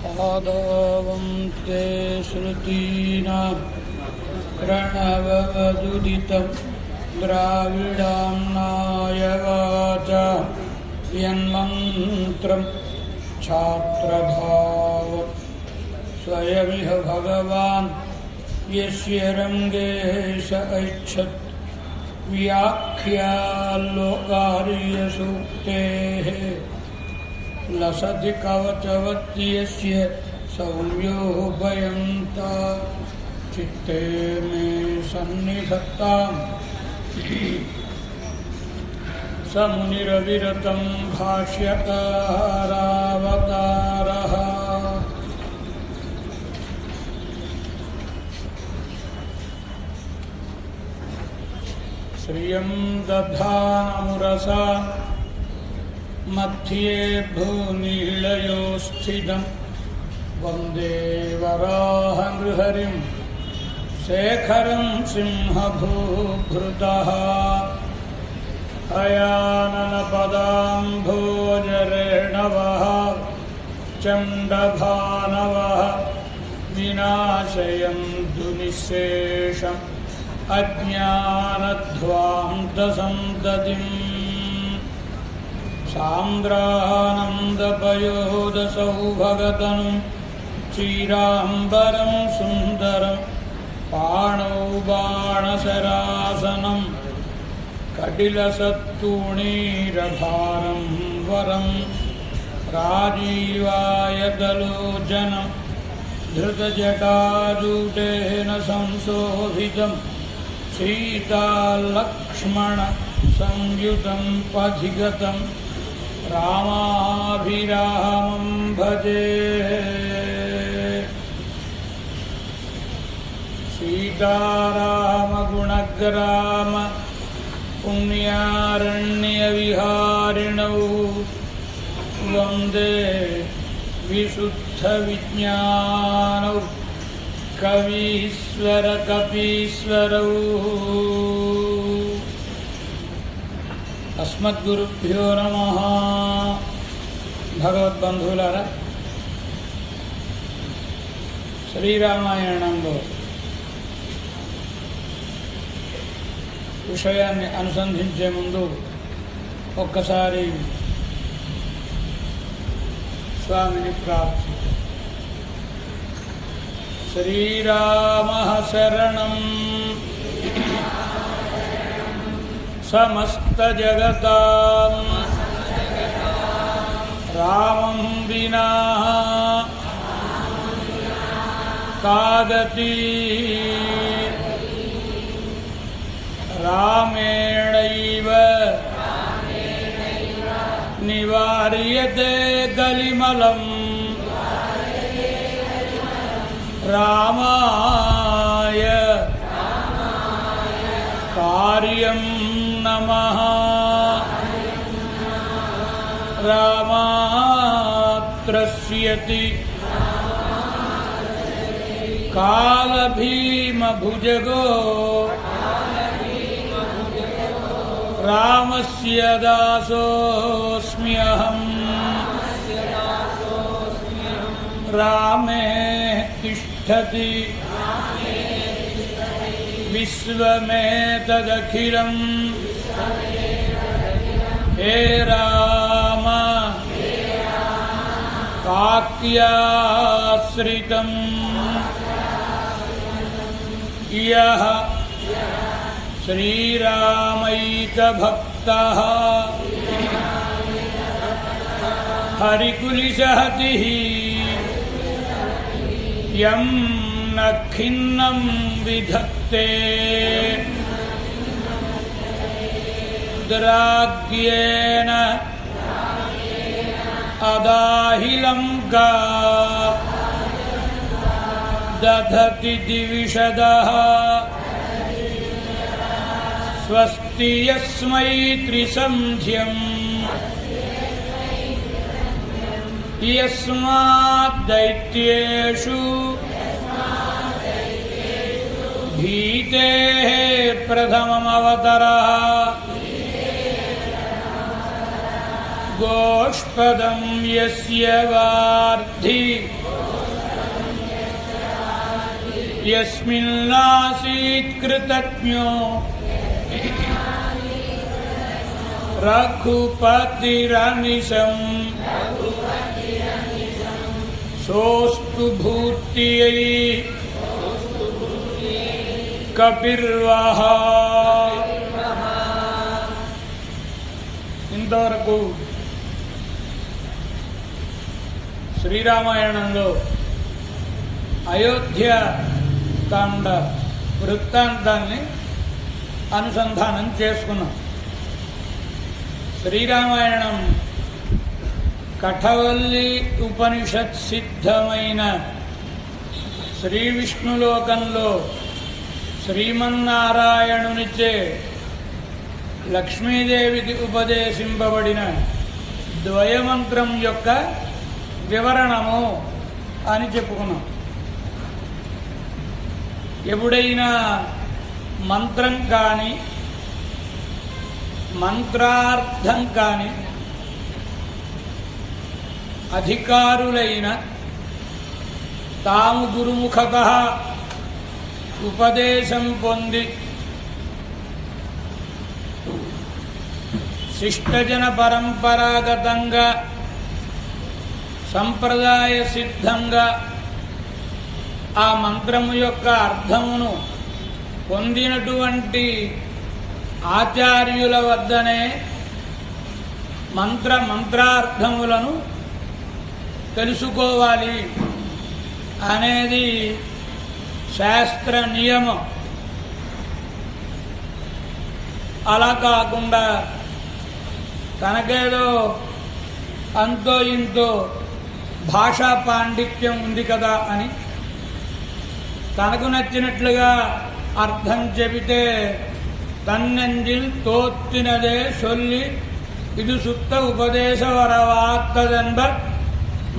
आदावन्ते श्रुतीनां प्रणववदुदितं द्राविडाम्नाय वाचा यन्मन्त्रं छात्रभावं स्वयमिह भगवान् यस्य रङ्गेश ऐच्छत् व्याख्यालोकार्यसूक्तेः लसति कवचवत्यस्य सौम्योभयन्ता चित्ते मे सन्निधत्तां स मुनिरविरतं भाष्यकारावतारः। श्रियं दधानमुरसा मध्ये भूनिलयो स्थितं वन्दे वराहनृहरिं शेखरं सिंहभूभृतः अयाननपदाम्भोजरेणवः चण्डभानवः विनाशयन्तु निःशेषम् अज्ञानध्वान्तसन्ततिम् सान्द्रानन्दपयोदसौभगतनुं चीराम्बरं सुन्दरं पाणौ बाणशरासनं कटिलसत्तूणीरभारं वरं राजीवायतलोचनं धृतजटाजूटेन संशोभितं सीतालक्ष्मणसंयुतं पथिगतं रामाभिरामं भजे। सीतारामगुणग्राम पुण्यारण्यविहारिणौ वन्दे विशुद्धविज्ञानौ कवीश्वरकपीश्वरौ। अस्मद्गुरुभ्यो नमः। భగవద్బంధువులారా, శ్రీరామాయణంలో విషయాన్ని అనుసంధించే ముందు ఒక్కసారి స్వామిని ప్రార్థించు. శ్రీరామ శరణం సమస్తజగతాం రామం వినా కాగతి రామేణైవ నివార్యతే గలిమలం రామాయ కార్యం నమః. రామాత్రస్యతి కాలభీమభుజగో రామస్య దాసోస్మ్యహం. రామే తిష్టతి విశ్వమేతదఖిలం. హే రామ కాక్యాశ్రితం యః శ్రీరామైకభక్తః హరికులిశహతిః యం న ఖిన్నం విధత్తే ద్రాగ్యేన అదాహిలం గా దధతి దివిషదః. స్వస్తి యస్మై త్రిసంధ్యం యస్మాద్దైత్యేషు భీతేః ప్రథమమవతరः. गोष्पदं यस्य वार्धि యస్మిన్నాసీత్ కృతజ్ఞో రఘుపతిరనిశం సోస్తు భూత్యై కపిర్వః. ఇంతవరకు శ్రీరామాయణంలో అయోధ్యకాండ వృత్తాంతాన్ని అనుసంధానం చేసుకున్నాం. శ్రీరామాయణం కఠవల్లి ఉపనిషత్ సిద్ధమైన శ్రీ విష్ణులోకంలో శ్రీమన్నారాయణునిచే లక్ష్మీదేవికి ఉపదేశింపబడిన ద్వయమంత్రం యొక్క వివరణము అని చెప్పుకున్నాం. ఎప్పుడైనా మంత్రం కానీ మంత్రార్థం కానీ అధికారులైన తాము గురుముఖతః ఉపదేశం పొంది శిష్టజన పరంపరాగతంగా సంప్రదాయ సిద్ధంగా ఆ మంత్రము యొక్క అర్థమును పొందినటువంటి ఆచార్యుల వద్దనే మంత్రార్థములను తెలుసుకోవాలి అనేది శాస్త్ర నియమం. అలా కాకుండా తనకేదో అంతో ఇంతో భాషా పాండిత్యం ఉంది కదా అని తనకు నచ్చినట్లుగా అర్థం చెబితే తన్నెంజిల్ తోత్తినదే సొల్లి ఇది సుత్త ఉపదేశ వరవాత్తదెన్బర్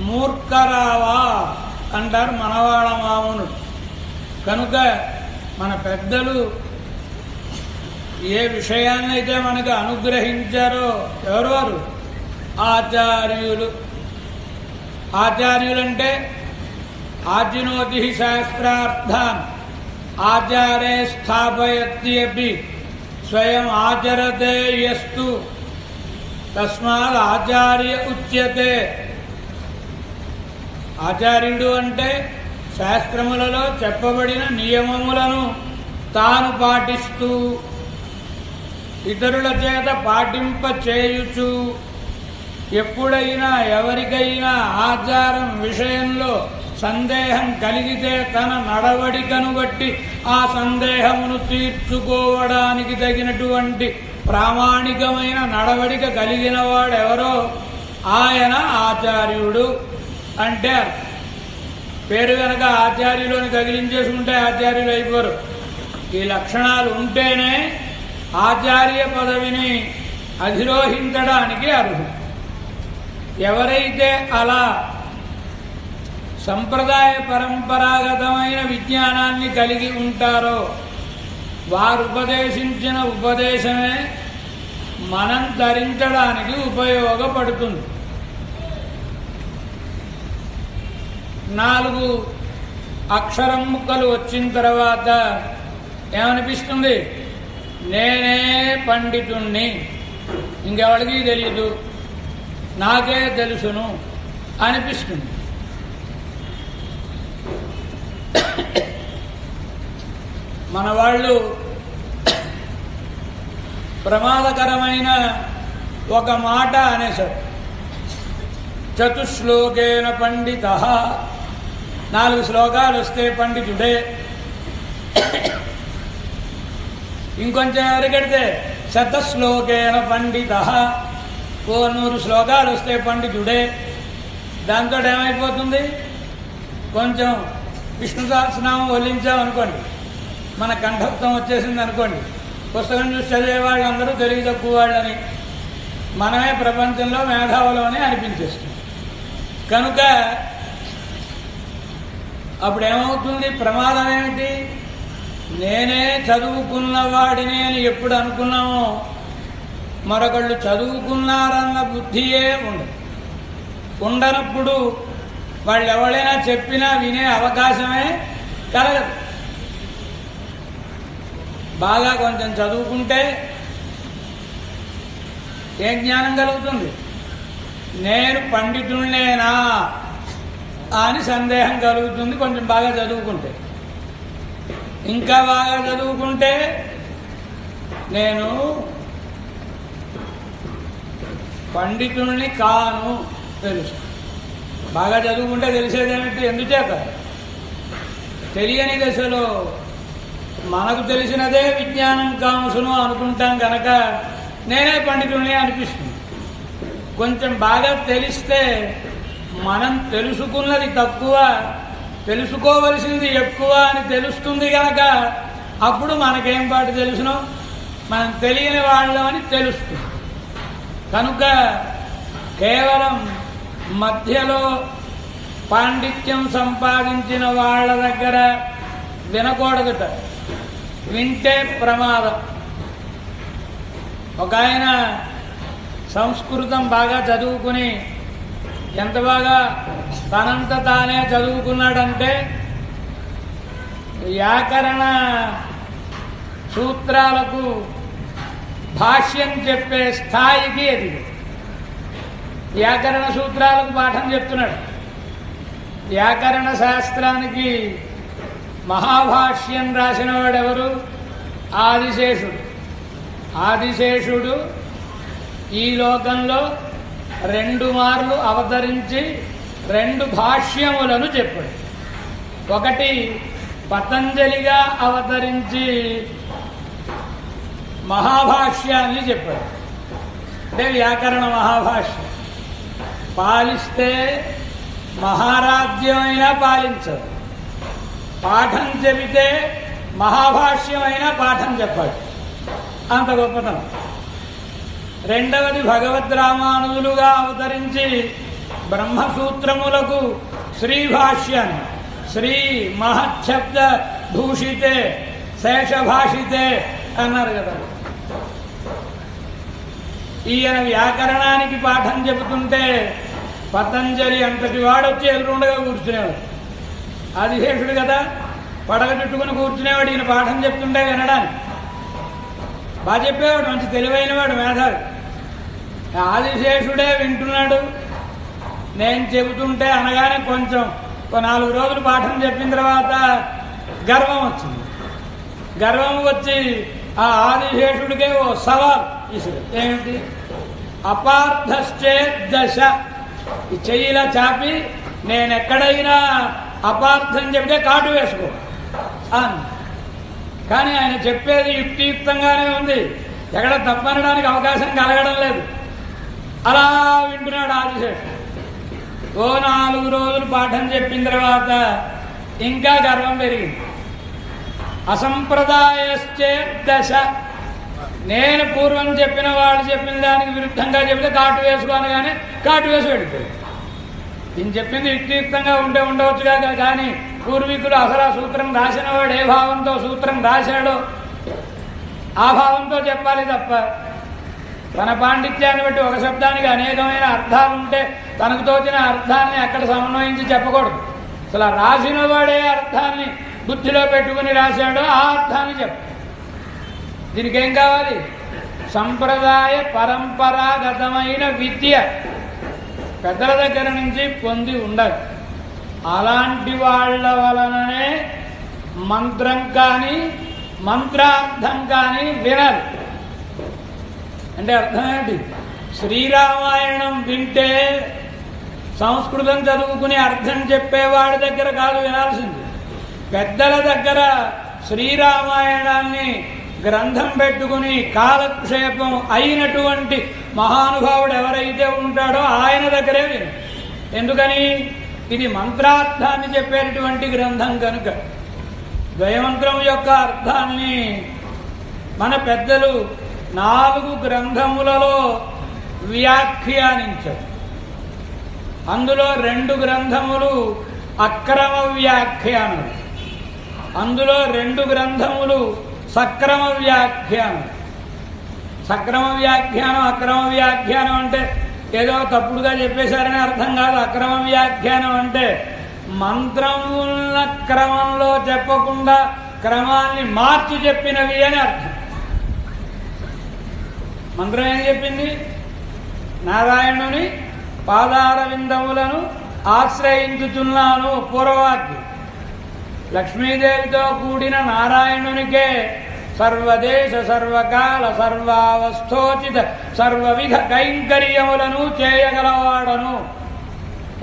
మూర్ఖరావా అంటారు మనవాళ్ళ మామూలు. కనుక మన పెద్దలు ఏ విషయాన్నైతే మనకు అనుగ్రహించారో ఎవరు? ఆచార్యులు. ఆచార్యులంటే ఆచినోతి శాస్త్రార్థాన్ ఆచారే స్థాపయత్యపి స్వయం ఆచరతే యస్తు తస్మాత్ ఆచార్య ఉచ్యతే. ఆచార్యుడు అంటే శాస్త్రములలో చెప్పబడిన నియమములను తాను పాటిస్తూ ఇతరుల చేత పాటింప చేయుచు ఎప్పుడైనా ఎవరికైనా ఆచారం విషయంలో సందేహం కలిగితే తన నడవడికను బట్టి ఆ సందేహమును తీర్చుకోవడానికి తగినటువంటి ప్రామాణికమైన నడవడిక కలిగిన వాడెవరో ఆయన ఆచార్యుడు అంటే. పేరు కనుక ఆచార్యులని తగిలించేసుకుంటే ఆచార్యులు అయిపోరు. ఈ లక్షణాలు ఉంటేనే ఆచార్య పదవిని అధిరోహించడానికి అర్హుడు. ఎవరైతే అలా సంప్రదాయ పరంపరాగతమైన విజ్ఞానాన్ని కలిగి ఉంటారో వారు ఉపదేశించిన ఉపదేశమే మనం ధరించడానికి ఉపయోగపడుతుంది. 4 అక్షరం ముక్కలు వచ్చిన తర్వాత ఏమనిపిస్తుంది? నేనే పండితుణ్ణి, ఇంకెవరికి తెలియదు, నాకే తెలుసును అనిపిస్తుంది. మన వాళ్ళు ప్రమాదకరమైన ఒక మాట అనేసారు. చతుశ్లోకేన పండితః, 4 శ్లోకాలు వస్తే పండితుడే. ఇంకొంచెం ఎవరికెడితే శతశ్లోకేన పండితః, 100 శ్లోకాలు వస్తే పండితుడే. దాంతో ఏమైపోతుంది? కొంచెం విష్ణు సహస్రనామం వల్లించామనుకోండి, మన కంఠత్వం వచ్చేసింది అనుకోండి, పుస్తకం చూసి చదివే వాళ్ళందరూ తెలివి తక్కువ వాళ్ళని, మనమే ప్రపంచంలో మేధావులు అని అనిపించేస్తుంది. కనుక అప్పుడేమవుతుంది? ప్రమాదం ఏమిటి? నేనే చదువుకున్నవాడిని అని ఎప్పుడు అనుకున్నామో మరొకళ్ళు చదువుకున్నారన్న బుద్ధియే ఉండనప్పుడు వాళ్ళు ఎవరైనా చెప్పినా వినే అవకాశమే కలగదు. బాగా కొంచెం చదువుకుంటే ఏం జ్ఞానం కలుగుతుంది? నేను పండితుడినేనా అని సందేహం కలుగుతుంది కొంచెం బాగా చదువుకుంటే. ఇంకా బాగా చదువుకుంటే నేను పండితుడిని కాను తెలుసు. బాగా చదువుకుంటే తెలిసేదేమిటి? ఎందుచేత తెలియని దశలో మనకు తెలిసినదే విజ్ఞానం కావసును అనుకుంటాం కనుక నేనే పండితుడిని అనిపిస్తుంది. కొంచెం బాగా తెలిస్తే మనం తెలుసుకున్నది తక్కువ, తెలుసుకోవలసింది ఎక్కువ అని తెలుస్తుంది కనుక అప్పుడు మనకేం పాటు తెలుసునో మనం తెలియని వాళ్ళమని తెలుస్తుంది. కనుక కేవలం మధ్యలో పాండిత్యం సంపాదించిన వాళ్ళ దగ్గర వినకూడదుట, వింటే ప్రమాదం. ఒక ఆయన సంస్కృతం బాగా చదువుకుని ఎంత బాగా తనంత తానే చదువుకున్నాడంటే వ్యాకరణ సూత్రాలకు భాష్యం చెప్పే స్థాయికి ఎదిగి వ్యాకరణ సూత్రాలకు పాఠం చెప్తున్నాడు. వ్యాకరణ శాస్త్రానికి మహాభాష్యం రాసిన వాడెవరు? ఆదిశేషుడు. ఆదిశేషుడు ఈ లోకంలో 2 మార్లు అవతరించి 2 భాష్యములను చెప్పాడు. ఒకటి పతంజలిగా అవతరించి మహాభాష్యాన్ని చెప్పాడు, అంటే వ్యాకరణ మహాభాష్యం. పాలిస్తే మహారాజ్యమైనా పాలించదు, పాఠం చెబితే మహాభాష్యమైనా పాఠం చెప్పాడు, అంత గొప్పతనం. రెండవది భగవద్ రామానుజులుగా అవతరించి బ్రహ్మసూత్రములకు శ్రీభాష్యాన్ని శ్రీ మహశబ్ద భూషితే శేషభాషితే అన్నారు కదా. ఈయన వ్యాకరణానికి పాఠం చెబుతుంటే పతంజలి అంతటి వాడు వచ్చి ఎదురుండగా కూర్చునేవాడు. ఆదిశేషుడు కదా, పడగ చుట్టుకుని కూర్చునేవాడు ఈయన పాఠం చెప్తుంటే వినడానికి. బాగా చెప్పేవాడు, మంచి తెలివైన వాడు, మేధావి. ఆదిశేషుడే వింటున్నాడు, నేను చెబుతుంటే అనగానే కొంచెం 4 రోజులు పాఠం చెప్పిన తర్వాత గర్వం వచ్చింది. గర్వం వచ్చి ఆ ఆదిశేషుడికే ఓ సవాల్ ఇసుడు. ఏమిటి? అపార్థశ్చేద్దశ. ఈ చెయ్యిలా చాపి నేనెక్కడైనా అపార్థం చెబితే కాటు వేసుకో అని. కానీ ఆయన చెప్పేది యుక్తియుక్తంగానే ఉంది, ఎక్కడ తప్పనడానికి అవకాశం కలగడం లేదు. అలా వింటున్నాడు ఆదిశేషుడు. ఓ 4 రోజులు పాఠం చెప్పిన తర్వాత ఇంకా గర్వం పెరిగింది. అసంప్రదాయశ్చేద్దశ. నేను పూర్వం చెప్పిన వాళ్ళు చెప్పిన దానికి విరుద్ధంగా చెబితే కాటు వేసుకోనగానే కాటు వేసి వెళ్ళిపోయాడు. నేను చెప్పింది యుక్తియుక్తంగా ఉంటే ఉండవచ్చుగా, కానీ పూర్వీకులు అసలు ఆ సూత్రం రాసిన వాడు ఏ భావంతో సూత్రం రాశాడో ఆ భావంతో చెప్పాలి తప్ప తన పాండిత్యాన్ని బట్టి ఒక శబ్దానికి అనేకమైన అర్థాలు ఉంటే తనకు తోచిన అర్థాన్ని అక్కడ సమన్వయించి చెప్పకూడదు. అసలు రాసిన వాడే అర్థాన్ని బుద్ధిలో పెట్టుకుని రాశాడో ఆ అర్థాన్ని చెప్ప. దీనికి ఏం కావాలి? సంప్రదాయ పరంపరాగతమైన విద్య పెద్దల దగ్గర నుంచి పొంది ఉండాలి. అలాంటి వాళ్ళ వలననే మంత్రం కానీ మంత్రార్థం కానీ వినాలి. అంటే అర్థం ఏంటి? శ్రీరామాయణం వింటే సంస్కృతం చదువుకుని అర్థం చెప్పేవాడి దగ్గర కాదు వినాల్సింది, పెద్దల దగ్గర శ్రీరామాయణాన్ని గ్రంథం పెట్టుకుని కాలక్షేపం అయినటువంటి మహానుభావుడు ఎవరైతే ఉంటాడో ఆయన దగ్గరే విను. ఎందుకని? ఇది మంత్రార్థాన్ని చెప్పేటటువంటి గ్రంథం కనుక. ద్వయమంత్రం యొక్క అర్థాన్ని మన పెద్దలు 4 గ్రంథములలో వ్యాఖ్యానించారు. అందులో 2 గ్రంథములు అక్రమ వ్యాఖ్యానం, అందులో 2 గ్రంథములు సక్రమ వ్యాఖ్యానం. సక్రమ వ్యాఖ్యానం అక్రమ వ్యాఖ్యానం అంటే ఏదో తప్పుడుగా చెప్పేశారని అర్థం కాదు. అక్రమ వ్యాఖ్యానం అంటే మంత్రముల క్రమంలో చెప్పకుండా క్రమాన్ని మార్చి చెప్పినవి అని అర్థం. మంత్రం ఏం చెప్పింది? నారాయణుని పాదార విందములను ఆశ్రయించుచున్నాను పూర్వవాక్యం. లక్ష్మీదేవితో కూడిన నారాయణునికే సర్వదేశ సర్వకాల సర్వావస్థోచిత సర్వవిధ కైంకర్యములను చేయగలవాడను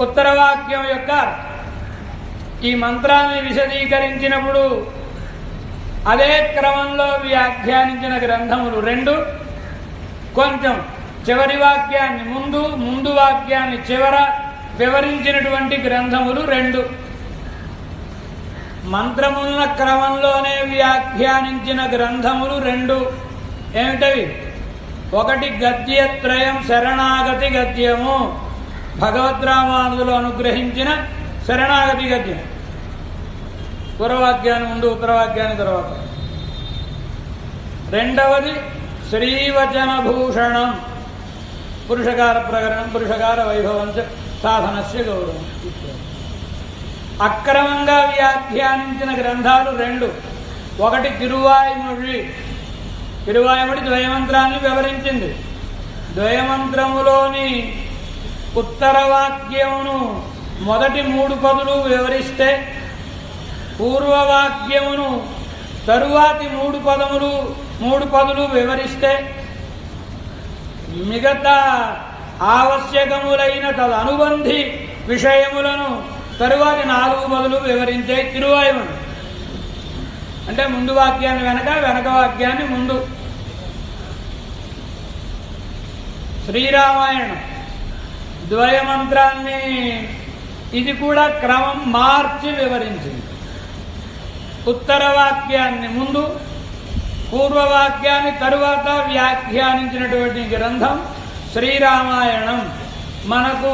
ఉత్తరవాక్యం యొక్క అర్థం. ఈ మంత్రాన్ని విశదీకరించినప్పుడు అదే క్రమంలో వ్యాఖ్యానించిన గ్రంథములు రెండు, కొంచెం చివరి వాక్యాన్ని ముందు వాక్యాన్ని చివర వివరించినటువంటి గ్రంథములు రెండు. మంత్రమున్న క్రమంలోనే వ్యాఖ్యానించిన గ్రంథములు రెండు. ఏమిటవి? ఒకటి గద్యత్రయం శరణాగతి గద్యము, భగవద్రామానుజులు అనుగ్రహించిన శరణాగతి గద్యం. పూర్వవాక్యాన్ని ముందు, ఉత్తరవాక్యాన్ని తర్వాత. రెండవది శ్రీవచన భూషణం, పురుషకార ప్రకరణం, పురుషకార వైభవం సాధనస్య గౌరవం. అక్రమంగా వ్యాఖ్యానించిన గ్రంథాలు రెండు. ఒకటి తిరువాయిమొഴി. తిరువాయిమొഴి ద్వయమంత్రాన్ని వివరించింది. ద్వయమంత్రములోని ఉత్తరవాక్యమును మొదటి 3 పదులు వివరిస్తే, పూర్వవాక్యమును తరువాతి 3 పదులు వివరిస్తే, మిగతా ఆవశ్యకములైన తదనుబంధి విషయములను తరువాతి 4 పదులు వివరించే తిరువాయిమొഴి. అంటే ముందు వాక్యాన్ని వెనక వాక్యాన్ని ముందు. శ్రీరామాయణం ద్వయమంత్రాన్ని ఇది కూడా క్రమం మార్చి వివరించింది. ఉత్తరవాక్యాన్ని ముందు, పూర్వవాక్యాన్ని తరువాత వ్యాఖ్యానించినటువంటి గ్రంథం శ్రీరామాయణం. మనకు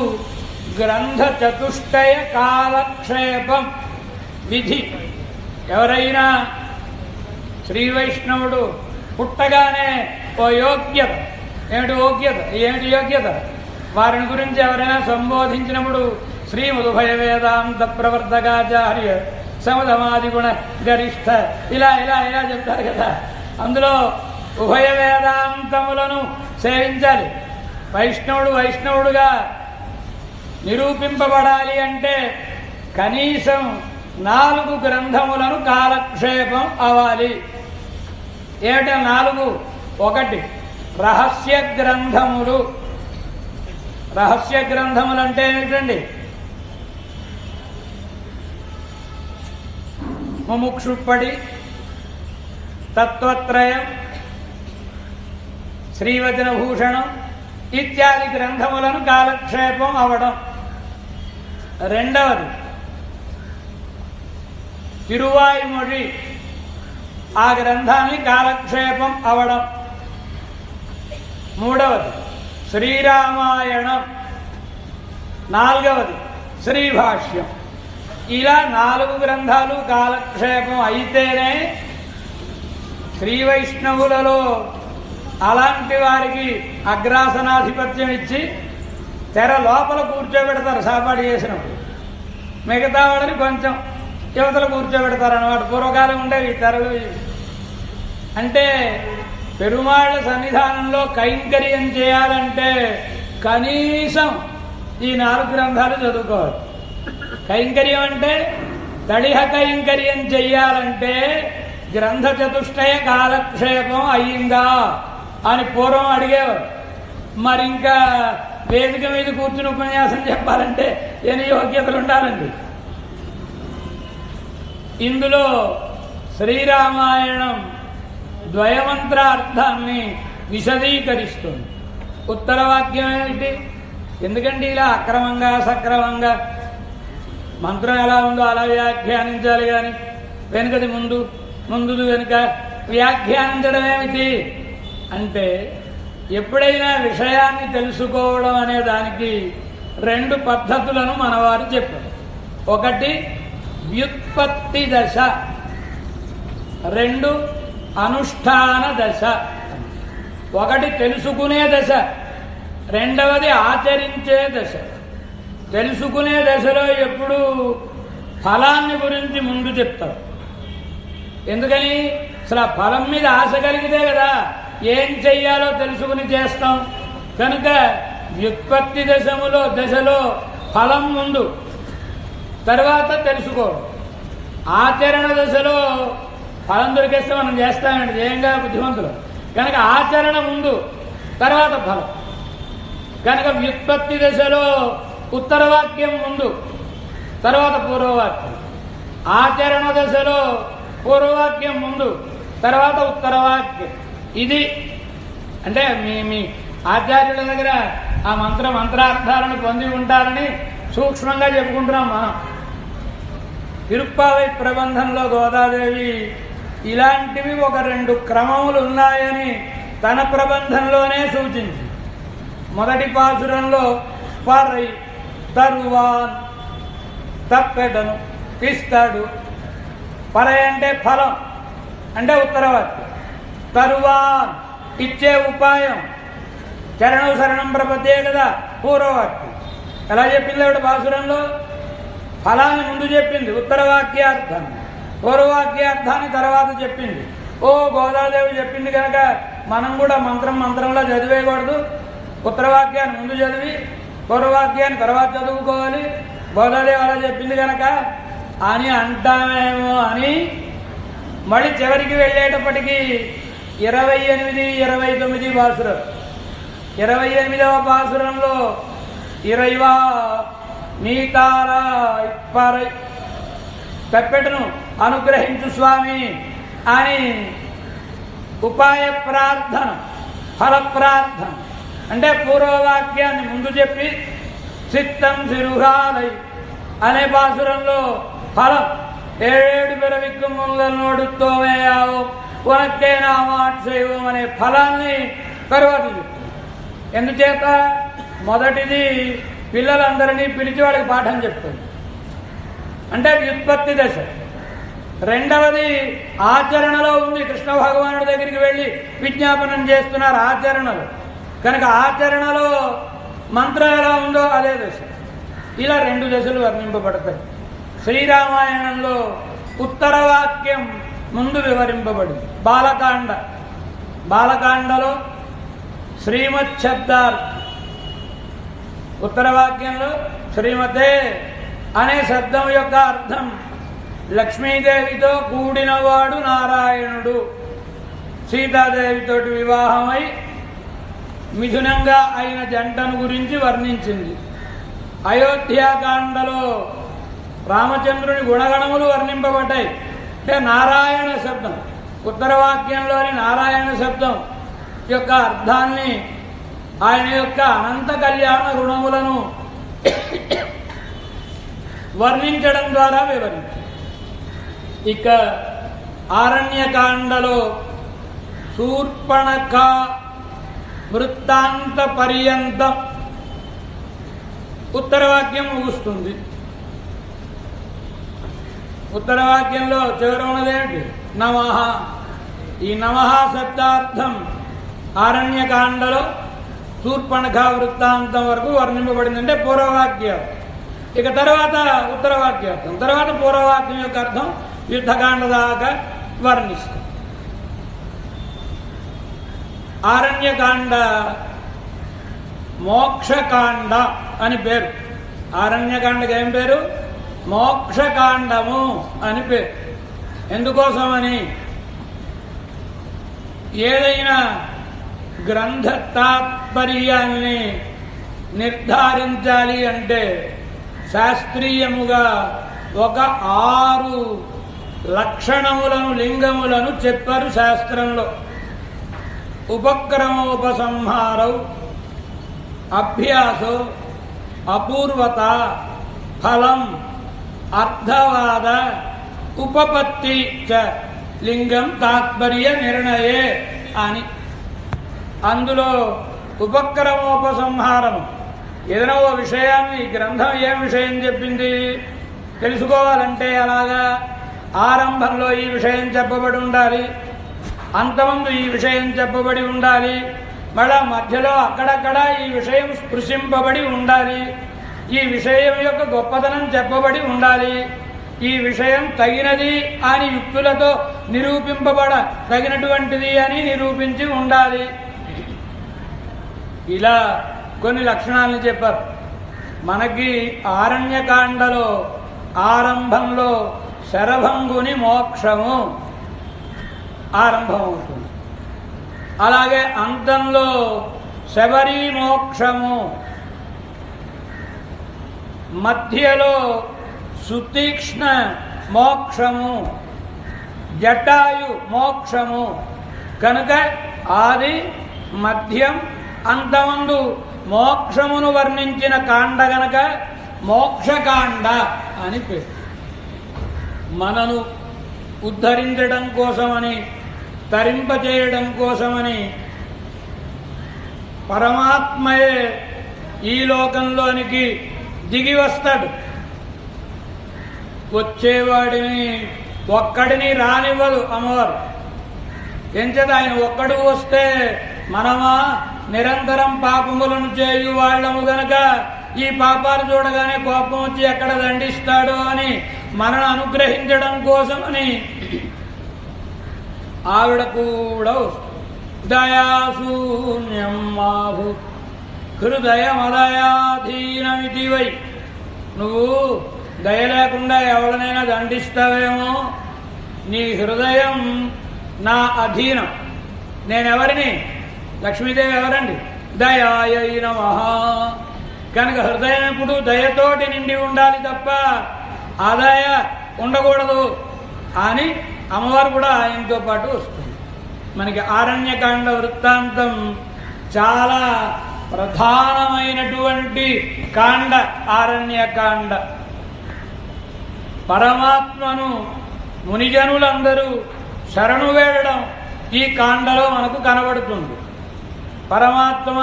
గ్రంథ చతుష్టయ కాలక్షేపం విధి. ఎవరైనా శ్రీ వైష్ణవుడు పుట్టగానే ఓ యోగ్యత, ఏమిటి యోగ్యత? వారిని గురించి ఎవరైనా సంబోధించినప్పుడు శ్రీమదుభయ వేదాంత ప్రవర్తకాచార్య సమధమాది గుణ గరిష్ఠ ఇలా చెప్తారు కదా. అందులో ఉభయ వేదాంతములను సేవించాలి. వైష్ణవుడుగా నిరూపింపబడాలి అంటే కనీసం 4 గ్రంథములను కాలక్షేపం అవ్వాలి. ఏమిటా 4? ఒకటి రహస్య గ్రంథములు. రహస్య గ్రంథములు అంటే ఏమిటండి? ముముక్షుప్పడి, తత్వత్రయం, శ్రీవచన భూషణం ఇత్యాది గ్రంథములను కాలక్షేపం అవడం. రెండవది తిరువాయిమొഴి, ఆ గ్రంథాన్ని కాలక్షేపం అవడం. మూడవది శ్రీరామాయణం. నాలుగవది శ్రీభాష్యం. ఇలా 4 గ్రంథాలు కాలక్షేపం అయితేనే శ్రీ వైష్ణవులలో అలాంటి వారికి అగ్రాసనాధిపత్యం ఇచ్చి తెర లోపల కూర్చోబెడతారు సాపాటు చేసినప్పుడు. మిగతా వాళ్ళని కొంచెం యువతలు కూర్చోబెడతారు అన్నమాట. పూర్వకాలం ఉండేవి తెరలు. అంటే పెరుమాళ్ళ సన్నిధానంలో కైంకర్యం చేయాలంటే కనీసం ఈ 4 గ్రంథాలు చదువుకోవాలి. కైంకర్యం అంటే దడిహ కైంకర్యం చెయ్యాలంటే గ్రంథ చతుష్టయ కాలక్షేపం అయ్యిందా అని పూర్వం అడిగేవారు. మరింకా వేదిక మీద కూర్చుని ఉపన్యాసం చెప్పాలంటే ఎన్ని యోగ్యతలు ఉండాలండి. ఇందులో శ్రీరామాయణం ద్వయమంత్రార్థాన్ని విశదీకరిస్తుంది. ఉత్తరవాక్యం ఏమిటి? ఎందుకంటే ఇలా అక్రమంగా సక్రమంగా మంత్రం ఎలా ఉందో అలా వ్యాఖ్యానించాలి కానీ వెనుకది ముందుది వెనుక వ్యాఖ్యానించడం ఏమిటి అంటే, ఎప్పుడైనా విషయాన్ని తెలుసుకోవడం అనే దానికి 2 పద్ధతులను మనవారు చెప్పారు. ఒకటి వ్యుత్పత్తి దశ, 2 అనుష్ఠాన దశ. ఒకటి తెలుసుకునే దశ, రెండవది ఆచరించే దశ. తెలుసుకునే దశలో ఎప్పుడు ఫలాన్ని గురించి ముందు చెప్తారు, ఎందుకని అసలు ఆ ఫలం మీద ఆశ కలిగితే కదా ఏం చెయ్యాలో తెలుసుకుని చేస్తాం. కనుక వ్యుత్పత్తి దశలో ఫలం ముందు, తర్వాత తెలుసుకోవడం. ఆచరణ దశలో ఫలం దొరికేస్తే మనం చేస్తామండి, జయంగా బుద్ధిమంతులు. కనుక ఆచరణ ముందు, తర్వాత ఫలం. కనుక వ్యుత్పత్తి దశలో ఉత్తరవాక్యం ముందు, తర్వాత పూర్వవాక్యం. ఆచరణ దశలో పూర్వవాక్యం ముందు, తర్వాత ఉత్తరవాక్యం. ఇది అంటే మీ ఆచార్యుల దగ్గర ఆ మంత్రార్థాలను పొంది ఉంటారని సూక్ష్మంగా చెప్పుకుంటున్నాం మనం. తిరుప్పావై ప్రబంధంలో గోదాదేవి ఇలాంటివి ఒక 2 క్రమములు ఉన్నాయని తన ప్రబంధంలోనే సూచించి, మొదటి పాసురంలో పరై తరువాన్ తప్పెటను ఇస్తాడు. పరై అంటే ఫలం, అంటే ఉత్తరవాక్యం. తరువాన్ ఇచ్చే ఉపాయం, చరణం శరణం ప్రపద్యే కదా పూర్వవాక్యం. ఎలా చెప్పింది ఆవిడ పాసురంలో? ఫలాన్ని ముందు చెప్పింది, ఉత్తరవాక్యార్థాన్ని. పూర్వవాక్యార్థాన్ని తర్వాత చెప్పింది. గోదాదేవి చెప్పింది కనుక మనం కూడా మంత్రంలో చదివేయకూడదు. ఉత్తరవాక్యాన్ని ముందు చదివి పూర్వవాక్యాన్ని తర్వాత చదువుకోవాలి. గోదాదేవి అలా చెప్పింది కనుక అని అంటామేమో అని మళ్ళీ చివరికి వెళ్ళేటప్పటికీ 28, 29 పాసురం. 28వ పాసురంలో ఇరైవా నీతారా ఇప్పారై తప్పెటను అనుగ్రహించు స్వామి అని ఉపాయ ప్రార్థన, ఫల ప్రార్థన. అంటే పూర్వవాక్యాన్ని ముందు చెప్పి చిత్తం సిరుగాలై అనే పాసురంలో ఫలం 7 పిరవిక్కు ముంగల్నోడు తోమేయావు ఉనక్కే నా మాట చేయవు అనే ఫలాన్ని తరువాత చెప్తుంది. ఎందుచేత మొదటిది పిల్లలందరినీ పిలిచి వాళ్ళకి పాఠం చెప్తుంది, అంటే వ్యుత్పత్తి దశ. రెండవది ఆచరణలో ఉంది, కృష్ణ భగవానుడి దగ్గరికి వెళ్ళి విజ్ఞాపనం చేస్తున్నారు ఆచరణలో. కనుక ఆచరణలో మంత్రం ఎలా ఉందో అదే దశ. ఇలా 2 దశలు వర్ణింపబడతాయి. శ్రీరామాయణంలో ఉత్తరవాక్యం ముందు వివరింపబడింది. బాలకాండలో శ్రీమత్ శబ్దార్థం, ఉత్తరవాక్యంలో శ్రీమతే అనే శబ్దం యొక్క అర్థం లక్ష్మీదేవితో కూడినవాడు నారాయణుడు. సీతాదేవితోటి వివాహమై మిథునంగా అయిన జంటను గురించి వర్ణించింది. అయోధ్యాకాండలో రామచంద్రుని గుణగణములు వర్ణింపబడ్డాయి. అంటే నారాయణ శబ్దం, ఉత్తరవాక్యంలోని నారాయణ శబ్దం యొక్క అర్థాన్ని, ఆయన యొక్క అనంత కళ్యాణ రుణములను వర్ణించడం ద్వారా వివరించారు. ఇక ఆరణ్యకాండలో శూర్పణఖ వృత్తాంత పర్యంతం ఉత్తరవాక్యం ముగుస్తుంది. ఉత్తరవాక్యంలో చివరి ఉన్నదేంటి? నమః. ఈ నమః శబ్దార్థం ఆరణ్యకాండలో శూర్పణఖ వృత్తాంతం వరకు వర్ణింపబడింది, అంటే పూర్వవాక్యం. ఇక తర్వాత ఉత్తరవాక్యార్థం, తర్వాత పూర్వవాక్యం యొక్క అర్థం యుద్ధకాండ దాకా వర్ణిస్తుంది. ఆరణ్యకాండ మోక్షకాండ అని పేరు. ఆరణ్యకాండకి ఏం పేరు? మోక్షకాండము అని పేరు. ఎందుకోసమని, ఏదైనా గ్రంథ తాత్పర్యాన్ని నిర్ధారించాలి అంటే శాస్త్రీయముగా ఒక 6 లక్షణములను, లింగములను చెప్పారు శాస్త్రంలో. ఉపక్రమోపసంహారౌ, అభ్యాసో, అపూర్వత, ఫలం, అర్థవాద, ఉపపత్తి చ లింగం తాత్పర్య నిర్ణయే అని. అందులో ఉపక్రమోపసంహారం, ఏదైనా ఓ విషయాన్ని, గ్రంథం ఏం విషయం చెప్పింది తెలుసుకోవాలంటే అలాగా ఆరంభంలో ఈ విషయం చెప్పబడి ఉండాలి, అంతమందు ఈ విషయం చెప్పబడి ఉండాలి, మళ్ళా మధ్యలో అక్కడక్కడ ఈ విషయం స్పృశింపబడి ఉండాలి, ఈ విషయం యొక్క గొప్పతనం చెప్పబడి ఉండాలి. ఈ విషయం తగినది అని యుక్తులతో నిరూపింపబడ తగినటువంటిది అని నిరూపించి ఉండాలి. ఇలా కొన్ని లక్షణాలను చెప్పారు. మనకి ఆరణ్యకాండలో ఆరంభంలో శరభంగుని మోక్షము ఆరంభమవుతుంది. అలాగే అంతంలో శబరి మోక్షము, మధ్యలో సుతీక్ష్ణ మోక్షము, జటాయు మోక్షము. కనుక ఆది మధ్యం అంతమందు మోక్షమును వర్ణించిన కాండ గనక మోక్షకాండ అని పేరు. మనను ఉద్ధరించడం కోసమని, తరింపచేయడం కోసమని పరమాత్మయే ఈ లోకంలోనికి దిగి వస్తాడు. వచ్చేవాడిని ఒక్కడిని రానివ్వదు అమ్మవారు. ఎంచేత ఆయన ఒక్కడు వస్తే మనమా నిరంతరం పాపములను చేయు వాళ్ళము గనక ఈ పాపాలు చూడగానే కోపం వచ్చి ఎక్కడ దండిస్తాడో అని మనను అనుగ్రహించడం కోసమని ఆవిడ కూడా వస్తుంది. దయాశూన్యం మాభు హృదయమదయాధీనమితి వై. నువ్వు దయ లేకుండా ఎవరినైనా దండిస్తావేమో, నీ హృదయం నా అధీనం. నేనెవరిని? లక్ష్మీదేవి ఎవరండి? దయాయై నమః. కనుక హృదయం ఎప్పుడు దయతోటి నిండి ఉండాలి తప్ప అదయ ఉండకూడదు అని అమ్మవారు కూడా ఆయనతో పాటు వస్తుంది. మనకి ఆరణ్యకాండ వృత్తాంతం చాలా ప్రధానమైనటువంటి కాండ ఆరణ్యకాండ. పరమాత్మను మునిజనులందరూ శరణు వేడడం ఈ కాండలో మనకు కనబడుతుంది. పరమాత్మ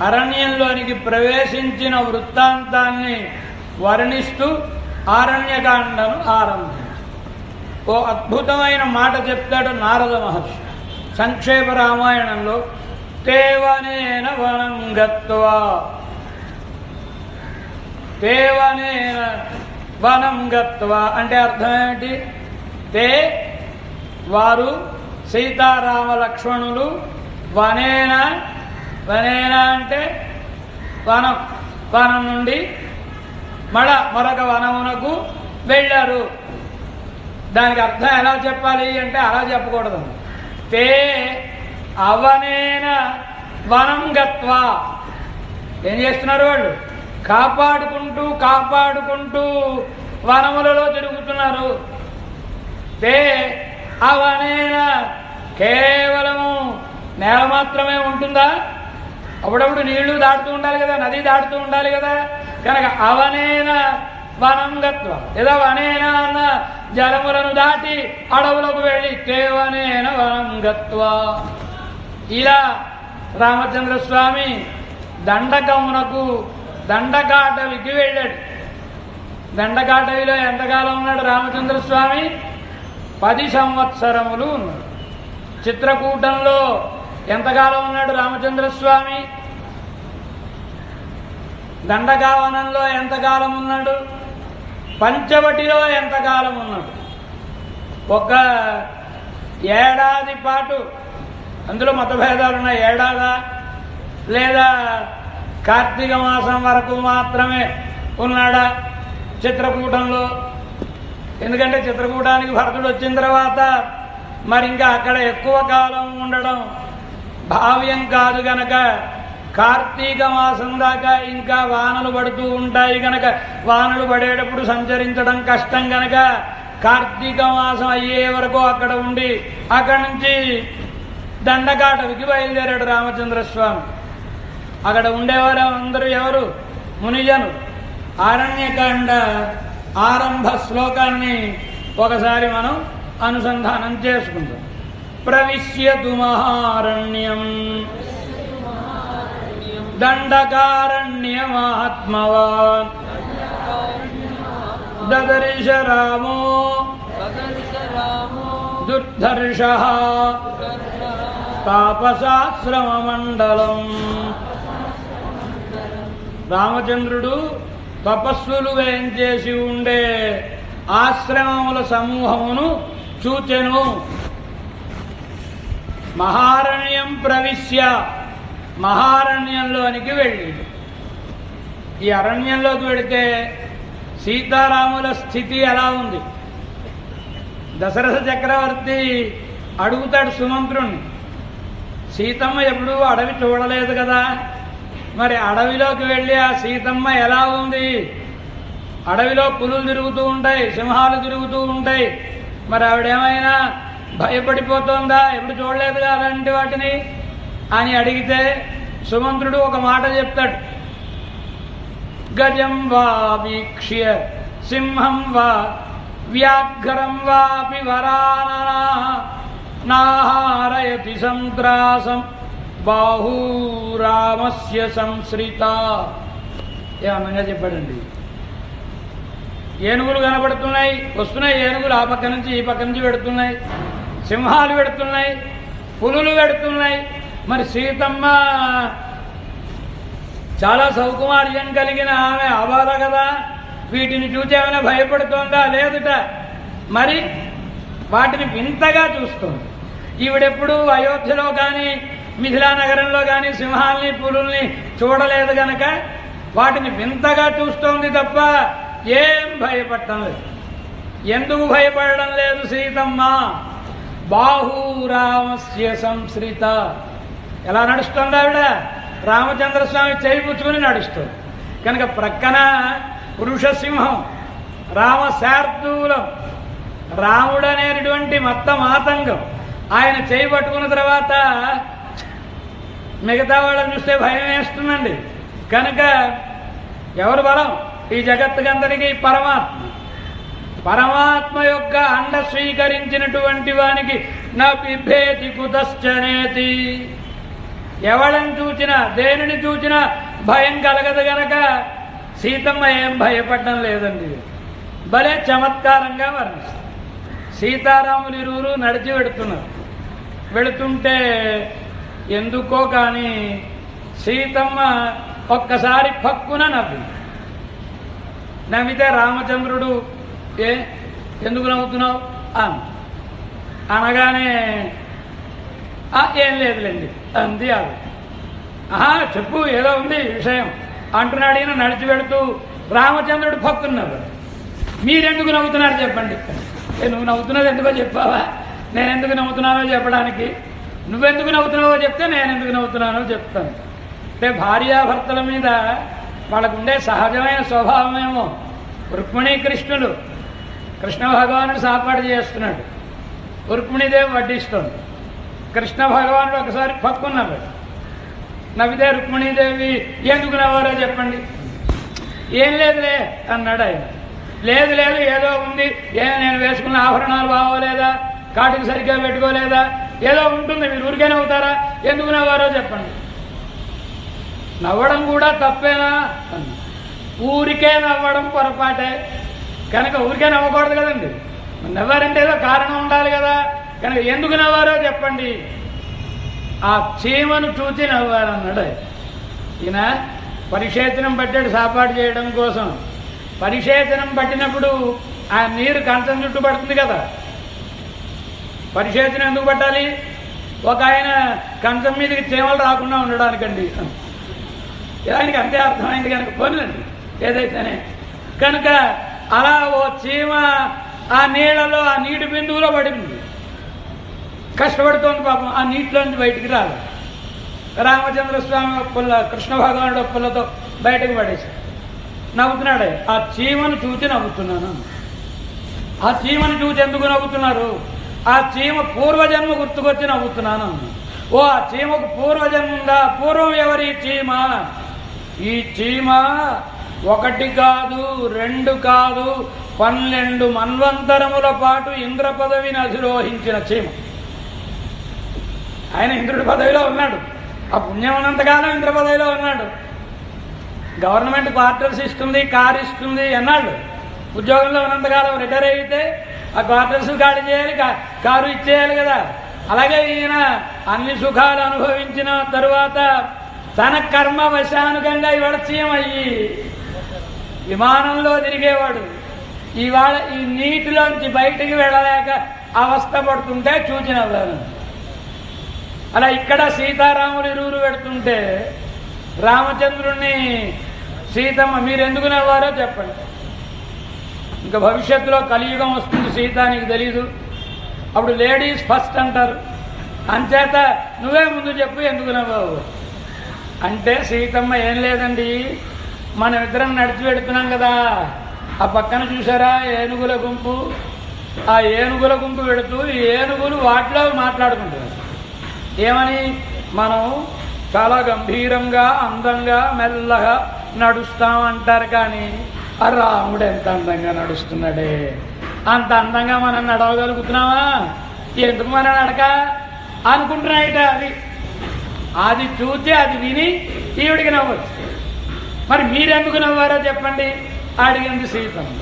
అరణ్యంలోనికి ప్రవేశించిన వృత్తాంతాన్ని వర్ణిస్తూ ఆరణ్యకాండను ఆరంభించారు. ఓ అద్భుతమైన మాట చెప్తాడు నారద మహర్షి సంక్షేప రామాయణంలో. తేవనేన వనం గత్వా, తేవనేన వనం గత్వా అంటే అర్థం ఏమిటి? తే వారు సీతారామ లక్ష్మణులు వనేన, వనేన అంటే వనం, వనం నుండి మరొక వనమునకు వెళ్ళారు. దానికి అర్థం ఎలా చెప్పాలి అంటే అలా చెప్పకూడదు. తే అవనేన వనం గత్వా. ఏం చేస్తున్నారు వాళ్ళు? కాపాడుకుంటూ కాపాడుకుంటూ వనములలో తిరుగుతున్నారు. తే అవనేన కేవలము నేల మాత్రమే ఉంటుందా? అప్పుడప్పుడు నీళ్లు దాటుతూ ఉండాలి కదా, నది దాటుతూ ఉండాలి కదా. కనుక అవనేన వనం గత్వ, ఏదో వనేన అన్న జలములను దాటి అడవులకు వెళ్ళి తేవనేన వనం గత్వా. ఇలా రామచంద్రస్వామి దండకమునకు దండకాటవికి వెళ్ళాడు. దండకాటవిలో ఎంతకాలం ఉన్నాడు రామచంద్రస్వామి? 10 సంవత్సరములు ఉన్నాడు. చిత్రకూటంలో ఎంతకాలం ఉన్నాడు రామచంద్రస్వామి? దండకావనంలో ఎంతకాలం ఉన్నాడు? పంచవటిలో ఎంతకాలం ఉన్నాడు? ఒక ఏడాది పాటు. అందులో మతభేదాలు ఉన్నాయి. ఏడాదా లేదా కార్తీక మాసం వరకు మాత్రమే ఉన్నాడా చిత్రకూటంలో? ఎందుకంటే చిత్రకూటానికి భరతుడు వచ్చిన తర్వాత మరి ఇంకా అక్కడ ఎక్కువ కాలం ఉండడం భావ్యం కాదు గనక కార్తీక మాసం దాకా ఇంకా వానలు పడుతూ ఉంటాయి గనక వానలు పడేటప్పుడు సంచరించడం కష్టం గనక కార్తీక మాసం అయ్యే వరకు అక్కడ ఉండి అక్కడి నుంచి దండకాటవికి బయలుదేరాడు రామచంద్రస్వామి. అక్కడ ఉండేవారు అందరూ ఎవరు? మునిజను. ఆరణ్యకాండ ఆరంభ శ్లోకాన్ని ఒకసారి మనం అనుసంధానం చేసుకుందాం. ప్రవిశ్యతు మహారణ్యం దండకారణ్యమాత్మవాన్ దదర్శ రామో దుర్ధర్షః తాపసాశ్రమ మండలం. రామచంద్రుడు తపస్సులు వేయించేసి ఉండే ఆశ్రమముల సమూహమును చూచెను. మహారణ్యం ప్రవిశ్య, మహారణ్యంలోనికి వెళ్ళింది. ఈ అరణ్యంలోకి వెళితే సీతారాముల స్థితి ఎలా ఉంది? దశరథ చక్రవర్తి అడుగుతాడు సుమంత్రుణ్ణి, సీతమ్మ ఎప్పుడూ అడవి చూడలేదు కదా, మరి అడవిలోకి వెళ్ళి ఆ సీతమ్మ ఎలా ఉంది? అడవిలో పులులు తిరుగుతూ ఉంటాయి, సింహాలు తిరుగుతూ ఉంటాయి, మరి ఆవిడేమైనా భయపడిపోతుందా? ఎప్పుడు చూడలేదుగా అలాంటి వాటిని అని అడిగితే సుమంత్రుడు ఒక మాట చెప్తాడు, గజం వా వీక్ష్య సింహం వా వ్యాఘ్రం వాపి వరాననా నాహారయతి సంత్రాసం బాహూరామస్య సంశ్రిత. ఏమన్నా చెప్పాడండి. ఏనుగులు కనబడుతున్నాయి, వస్తున్నాయి ఏనుగులు, ఆ పక్క నుంచి ఈ పక్క నుంచి పెడుతున్నాయి, సింహాలు పెడుతున్నాయి, పులులు పెడుతున్నాయి. మరి సీతమ్మ చాలా సౌకుమార్యం కలిగిన ఆమె అబాల కదా, వీటిని చూసి ఏమైనా భయపడుతోందా? లేదుట. మరి వాటిని వింతగా చూస్తుంది. ఈవిడెప్పుడు అయోధ్యలో కానీ మిథిలా నగరంలో కానీ సింహాల్ని పులుల్ని చూడలేదు గనక వాటిని వింతగా చూస్తోంది తప్ప ఏం భయపడటం లేదు. ఎందుకు భయపడడం లేదు సీతమ్మ? బాహూరామస్య సంశ్రిత. ఎలా నడుస్తుంది ఆవిడ? రామచంద్రస్వామి చేయి పుచ్చుకుని నడుస్తుంది కనుక ప్రక్కన పురుషసింహం, రామశార్దూలం, రాముడు అనేటువంటి మొత్తం ఆతంకం. ఆయన చేయి పట్టుకున్న తర్వాత మిగతా వాళ్ళని చూస్తే భయం వేస్తుందండి. కనుక ఎవరు బలం? ఈ జగత్తుకందరికీ పరమాత్మ. పరమాత్మ యొక్క అండ స్వీకరించినటువంటి వానికి నా బిభేతి కుతశ్చనేతి. ఎవళ్ళని చూచినా దేనిని చూచినా భయం కలగదు గనక సీతమ్మ ఏం భయపడడం లేదండి. భలే చమత్కారంగా వర్ణిస్తారు. సీతారాములు ఇరువురు నడిచి వెళుతుంటే ఎందుకో కానీ సీతమ్మ ఒక్కసారి పక్కున నవ్వితే రామచంద్రుడు ఎందుకు నవ్వుతున్నావు అనగానే ఏం లేదులేండి అంది. అది చెప్పు ఏదో ఉంది విషయం అంటున్నాడు. ఈయన నడిచి వెళుతూ రామచంద్రుడు పక్కున్నారు. మీరెందుకు నవ్వుతున్నారు చెప్పండి. నువ్వు నవ్వుతున్నది ఎందుకో చెప్పావా? నేను ఎందుకు నవ్వుతున్నానో చెప్పడానికి. నువ్వెందుకు నవ్వుతున్నావో చెప్తే నేను ఎందుకు నవ్వుతున్నానో చెప్తాను. అంటే భార్యాభర్తల మీద వాళ్ళకు ఉండే సహజమైన స్వభావమేమో. రుక్మిణీ కృష్ణులు, కృష్ణ భగవానుడు సాపాటు చేస్తున్నాడు, రుక్మిణీదేవి వడ్డిస్తుంది. కృష్ణ భగవానుడు ఒకసారి పక్కున్నాడు. నవ్వితే రుక్మిణీదేవి ఎందుకు నవ్వారో చెప్పండి. ఏం లేదులే అన్నాడు ఆయన. లేదు లేదు ఏదో ఉంది, నేను వేసుకున్న ఆభరణాలు బాగోలేదా, కాటికి సరిగ్గా పెట్టుకోలేదా, ఏదో ఉంటుంది, మీరు ఊరికే నవ్వుతారా, ఎందుకు నవ్వారో చెప్పండి. నవ్వడం కూడా తప్పేనా? ఊరికే నవ్వడం పొరపాటే కనుక ఊరికే నవ్వకూడదు కదండి. నవ్వారంటే ఏదో కారణం ఉండాలి కదా. కనుక ఎందుకు నవ్వారో చెప్పండి. ఆ చీమను చూచి నవ్వారన్నాడు. ఈయన పరిశేచనం పట్టాడు సాపాటు చేయడం కోసం. పరిశేచనం పట్టినప్పుడు ఆ నీరు కంచం చుట్టూ పడుతుంది కదా. పరిశేచనం ఎందుకు పట్టాలి? ఒక ఆయన కంచం మీదకి చీమలు రాకుండా ఉండడానికండి. ఆయనకి అంతే అర్థమైంది కనుక పోనండి ఏదైతేనే. కనుక అలా ఓ చీమ ఆ నీళ్ళలో ఆ నీటి బిందువులో పడింది, కష్టపడుతోంది పాపం. ఆ నీటిలోంచి బయటికి రాదు. రామచంద్రస్వామి ఒప్పుల్ల, కృష్ణ భగవానుడు ఒప్పులతో బయటకు పడేసి నవ్వుతున్నాడు. ఆ చీమను చూచి నవ్వుతున్నాను. ఆ చీమను చూచి ఎందుకు నవ్వుతున్నారు? ఆ చీమ పూర్వజన్మ గుర్తుకొచ్చి నవ్వుతున్నాను. ఓ ఆ చీమకు పూర్వజన్మ ఉందా? పూర్వం ఎవరి చీమ? ఈ చీమ ఒకటి కాదు, రెండు కాదు, 12 మన్వంతరముల పాటు ఇంద్ర పదవిని అధిరోహించిన చీమ. ఆయన ఇంద్రుడి పదవిలో ఉన్నాడు. ఆ పుణ్యం ఉన్నంతకాలం ఇంద్ర పదవిలో ఉన్నాడు. గవర్నమెంట్ క్వార్టర్స్ ఇస్తుంది, కారు ఇస్తుంది అన్నాడు. ఉద్యోగంలో ఉన్నంతకాలం రిటైర్ అయితే ఆ క్వార్టర్స్ ఖాళీ చేయాలి, కారు ఇచ్చేయాలి కదా. అలాగే ఈయన అన్ని సుఖాలు అనుభవించిన తరువాత తన కర్మ వశానుకంగా ఇవాళ చీమయ్యి విమానంలో తిరిగేవాడు ఇవాళ ఈ నీటిలోంచి బయటికి వెళ్ళలేక అవస్థ పడుతుంటే చూచినవారు. అలా ఇక్కడ సీతారాములు ఇరువురు పెడుతుంటే రామచంద్రుణ్ణి సీతమ్మ మీరు ఎందుకు నవ్వారో చెప్పండి. ఇంకా భవిష్యత్తులో కలియుగం వస్తుంది, సీత నీకు తెలీదు, అప్పుడు లేడీస్ ఫస్ట్ అంటారు, అంచేత నువ్వే ముందు చెప్పు ఎందుకు నవ్వావు అంటే సీతమ్మ ఏం లేదండి, మనం ఇద్దరం నడిచి పెడుతున్నాం కదా, ఆ పక్కన చూసారా ఏనుగుల గుంపు, ఆ ఏనుగుల గుంపు పెడుతూ ఈ ఏనుగులు వాటిలో మాట్లాడుకుంటున్నారు. ఏమని? మనం చాలా గంభీరంగా అందంగా మెల్లగా నడుస్తామంటారు, కానీ ఆ రాముడు ఎంత అందంగా నడుస్తున్నాడే, అంత అందంగా మనం నడవగలుగుతున్నామా, ఎందుకు మన నడక అనుకుంటున్నాయిట. అది చూసి అది విని ఈవిడికి నవ్వచ్చు. మరి మీరెందుకు నవ్వారో చెప్పండి అడిగింది సీతమ్మ.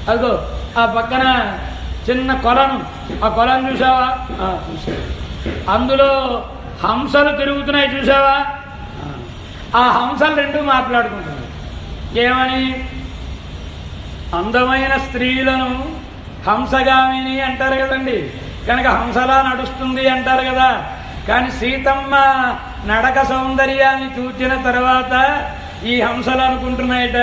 అదిగో ఆ పక్కన చిన్న కొలను, ఆ కొలను చూసావా? చూసా. అందులో హంసలు తిరుగుతున్నాయి చూసావా? ఆ హంసలు రెండు మాట్లాడుకుంటున్నాయి. ఏమని? అందమైన స్త్రీలను హంసగామిని అంటారు కదండి, కనుక హంసలా నడుస్తుంది అంటారు కదా. కానీ సీతమ్మ నడక సౌందర్యాన్ని చూచిన తర్వాత ఈ హంసలు అనుకుంటున్నాయట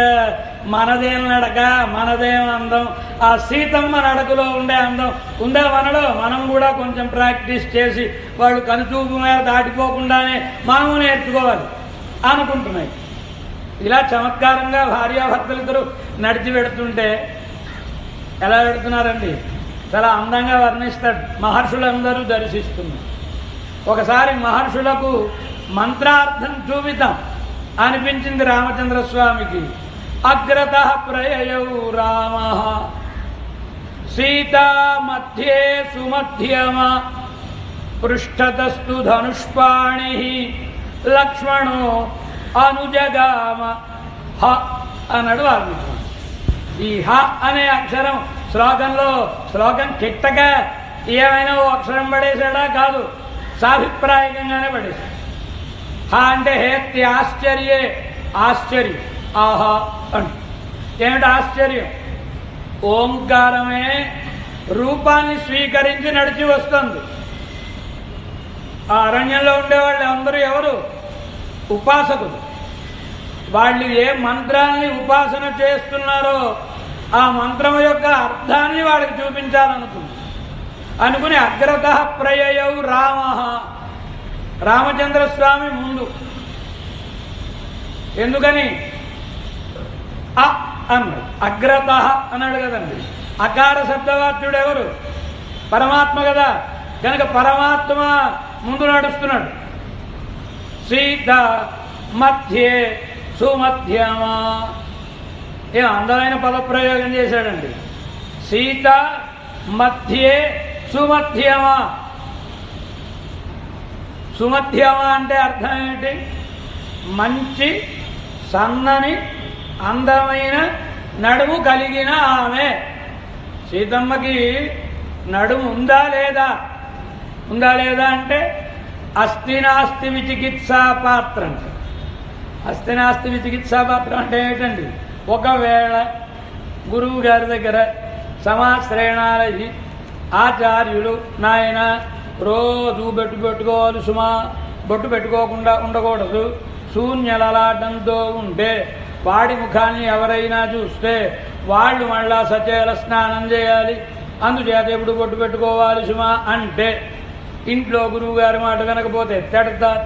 మనదేం నడక, మనదేం అందం, ఆ సీతమ్మ నడకలో ఉండే అందం ఉందా మనలో, మనం కూడా కొంచెం ప్రాక్టీస్ చేసి వాళ్ళు కనుచూపు మీద దాటిపోకుండానే మనము నేర్చుకోవాలి అనుకుంటున్నాయి. ఇలా చమత్కారంగా భార్యాభర్తలిద్దరూ నడిచి పెడుతుంటే ఎలా పెడుతున్నారండి, చాలా అందంగా వర్ణిస్తాడు. మహర్షులందరూ దర్శిస్తున్నారు. ఒకసారి మహర్షులకు మంత్రార్థం చూపిద్దాం అనిపించింది రామచంద్రస్వామికి. అగ్రత ప్రయయౌ రామ సీతా మధ్యే సుమధ్యమ పృష్ఠతస్తు ధనుష్పాణి లక్ష్మణో అనుజగామ. హ అన్నాడు వాల్మీకి. ఈ హ అనే అక్షరం శ్లోకం కిట్టగా ఏమైనా ఓ అక్షరం పడేశాడా? కాదు, సాభిప్రాయకంగానే పడేశాడు. హ అంటే హేత్య ఆశ్చర్యే, ఆశ్చర్యం. ఆహా అంటే ఏమిటి ఆశ్చర్యం? ఓంకారమే రూపాన్ని స్వీకరించి నడిచి వస్తుంది. ఆ అరణ్యంలో ఉండేవాళ్ళు అందరూ ఎవరు? ఉపాసకులు. వాళ్ళు ఏ మంత్రాన్ని ఉపాసన చేస్తున్నారో ఆ మంత్రం యొక్క అర్థాన్ని వాళ్ళకి చూపించాలనుకుంది. అనుకుని అగ్రత ప్రయయౌ రామ, రామచంద్రస్వామి ముందు. ఎందుకని? అ అన్నాడు, అగ్రత అన్నాడు కదండి. అకార శబ్దవాచ్యుడు ఎవరు? పరమాత్మ కదా, కనుక పరమాత్మ ముందు నడుస్తున్నాడు. సీత మధ్యే సుమధ్యమ. ఏ అందమైన పదప్రయోగం చేశాడండి. సీత మధ్యే సుమధ్యమ. సుమధ్యమ అంటే అర్థం ఏమిటి? మంచి సన్నని అందమైన నడుము కలిగిన ఆమె. సీతమ్మకి నడుము ఉందా లేదా? ఉందా లేదా అంటే అస్థి నాస్తి విచికిత్సా పాత్రం. అస్థి నాస్తి విచికిత్సా పాత్రం అంటే ఏంటండి? ఒకవేళ గురువు గారి దగ్గర సమాశ్రయణాలయ్యి ఆచార్యులు నాయన రోజు పెట్టుకోవాలి సుమా, బొట్టు పెట్టుకోకుండా ఉండకూడదు, శూన్యలలాటంతో ఉంటే వాడి ముఖాన్ని ఎవరైనా చూస్తే వాళ్ళు మళ్ళా సచేల స్నానం చేయాలి, అందుచేత ఎప్పుడు బొట్టు పెట్టుకోవాలి సుమా అంటే ఇంట్లో గురువు గారి మాట వినకపోతే తిడతారు.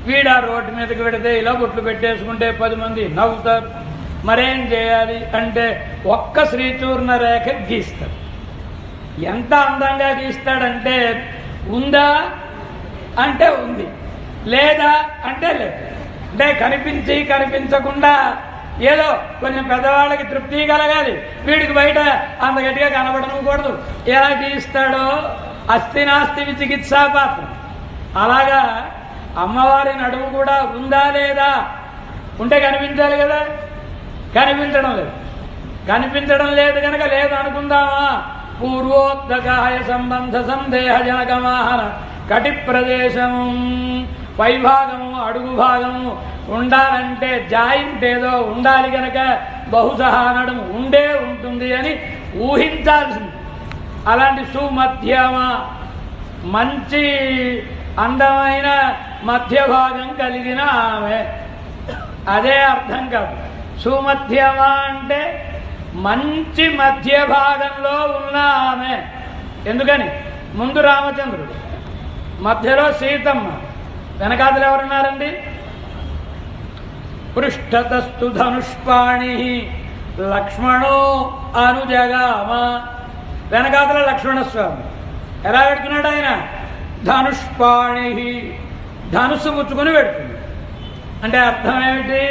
వీడా రోడ్డు మీదకి పెడితే ఇలా బొట్లు పెట్టేసుకుంటే 10 మంది నవ్వుతారు. మరేం చేయాలి అంటే ఒక్క శ్రీచూర్ణ రేఖ గీస్తాడు. ఎంత అందంగా గీస్తాడంటే ఉందా అంటే ఉంది, లేదా అంటే లేదు. అంటే కనిపించి కనిపించకుండా ఏదో కొంచెం పెద్దవాళ్ళకి తృప్తి కలగాలి, వీడికి బయట అంత గట్టిగా కనబడనకూడదు. ఎలా గీస్తాడో అస్థి నాస్తి విచికిత్సా పాత్రం. అలాగా అమ్మవారి నడుము కూడా ఉందా లేదా? ఉంటే కనిపించాలి కదా, కనిపించడం లేదు. కనిపించడం లేదు కనుక లేదు అనుకుందామా? పూర్వోక్తకాయ సంబంధ సందేహ జనకమాహన కటి ప్రదేశము పైభాగము అడుగు భాగము ఉండాలంటే జాయింట్ ఏదో ఉండాలి కనుక బహుశా నడుము ఉండే ఉంటుంది అని ఊహించాల్సింది. అలాంటి సుమధ్యమ మంచి అందమైన మధ్య భాగం కలిగిన ఆమె, అదే అర్థం కాదు. సుమధ్యమ అంటే మంచి మధ్య భాగంలో ఉన్న ఆమె. ఎందుకని? ముందు రామచంద్రుడు, మధ్యలో సీతమ్మ, వెనకాతలు ఎవరున్నారండి? పృష్ఠతస్తు ధనుష్పాణి లక్ష్మణో అనుజగామ. వెనకాతల లక్ష్మణస్వామి ఎలా పెడుతున్నాడు ఆయన? ధనుష్పాణి, ధనుస్సు పుచ్చుకొని పెడుతుంది. అంటే అర్థం ఏమిటి?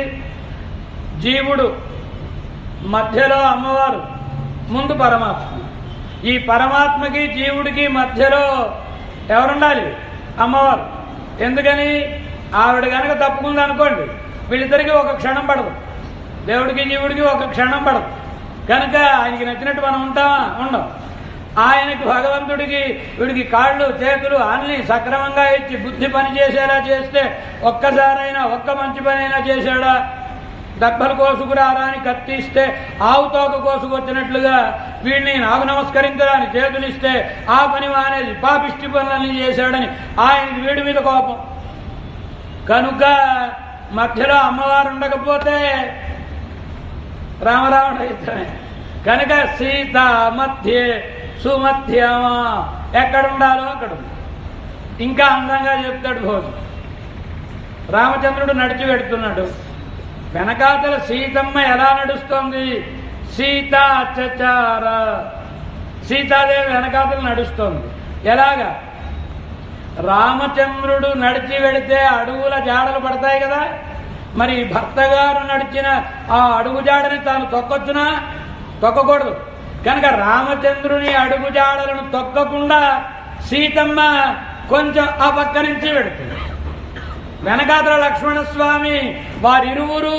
జీవుడు మధ్యలో అమ్మవారు, ముందు పరమాత్మ. ఈ పరమాత్మకి జీవుడికి మధ్యలో ఎవరుండాలి? అమ్మవారు. ఎందుకని? ఆవిడ కనుక తప్పుకుంది అనుకోండి, వీళ్ళిద్దరికీ ఒక క్షణం పడదు. దేవుడికి జీవుడికి ఒక క్షణం పడదు. కనుక ఆయనకి నచ్చినట్టు మనం ఉంటామా? ఉండం. ఆయనకి భగవంతుడికి వీడికి కాళ్ళు చేతులు అన్నీ సక్రమంగా ఇచ్చి బుద్ధి పని చేసేలా చేస్తే ఒక్కసారైనా ఒక్క మంచి పని అయినా చేశాడా? దర్భలు కోసుకురారా అని కత్తిస్తే ఆవు తోక కోసుకొచ్చినట్లుగా వీడిని నాకు నమస్కరించడానికి చేతులు ఇస్తే ఆ పని మానేది పాపిష్టి పనులన్నీ చేశాడని ఆయనకి వీడి మీద కోపం. కనుక మధ్యలో అమ్మవారు ఉండకపోతే రామరావణ యుద్ధమే. కనుక సీత మధ్యే సుమధ్యమ, ఎక్కడుండాలో అక్కడ. ఇంకా అందంగా చెప్తాడు భోజు. రామచంద్రుడు నడిచి పెడుతున్నాడు, వెనకాతల సీతమ్మ ఎలా నడుస్తోంది? సీతాచచార, సీతాదేవి వెనకాతలు నడుస్తోంది. ఎలాగా? రామచంద్రుడు నడిచి వెడితే అడుగుల జాడలు పడతాయి కదా, మరి భర్త గారు నడిచిన ఆ అడుగు జాడని తాను తొక్కొచ్చునా? తొక్కకూడదు. కనుక రామచంద్రుని అడుగు జాడలను తొక్కకుండా సీతమ్మ కొంచెం ఆ పక్క నుంచి పెడుతుంది. వెనకాతల లక్ష్మణస్వామి వారిరువురు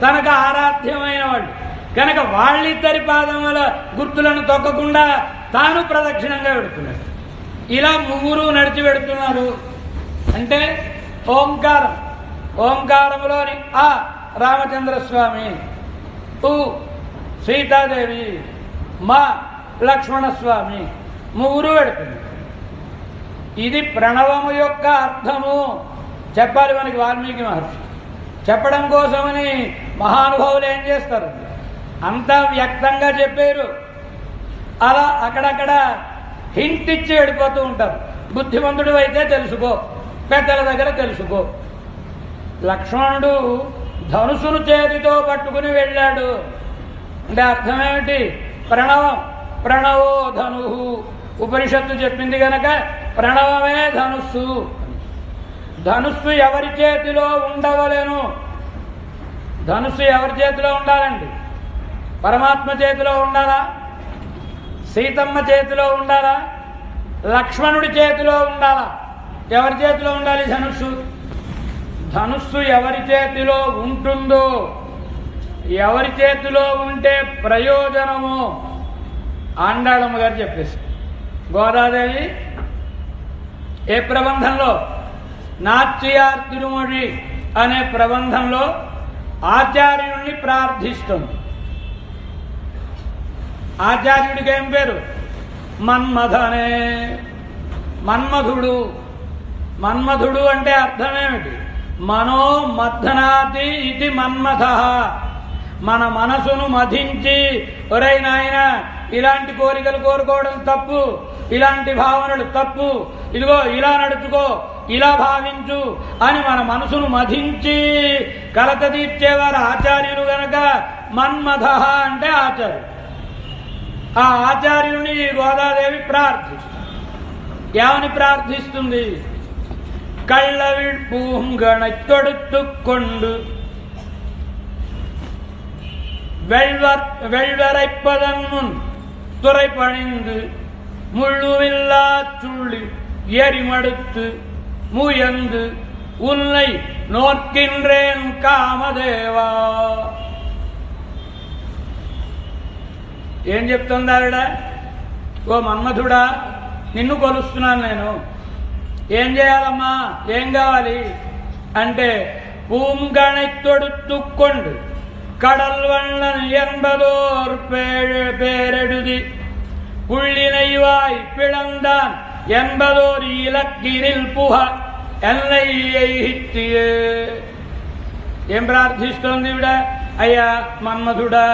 తనకు ఆరాధ్యమైన వాళ్ళు కనుక వాళ్ళిద్దరి పాదముల గుర్తులను తొక్కకుండా తాను ప్రదక్షిణంగా పెడుతున్నాడు. ఇలా ముగ్గురు నడిచి పెడుతున్నారు. అంటే ఓంకారం, ఓంకారములోని ఆ రామచంద్రస్వామి, ఊ సీతాదేవి, మా లక్ష్మణస్వామి, ముగ్గురు పెడుతున్నారు. ఇది ప్రణవము యొక్క అర్థము చెప్పాలి మనకి వాల్మీకి మహర్షి. చెప్పడం కోసమని మహానుభావులు ఏం చేస్తారు? అంతా వ్యక్తంగా చెప్పారు. అలా అక్కడక్కడ హింట్ ఇచ్చి వెళ్ళిపోతూ ఉంటారు. బుద్ధిమంతుడు అయితే తెలుసుకో, పెద్దల దగ్గర తెలుసుకో. లక్ష్మణుడు ధనుసును చేతితో పట్టుకుని వెళ్ళాడు అంటే అర్థమేమిటి? ప్రణవం, ప్రణవో ధను. ఉపనిషత్తు చెప్పింది కనుక ప్రణవమే ధనుస్సు. ధనుస్సు ఎవరి చేతిలో ఉండవలేను? ధనుస్సు ఎవరి చేతిలో ఉండాలండి? పరమాత్మ చేతిలో ఉండాలా? సీతమ్మ చేతిలో ఉండాలా? లక్ష్మణుడి చేతిలో ఉండాలా? ఎవరి చేతిలో ఉండాలి ధనుస్సు? ధనుస్సు ఎవరి చేతిలో ఉంటుందో, ఎవరి చేతిలో ఉంటే ప్రయోజనము ఆండాళమ్మ గారు చెప్పేసి. గోదాదేవి ఏ ప్రబంధంలో? నాట్యార్ తిరుమొഴി అనే ప్రబంధంలో ఆచార్యుడిని ప్రార్థిస్తుంది. ఆచార్యుడికి ఏం పేరు? మన్మథనే. మన్మధుడు. మన్మధుడు అంటే అర్థమేమిటి? మనో మథనాతి ఇది మన్మథ. మన మనసును మధించి, ఒరే నాయన ఇలాంటి కోరికలు కోరుకోవడం తప్పు, ఇలాంటి భావనలు తప్పు, ఇదిగో ఇలా నడుచుకో, ఇలా భావించు అని మన మనసును మధించి కలత తీర్చేవారు ఆచార్యులు గనక మన్మథ అంటే ఆచార్యుడు. ఆ ఆచార్యుని గోదాదేవి ప్రార్థిస్తుంది. ఏమని ప్రార్థిస్తుంది? కళ్ళవిడ్ పూంగణை தொடுத்துக்கொண்டு வெள்வரைப்பதன் முன் துறை பணிந்து முள்ளுவில்லா சுள்ளி எரிமடுத்து முயந்து உன்னை நோக்கின்றேன் కామదేవా. ఏం చెప్తుంది ఆవిడ? ఓ మన్మధుడా, నిన్ను కొలుస్తున్నాను నేను. ఏం చేయాలమ్మా? ఏం కావాలి అంటే పూంగణை தொடுத்துக்கொண்டு, கடல் வண்ணன் என்பதோர் பேரெடுதி புள்ளினைவாய் பிளந்தான் என்பதோர் ఇలక్కినిల్ పుహ ఎన్నయ్యే. ఏం ప్రార్థిస్తోంది ఈవిడ? అయ్యా మన్మధుడా,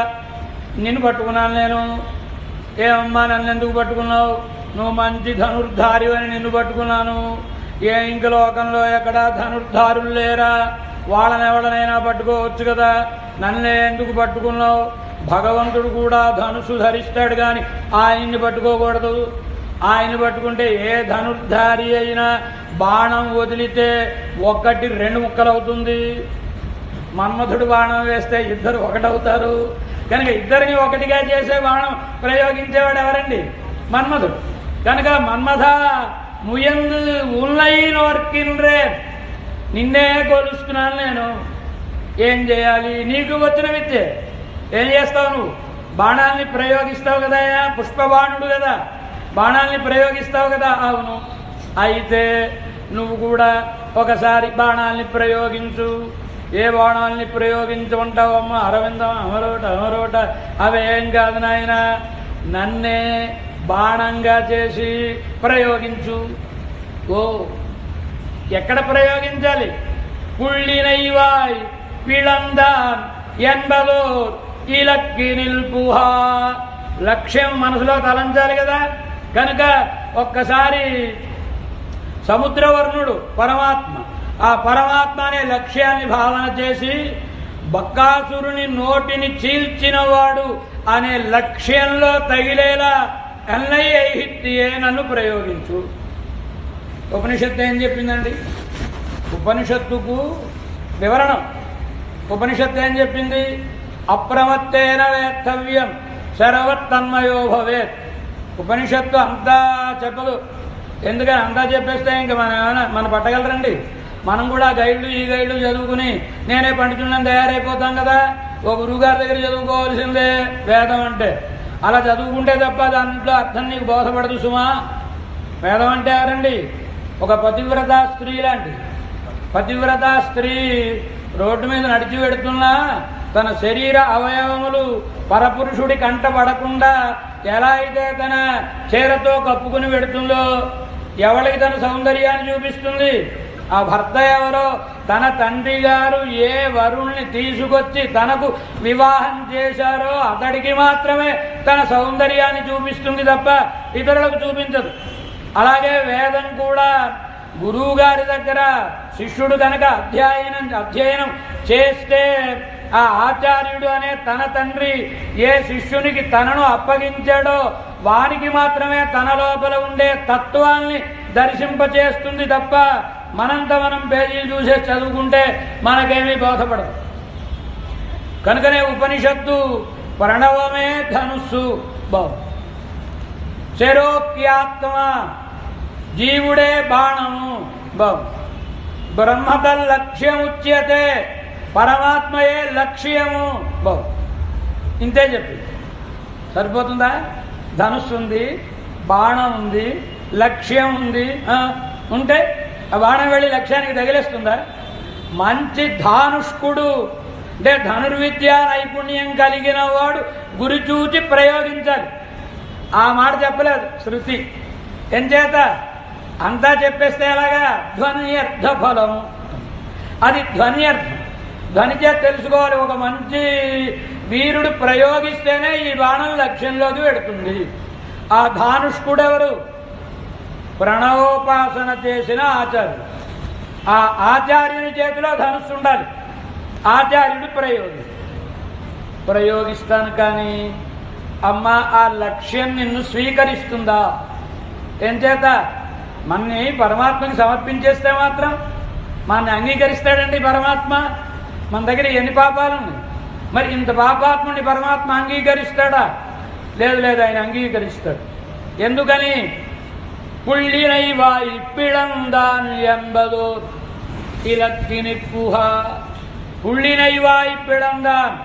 నిన్ను పట్టుకున్నాను నేను. ఏమమ్మా నన్ను ఎందుకు పట్టుకున్నావు? నువ్వు మంచి ధనుర్ధారి అని నిన్ను పట్టుకున్నాను. ఇంక లోకంలో ఎక్కడా ధనుర్ధారులు లేరా? వాళ్ళని ఎవడనైనా పట్టుకోవచ్చు కదా, నన్నే ఎందుకు పట్టుకున్నావు? భగవంతుడు కూడా ధనుసు ధరిస్తాడు కానీ ఆయన్ని పట్టుకోకూడదు. ఆయన్ని పట్టుకుంటే ఏ ధనుర్ధారి అయినా బాణం వదిలితే 1-2 ముక్కలవుతుంది. మన్మధుడు బాణం వేస్తే ఇద్దరు ఒకటవుతారు. కనుక ఇద్దరిని ఒకటిగా చేసే బాణం ప్రయోగించేవాడు ఎవరండి? మన్మధుడు. కనుక మన్మథ ముయందు ఉన్నైనోర్కిన్రే, నిన్నే కొలుస్తున్నాను నేను. ఏం చేయాలి? నీకు వచ్చిన విద్య ఏం చేస్తావు? నువ్వు బాణాల్ని ప్రయోగిస్తావు కదా, పుష్పబాణుడు కదా, బాణాల్ని ప్రయోగిస్తావు కదా. అవును, అయితే నువ్వు కూడా ఒకసారి బాణాల్ని ప్రయోగించు. ఏ బాణాల్ని ప్రయోగించమంటావమ్మా? అరవిందం అమరోట అవేం కాదు నాయన, నన్నే బాణంగా చేసి ప్రయోగించు. ఓ, ఎక్కడ ప్రయోగించాలి? పుళ్ళినైవాయ్ పిళందాన్ ఎన్బదోర్ ఇలక్కినిల్ పుహ. లక్ష్యం మనసులో తలంచాలి కదా. కనుక ఒక్కసారి సముద్రవర్ణుడు పరమాత్మ, ఆ పరమాత్మ అనే లక్ష్యాన్ని భావన చేసి బక్కాసురుని నోటిని చీల్చినవాడు అనే లక్ష్యంలో తగిలేలా అన్నయ్యే నన్ను ప్రయోగించు. ఉపనిషత్తు ఏం చెప్పిందండి? ఉపనిషత్తుకు వివరణం. ఉపనిషత్తు ఏం చెప్పింది? అప్రమత్తేన వేత్తవ్యం సర్వతన్మయో భవేత్. ఉపనిషత్తు అంతా చెప్పదు. ఎందుకని అంతా చెప్పేస్తే ఇంకా మనం పట్టగలరండి? మనం కూడా గైడ్లు ఈ గైడ్లు చదువుకుని నేనే పండితులను తయారైపోతాం కదా. ఒక గురువుగారి దగ్గర చదువుకోవాల్సిందే వేదం అంటే. అలా చదువుకుంటే తప్ప దాంట్లో అర్థం నీకు బోధపడదు సుమా. వేదం అంటే ఎవరండి? ఒక పతివ్రత స్త్రీ లాంటి. పతివ్రత స్త్రీ రోడ్డు మీద నడిచి పెడుతున్నా తన శరీర అవయవములు పరపురుషుడి కంట పడకుండా ఎలా అయితే తన చీరతో కప్పుకుని పెడుతుందో, ఎవరికి తన సౌందర్యాన్ని చూపిస్తుంది? ఆ భర్త ఎవరో తన తండ్రి గారు ఏ వరుణ్ణి తీసుకొచ్చి తనకు వివాహం చేశారో అతడికి మాత్రమే తన సౌందర్యాన్ని చూపిస్తుంది తప్ప ఇతరులకు చూపించదు. అలాగే వేదం కూడా గురువు గారి దగ్గర శిష్యుడు కనుక అధ్యయనం చేస్తే ఆ ఆచార్యుడు అనే తన తండ్రి ఏ శిష్యునికి తనను అప్పగించాడో వానికి మాత్రమే తన లోపల ఉండే తత్వాన్ని దర్శింపచేస్తుంది తప్ప మనంత మనం పేజీలు చూసే చదువుకుంటే మనకేమీ బోధపడదు. కనుకనే ఉపనిషత్తు ప్రణవమే ధనుస్సు, శరోక్యాత్మ జీవుడే బాణము, బ్రహ్మతల్ లక్ష్యముచ్యతే పరమాత్మయే లక్ష్యము. ఇంతే చెప్పి సరిపోతుందా? ధనుస్సు ఉంది, బాణం ఉంది, లక్ష్యం ఉంది. ఉంటే ఆ బాణం వెళ్ళి లక్ష్యానికి తగిలేస్తుందా? మంచి ధానుష్కుడు అంటే ధనుర్విద్య నైపుణ్యం కలిగిన వాడు గురి చూచి ప్రయోగించాలి. ఆ మాట చెప్పలేదు శృతి. ఎంచేత అంతా చెప్పేస్తే ఎలాగా? ధ్వన్యర్థ ఫలము. అది ధ్వన్యర్థం. ధ్వని చేత తెలుసుకోవాలి. ఒక మంచి వీరుడు ప్రయోగిస్తేనే ఈ బాణం లక్ష్యంలోకి పెడుతుంది. ఆ ధానుష్కుడెవరు? ప్రణవోపాసన చేసిన ఆచార్యుడు. ఆ ఆచార్యుని చేతిలో ధనుస్సు ఉండాలి. ఆచార్యుడు ప్రయోగిస్తాను కానీ అమ్మ ఆ లక్ష్యం నిన్ను స్వీకరిస్తుందా? ఎంచేత మన్ని పరమాత్మకి సమర్పించేస్తే మాత్రం మనని అంగీకరిస్తాడండి పరమాత్మ? మన దగ్గర ఎన్ని పాపాలు ఉన్నాయి? మరి ఇంత పాపాత్ముని పరమాత్మ అంగీకరిస్తాడా? లేదు, ఆయన అంగీకరిస్తాడు. ఎందుకని? పుళ్ళినైవాయి పిళందాన్ ఎంబదోర్ ఇలక్కిని పుహ. పుళ్ళినైవాయి పిళందాన్,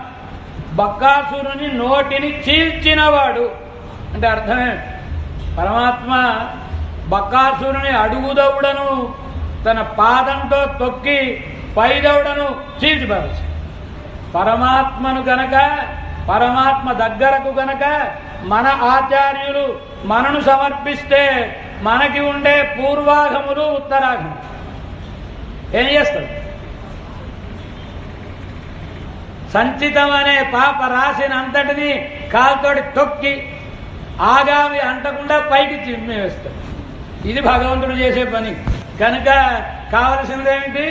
బక్కాసురుని నోటిని చీల్చినవాడు అంటే అర్థమే. పరమాత్మ బక్కాసురుని అడుగుదవుడను తన పాదంతో తొక్కి పైదవుడను చీల్చిపారేసి పరమాత్మను గనక, పరమాత్మ దగ్గరకు గనక మన ఆచార్యులు మనను సమర్పిస్తే మనకి ఉండే పూర్వాగములు ఉత్తరాగములు ఏం చేస్తారు? సంచితం అనే పాప రాశినంతటిని కాలుతోటి తొక్కి ఆగామి అంటకుండా పైకి చిమ్మి వేస్తాడు. ఇది భగవంతుడు చేసే పని. కనుక కావలసిందేమిటి?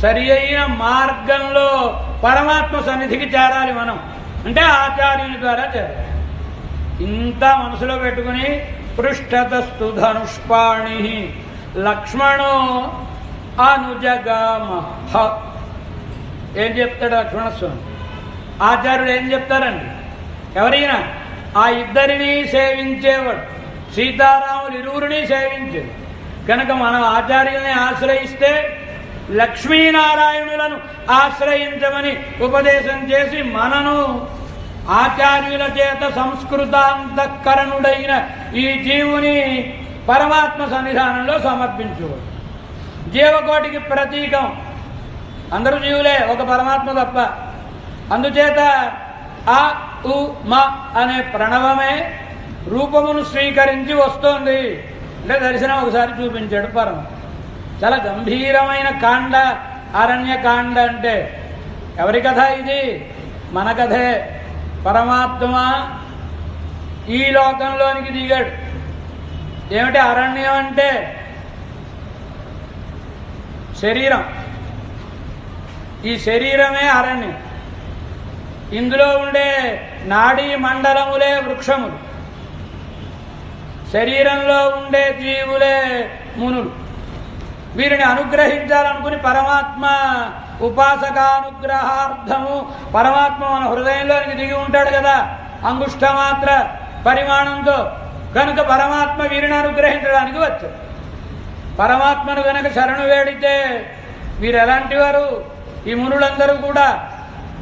సరి అయిన మార్గంలో పరమాత్మ సన్నిధికి చేరాలి మనం. అంటే ఆచార్యుని ద్వారా చేరాలి. ఇంత మనసులో పెట్టుకుని పృష్ఠతస్తు ధనుష్పాణి లక్ష్మణో అనుజగామ. ఏం చెప్తాడు లక్ష్మణస్వామి? ఆచార్యుడు ఏం చెప్తారండి? ఎవరైనా ఆ ఇద్దరిని సేవించేవాడు, సీతారాములు ఇరువురిని సేవించేది కనుక మనం ఆచార్యుల్ని ఆశ్రయిస్తే లక్ష్మీనారాయణులను ఆశ్రయించమని ఉపదేశం చేసి మనను ఆచార్యుల చేత సంస్కృతాంతఃకరణుడైన ఈ జీవుని పరమాత్మ సన్నిధానంలో సమర్పించుకోడు. జీవకోటికి ప్రతీకం అందరూ జీవులే, ఒక పరమాత్మ తప్ప. అందుచేత ఆ ఉ మ అనే ప్రణవమే రూపమును స్వీకరించి వస్తోంది. అంటే దర్శనం ఒకసారి చూపించాడు పరమ. చాలా గంభీరమైన కాండ అరణ్యకాండ. అంటే ఎవరి కథ ఇది? మన కథే. పరమాత్మ ఈ లోకంలోనికి దిగాడు. ఏమిటి అరణ్యం అంటే? శరీరం. ఈ శరీరమే అరణ్యం. ఇందులో ఉండే నాడీ మండలములే వృక్షములు, శరీరంలో ఉండే జీవులే మునులు. వీరిని అనుగ్రహించాలనుకుని పరమాత్మ ఉపాసకానుగ్రహార్థము పరమాత్మ మన హృదయంలోనికి దిగి ఉంటాడు కదా, అంగుష్ఠమాత్ర పరిమాణంతో. కనుక పరమాత్మ వీరిని అనుగ్రహించడానికి వచ్చాడు. పరమాత్మను కనుక శరణు వేడితే వీరు ఎలాంటి వారు? ఈ మునులందరూ కూడా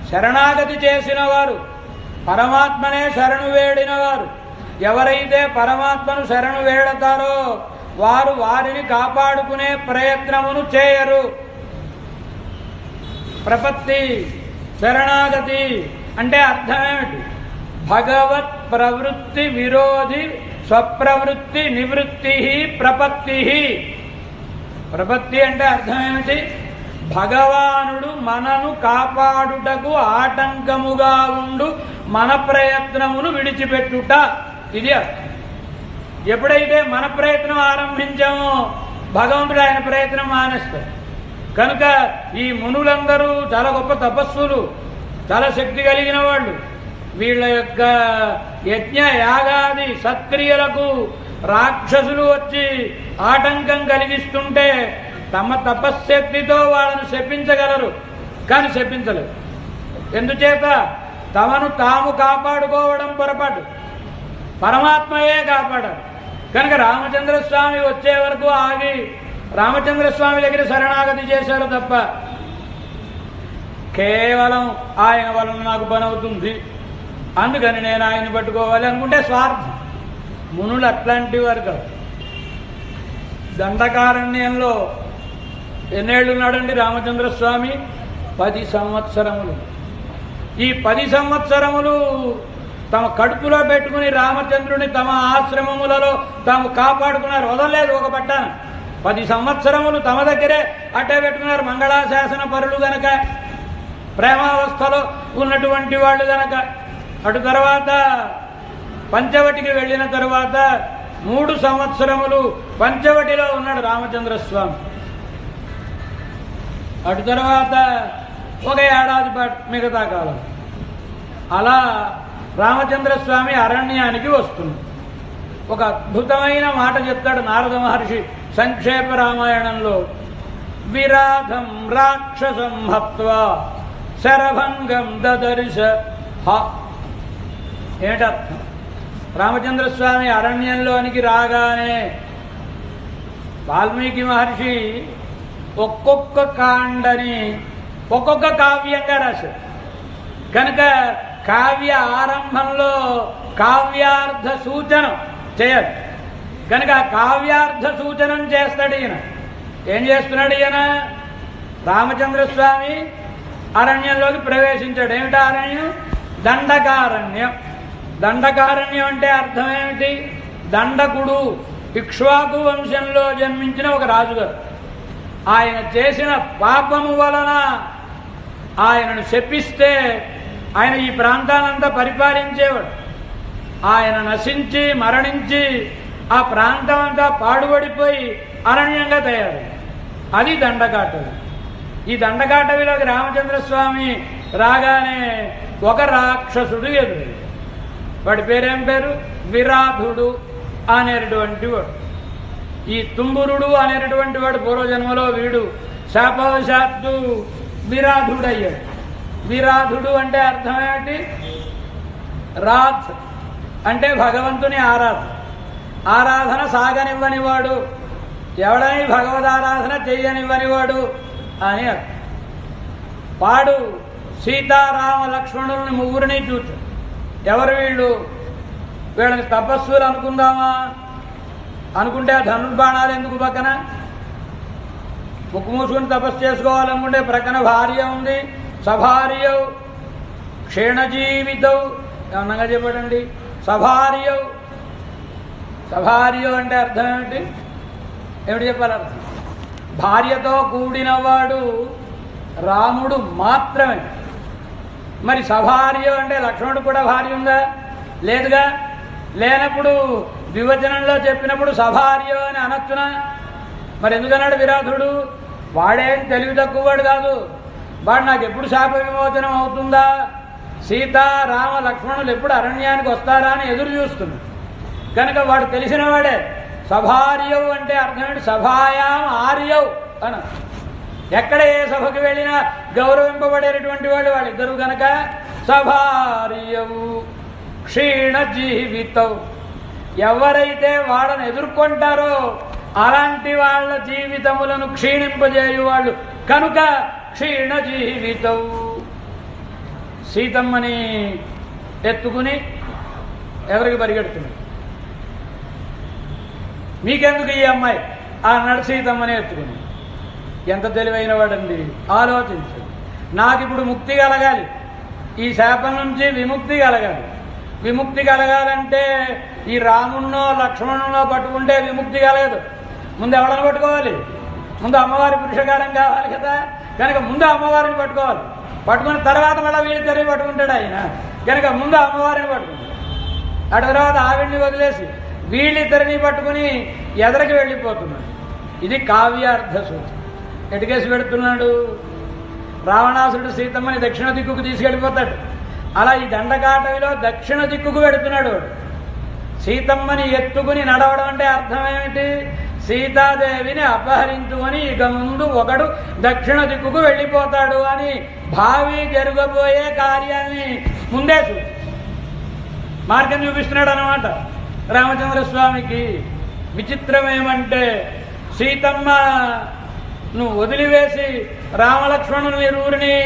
శరణాగతి చేసిన వారు, పరమాత్మనే శరణు వేడిన వారు. ఎవరైతే పరమాత్మను శరణు వేడతారో వారు వారిని కాపాడుకునే ప్రయత్నమును చేయరు. ప్రపత్తి, శరణాగతి అంటే అర్థమేమిటి? భగవత్ ప్రవృత్తి విరోధి స్వప్రవృత్తి నివృత్తి ప్రపత్తి. ప్రపత్తి అంటే అర్థమేమిటి? భగవానుడు మనను కాపాడుటకు ఆటంకముగా ఉండు మన ప్రయత్నమును విడిచిపెట్టుట. ఇది అర్థం. ఎప్పుడైతే మన ప్రయత్నం ఆరంభించామో భగవంతుడు ఆయన ప్రయత్నం మానేస్తాడు. కనుక ఈ మునులందరూ చాలా గొప్ప తపస్సులు, చాలా శక్తి కలిగిన వాళ్ళు. వీళ్ళ యొక్క యజ్ఞ యాగాది సత్క్రియలకు రాక్షసులు వచ్చి ఆటంకం కలిగిస్తుంటే తమ తపశ్శక్తితో వాళ్ళను శపించగలరు, కానీ శపించలేరు. ఎందుచేత? తమను తాము కాపాడుకోవడం పొరపాటు, పరమాత్మయే కాపాడారు. కనుక రామచంద్రస్వామి వచ్చే వరకు ఆగి రామచంద్రస్వామి దగ్గర శరణాగతి చేశారు తప్ప కేవలం ఆయన వలన నాకు పని అవుతుంది అందుకని నేను ఆయన్ని పట్టుకోవాలి అనుకుంటే స్వార్థం. మునులు అట్లాంటి వారు కాదు. దండకారణ్యంలో ఎన్నేళ్ళు ఉన్నాడండి రామచంద్రస్వామి? 10 సంవత్సరములు. ఈ 10 సంవత్సరములు తమ కడుపులో పెట్టుకుని రామచంద్రుని తమ ఆశ్రమములలో తాము కాపాడుకున్నారు, వదలలేదు ఒక పట్టాన. 10 సంవత్సరములు తమ దగ్గరే అట్టే పెట్టుకున్నారు. మంగళాశాసన పరులు గనక, ప్రేమావస్థలో ఉన్నటువంటి వాళ్ళు గనక. అటు తర్వాత పంచవటికి వెళ్ళిన తరువాత 3 సంవత్సరములు పంచవటిలో ఉన్నాడు రామచంద్రస్వామి. అటు తర్వాత 1 ఏడాది పాటు మిగతా కాలం. అలా రామచంద్రస్వామి అరణ్యానికి వస్తుంది. ఒక అద్భుతమైన మాట చెప్తాడు నారద మహర్షి సంక్షేప రామాయణంలో. విరాధం రాక్షసం హత్వా శరభంగం దదర్శ. ఏమిటర్థం? రామచంద్రస్వామి అరణ్యంలోనికి రాగానే వాల్మీకి మహర్షి ఒక్కొక్క కాండని ఒక్కొక్క కావ్యంగా రాశారు. కనుక కావ్య ఆరంభంలో కావ్యార్థ సూచనం చేయాలి. కనుక ఆ కావ్యార్థ సూచనం చేస్తాడు ఈయన. ఏం చేస్తున్నాడు ఈయన? రామచంద్రస్వామి అరణ్యంలోకి ప్రవేశించాడు. ఏమిటా అరణ్యం? దండకారణ్యం. దండకారణ్యం అంటే అర్థం ఏమిటి? దండకుడు ఇక్ష్వాకు వంశంలో జన్మించిన ఒక రాజుగారు. ఆయన చేసిన పాపము వలన ఆయనను శపిస్తే ఆయన ఈ ప్రాంతానంతా పరిపాలించేవాడు. ఆయన నశించి మరణించి ఆ ప్రాంతం అంతా పాడుబడిపోయి అరణ్యంగా తయారైంది. అది దండకాటవి. ఈ దండకాటవిలోకి రామచంద్రస్వామి రాగానే ఒక రాక్షసుడు ఎదురు. వాడి పేరేం పేరు? విరాధుడు అనేటటువంటి వాడు. ఈ తుంబురుడు అనేటటువంటి వాడు పూర్వజన్మలో వీడు శాపవశాత్తు విరాధుడయ్యాడు. విరాధుడు అంటే అర్థం ఏమిటి? రాధ్ అంటే భగవంతుని ఆరాధన. ఆరాధన సాగనివ్వనివాడు, ఎవడని భగవదారాధన చెయ్యనివ్వనివాడు అని అర్థం. వాడు సీతారామ లక్ష్మణుల్ని ముగ్గురిని చూచాడు. ఎవరు వీళ్ళు? వీళ్ళని తపస్సులు అనుకుందామా? అనుకుంటే ఆ ధనుర్బాణాలు ఎందుకు పక్కన? ముక్కు మూసుకుని తపస్సు చేసుకోవాలనుకుంటే ప్రక్కన భార్య ఉంది. సభార్యవు క్షీణజీవితవు ఏమన్నాగా చెప్పాడండి. సభార్యవు. సభార్యవు అంటే అర్థం ఏమిటి? ఏమిటి చెప్పాలి అర్థం? భార్యతో కూడినవాడు రాముడు మాత్రమే. మరి సభార్యవు అంటే లక్ష్మణుడు కూడా భార్య ఉందా? లేదుగా. లేనప్పుడు ద్వివచనంలో చెప్పినప్పుడు సభార్యవు అని అనొచ్చునా? మరి ఎందుకన్నాడు విరాధుడు? వాడేం తెలివి తక్కువవాడు కాదు. వాడు నాకు ఎప్పుడు శాప విమోచనం అవుతుందా, సీతా రామ లక్ష్మణులు ఎప్పుడు అరణ్యానికి వస్తారా అని ఎదురు చూస్తున్నాడు. కనుక వాడు తెలిసిన వాడే. సభార్యవు అంటే అర్థం ఏంటి? సభాయాం ఆర్యవు అన. ఎక్కడ ఏ సభకు వెళ్ళినా గౌరవింపబడేటటువంటి వాడు వాళ్ళిద్దరూ కనుక సభార్యవు క్షీణ జీవితం. ఎవరైతే వాళ్ళను ఎదుర్కొంటారో అలాంటి వాళ్ళ జీవితములను క్షీణింపజేయువాళ్ళు కనుక క్షీణ జీవితం. సీతమ్మని ఎత్తుకుని ఎవరికి పరిగెడుతున్నాడు? మీకెందుకు ఈ అమ్మాయి అన్నాడు సీతమ్మని ఎత్తుకుని. ఎంత తెలివైన వాడండి, ఆలోచించండి. నాకు ఇప్పుడు ముక్తి కలగాలి, ఈ శాపం నుంచి విముక్తి కలగాలి. విముక్తి కలగాలంటే ఈ రామున్నో లక్ష్మణున్నో పట్టుకుంటే విముక్తి కలగదు. ముందు ఎవడని పట్టుకోవాలి? ముందు అమ్మవారి పురుషకారం కావాలి కదా. కనుక ముందు అమ్మవారిని పట్టుకోవాలి. పట్టుకున్న తర్వాత మళ్ళీ వీళ్ళిద్దరిని పట్టుకుంటాడు ఆయన. కనుక ముందు అమ్మవారిని పట్టుకుంటాడు. అటు తర్వాత ఆవిడ్ని వదిలేసి వీళ్ళిద్దరిని పట్టుకుని ఎదరికి వెళ్ళిపోతున్నాడు. ఇది కావ్యార్థ సూత్రం. ఎటుకేసి పెడుతున్నాడు? రావణాసురుడు సీతమ్మని దక్షిణ దిక్కుకు తీసుకెళ్ళిపోతాడు. అలా ఈ దండకాటవిలో దక్షిణ దిక్కుకు పెడుతున్నాడు వాడు. సీతమ్మని ఎత్తుకుని నడవడం అంటే అర్థం ఏమిటి? సీతాదేవిని అపహరించుకొని ఇక ముందు ఒకడు దక్షిణ దిక్కుకు వెళ్ళిపోతాడు అని భావి జరగబోయే కార్యాన్ని ముందే మార్గం చూపిస్తున్నాడు అన్నమాట రామచంద్రస్వామికి. విచిత్రం ఏమంటే సీతమ్మ నువ్వు వదిలివేసి రామలక్ష్మణుని ఇరువురిని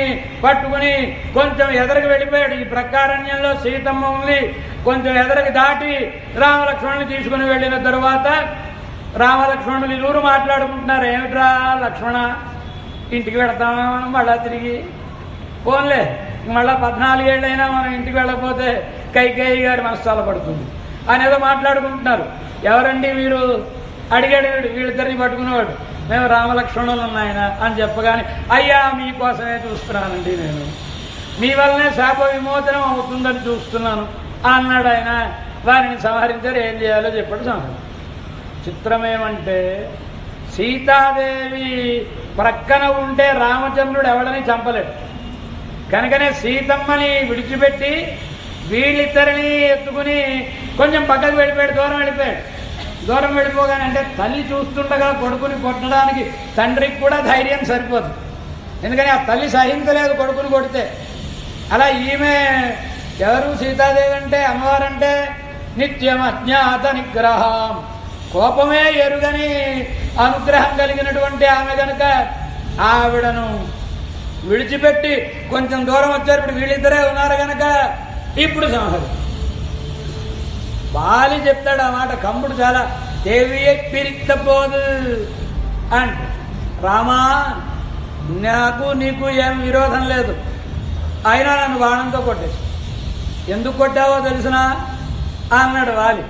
పట్టుకుని కొంచెం ఎదరికి వెళ్ళిపోయాడు. ఈ ప్రకారణ్యంలో సీతమ్మ ఉంది. కొంచెం ఎదరికి దాటి రామలక్ష్మణుని తీసుకుని వెళ్ళిన తరువాత రామలక్ష్మణులు ఇరువురు మాట్లాడుకుంటున్నారు. ఏమిట్రా లక్ష్మణ, ఇంటికి వెళతామా మనం మళ్ళా తిరిగి? పోన్లే, మళ్ళా 14 ఏళ్ళైనా మనం ఇంటికి వెళ్ళకపోతే కైకేయి గారి మనస్థాల పడుతుంది అనేదో మాట్లాడుకుంటున్నారు. ఎవరండి మీరు అడిగాడు వీళ్ళిద్దరిని పట్టుకునేవాడు. మేము రామలక్ష్మణులు ఉన్నాయన అని చెప్పగానే, అయ్యా మీకోసమే చూస్తున్నానండి, నేను మీ వల్లనే శాప విమోచనం అవుతుందని చూస్తున్నాను అన్నాడు ఆయన. వారిని సంహరించారు. ఏం చేయాలో చెప్పాడు. సంహరించారు. చిత్రమేమంటే సీతాదేవి ప్రక్కన ఉంటే రామచంద్రుడు ఎవడని చంపలేడు. కనుకనే సీతమ్మని విడిచిపెట్టి వీళ్ళిద్దరిని ఎత్తుకుని కొంచెం పక్కకు వెళ్ళిపోయాడు, దూరం వెళ్ళిపోయాడు. దూరం వెళ్ళిపోగానే అంటే తల్లి చూస్తుండగా కొడుకుని కొట్టడానికి తండ్రికి కూడా ధైర్యం సరిపోదు. ఎందుకని ఆ తల్లి సహించలేదు కొడుకుని కొడితే. అలా ఈమె ఎవరు? సీతాదేవి అంటే అమ్మవారంటే నిత్యం అజ్ఞాత నిగ్రహం, కోపమే ఎరుగని అనుగ్రహం కలిగినటువంటి ఆమె కనుక ఆవిడను విడిచిపెట్టి కొంచెం దూరం వచ్చారు. ఇప్పుడు వీళ్ళిద్దరే ఉన్నారు కనుక ఇప్పుడు సంహరి. బాలి చెప్తాడు ఆ మాట. కంపుడు చాలా దేవియే పిరిక్తపోదు అంటే, రామా నాకు నీకు ఏం విరోధం లేదు, అయినా నన్ను బాణంతో కొట్టేసి. ఎందుకు కొట్టావో తెలిసినా అన్నాడు వాలి.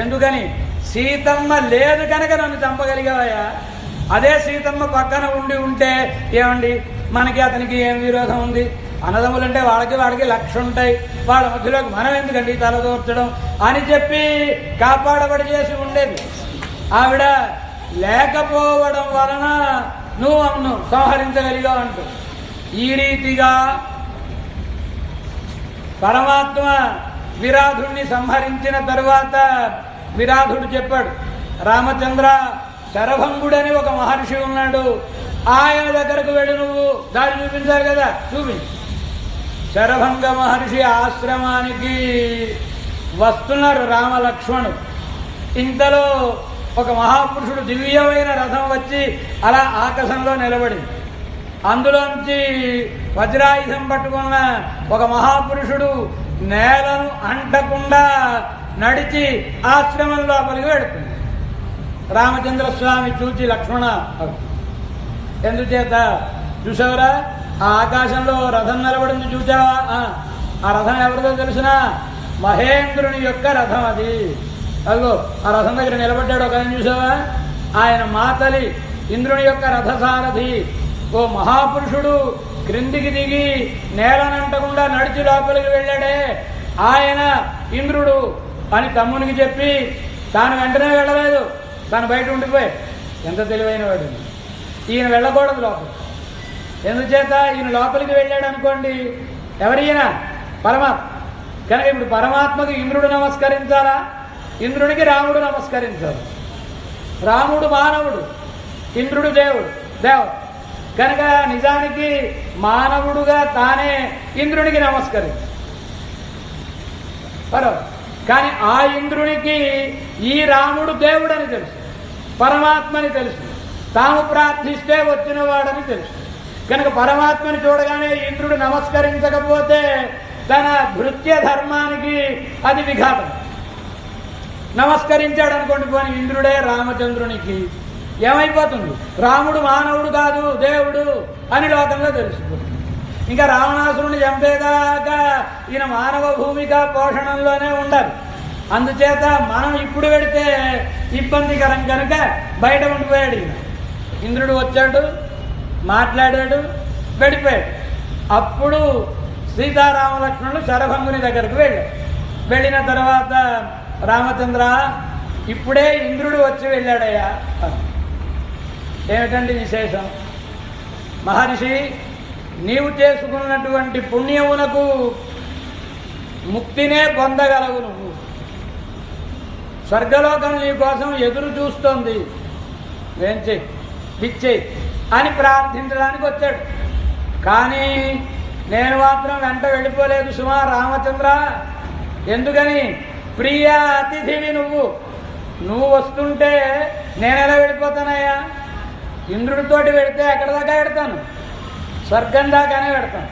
ఎందుకని? సీతమ్మ లేదు కనుక నన్ను చంపగలిగావయ్యా. అదే సీతమ్మ పక్కన ఉంటే ఏమండి మనకి అతనికి ఏం విరోధం ఉంది? అన్నదమ్ములంటే వాడికి లక్ష ఉంటాయి, వాళ్ళ మధ్యలోకి మనం ఎందుకండి తలదూర్చడం అని చెప్పి కాపాడబడి చేసి ఉండేది. ఆవిడ లేకపోవడం వలన నువ్వు అమ్ను సంహరించగలిగావు అంటూ ఈ రీతిగా పరమాత్మ విరాధుడిని సంహరించిన తరువాత విరాధుడు చెప్పాడు, రామచంద్ర, శరభంగుడని ఒక మహర్షి ఉన్నాడు, ఆయన దగ్గరకు వెళ్ళి నువ్వు దారి చూపించాలి కదా, చూపించు. శరభంగ మహర్షి ఆశ్రమానికి వస్తున్నారు రామలక్ష్మణుడు. ఇంతలో ఒక మహాపురుషుడు దివ్యమైన రథం వచ్చి అలా ఆకాశంలో నిలబడింది. అందులోంచి వజ్రాయుధం పట్టుకున్న ఒక మహాపురుషుడు నేలను అంటకుండా నడిచి ఆశ్రమం లోపలికి వెడుతుంది. రామచంద్రస్వామి చూచి లక్ష్మణ, ఎందుచేత చూసావురా ఆ ఆకాశంలో రథం నిలబడింది చూచావా? ఆ రథం ఎవరిదో తెలిసినా మహేంద్రుని యొక్క రథం అది. అదిగో ఆ రథం దగ్గర నిలబడ్డాడు ఒక ఆయన చూసావా? ఆయన మాతలి ఇంద్రుని యొక్క రథసారథి. ఓ మహాపురుషుడు క్రిందికి దిగి నేలనంటకుండా నడిచి లోపలికి వెళ్ళాడే ఆయన ఇంద్రుడు అని తమ్మునికి చెప్పి తాను వెంటనే వెళ్ళలేదు, తాను బయట ఉండిపోయి. ఎంత తెలివైన వాడు! ఈయన వెళ్ళకూడదు లోపల. ఎందుచేత ఈయన లోపలికి వెళ్ళాడు అనుకోండి, ఎవరైనా పరమాత్మ కనుక ఇప్పుడు పరమాత్మకి ఇంద్రుడు నమస్కరించాలా? ఇంద్రుడికి రాముడు నమస్కరించాలి. రాముడు మానవుడు, ఇంద్రుడు దేవుడు కనుక నిజానికి మానవుడుగా తానే ఇంద్రుడికి నమస్కరించాలి. కానీ ఆ ఇంద్రునికి ఈ రాముడు దేవుడని తెలుసు, పరమాత్మని తెలుసు, తాము ప్రార్థిస్తే వచ్చినవాడని తెలుసు. కనుక పరమాత్మని చూడగానే ఇంద్రుడు నమస్కరించకపోతే తన భృత్య ధర్మానికి అది విఘాతం. నమస్కరించాడు అనుకోండి పోనీ ఇంద్రుడే రామచంద్రునికి, ఏమైపోతుంది? రాముడు మానవుడు కాదు దేవుడు అని లోకంలో తెలుసుకుంటుంది. ఇంకా రావణాసురుని చంపేదాకా ఈయన మానవ భూమిక పోషణంలోనే ఉండాలి. అందుచేత మనం ఇప్పుడు వెడితే ఇబ్బందికరం కనుక బయట ఉండిపోయాడు. ఈయన ఇంద్రుడు వచ్చాడు, మాట్లాడాడు, వెళ్ళిపోయాడు. అప్పుడు సీతారామలక్ష్మణులు శరభంగుని దగ్గరకు వెళ్ళాడు. వెళ్ళిన తర్వాత రామచంద్ర, ఇప్పుడే ఇంద్రుడు వచ్చి వెళ్ళాడయ్యా. ఏమిటండి విశేషం? మహర్షి, నీవు చేసుకున్నటువంటి పుణ్యమునకు ముక్తినే పొందగలవు, నువ్వు స్వర్గలోకం నీ కోసం ఎదురు చూస్తోంది, ఏం చెయ్యి పిచ్చేయి అని ప్రార్థించడానికి వచ్చాడు. కానీ నేను మాత్రం వెంట వెళ్ళిపోలేదు సుమా రామచంద్ర. ఎందుకని? ప్రియ అతిథివి నువ్వు వస్తుంటే నేనెలా వెళ్ళిపోతానయ్యా? ఇంద్రుడితోటి వెళితే ఎక్కడి దాకా వెడతాను? స్వర్గం దాకానే వెడతాను.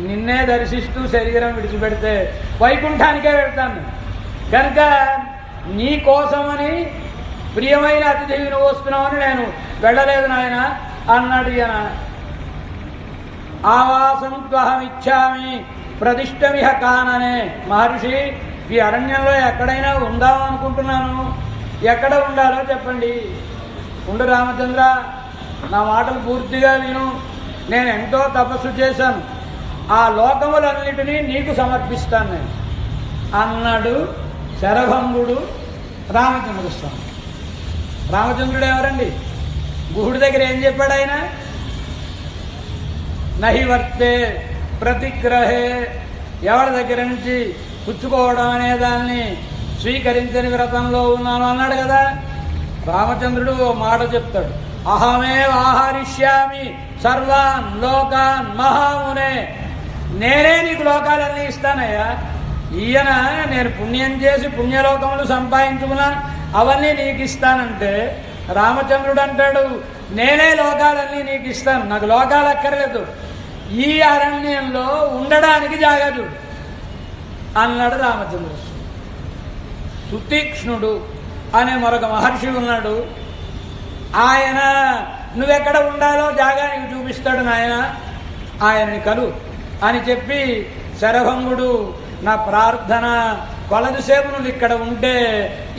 నిన్నే దర్శిస్తూ శరీరం విడిచిపెడితే వైకుంఠానికే వెళ్తాను. కనుక నీ కోసమని ప్రియమైన అతిథివి నువ్వు వస్తున్నావని నేను వెళ్ళలేదు నాయన అన్నాడు. ఈయన ఆవాసం త్వహమిచ్చామి ప్రతిష్టమిహ కాననే. మహర్షి, ఈ అరణ్యంలో ఎక్కడైనా ఉందాం అనుకుంటున్నాను, ఎక్కడ ఉండాలో చెప్పండి. ఉండు రామచంద్ర, నా మాటలు పూర్తిగా విను. నేను ఎంతో తపస్సు చేశాను, ఆ లోకములన్నిటినీ నీకు సమర్పిస్తాను నేను అన్నాడు శరభంగుడు రామచంద్రస్వామి. రామచంద్రుడు ఎవరండి? గుహుడి దగ్గర ఏం చెప్పాడు ఆయన? నహి వర్తే ప్రతిగ్రహే, ఎవరి దగ్గర నుంచి పుచ్చుకోవడం అనే దాన్ని స్వీకరించని వ్రతంలో ఉన్నాను అన్నాడు కదా. రామచంద్రుడు ఓ మాట చెప్తాడు, అహమే ఆహరిష్యామి సర్వాన్ లోకాన్ మహామునే. నేనే నీకు లోకాలన్నీ ఇస్తానయ్యా. ఈయన నేను పుణ్యం చేసి పుణ్యలోకములు సంపాదించుకున్నా అవన్నీ నీకు ఇస్తానంటే రామచంద్రుడు అంటాడు, నేనే లోకాలన్నీ నీకు ఇస్తాను, నాకు లోకాలు అక్కర్లేదు, ఈ అరణ్యంలో ఉండడానికి జాగా చూడు అన్నాడు రామచంద్రుడు. సుతీక్ష్ణుడు అనే మరొక మహర్షి ఉన్నాడు. ఆయన నువ్వెక్కడ ఉండాలో జాగా నీకు చూపిస్తాడు నాయన, ఆయనని కలు అని చెప్పి శరభంగుడు నా ప్రార్థన కొలదిసేపు నువ్వు ఇక్కడ ఉంటే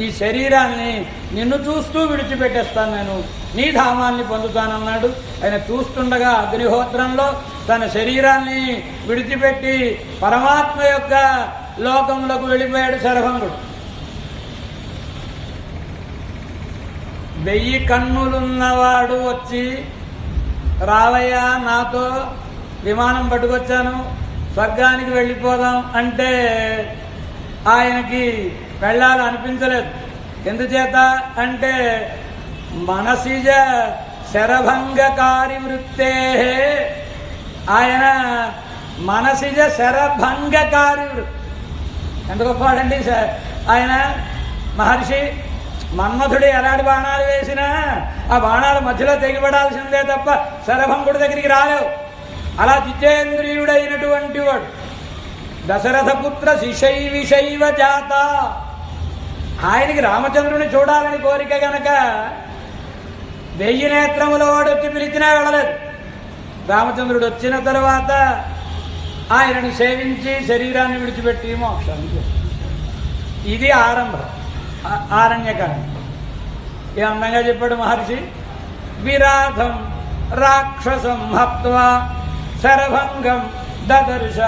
ఈ శరీరాన్ని నిన్ను చూస్తూ విడిచిపెట్టేస్తాను, నేను నీ ధామాన్ని పొందుతానన్నాడు. ఆయన చూస్తుండగా అగ్నిహోత్రంలో తన శరీరాన్ని విడిచిపెట్టి పరమాత్మ యొక్క లోకములకు వెళ్ళిపోయాడు శరభంగుడు. 1000 కన్నులున్నవాడు వచ్చి రావయ్యా నాతో, విమానం పట్టుకొచ్చాను, స్వర్గానికి వెళ్ళిపోదాం అంటే ఆయనకి వెళ్ళాలి అనిపించలేదు. ఎందుచేత అంటే మనసిజ శరభంగకారి వృత్తే, ఆయన మనసిజ శరభంగకారి వృత్తి. ఎంత గొప్పవాడండి ఆయన మహర్షి. మన్మథుడు ఎలాంటి బాణాలు వేసినా ఆ బాణాల మధ్యలో తెగిపడాల్సిందే తప్ప శరభంగుడి దగ్గరికి రాలేవు. అలా జితేంద్రియుడైనటువంటి వాడు. దశరథపుత్ర శిశైవిషైవ జాత, ఆయనకి రామచంద్రుని చూడాలని కోరిక గనక 1000 నేత్రముల వాడు వచ్చి పిలిచినా వెళ్ళలేదు. రామచంద్రుడు వచ్చిన తరువాత ఆయనను సేవించి శరీరాన్ని విడిచిపెట్టి మోక్షానికి. ఇది ఆరంభం, ఆరణ్యకాండ. ఏ అందంగా చెప్పాడు మహర్షి. విరాధం రాక్షసం హత్వా శరభంగం దదర్శ.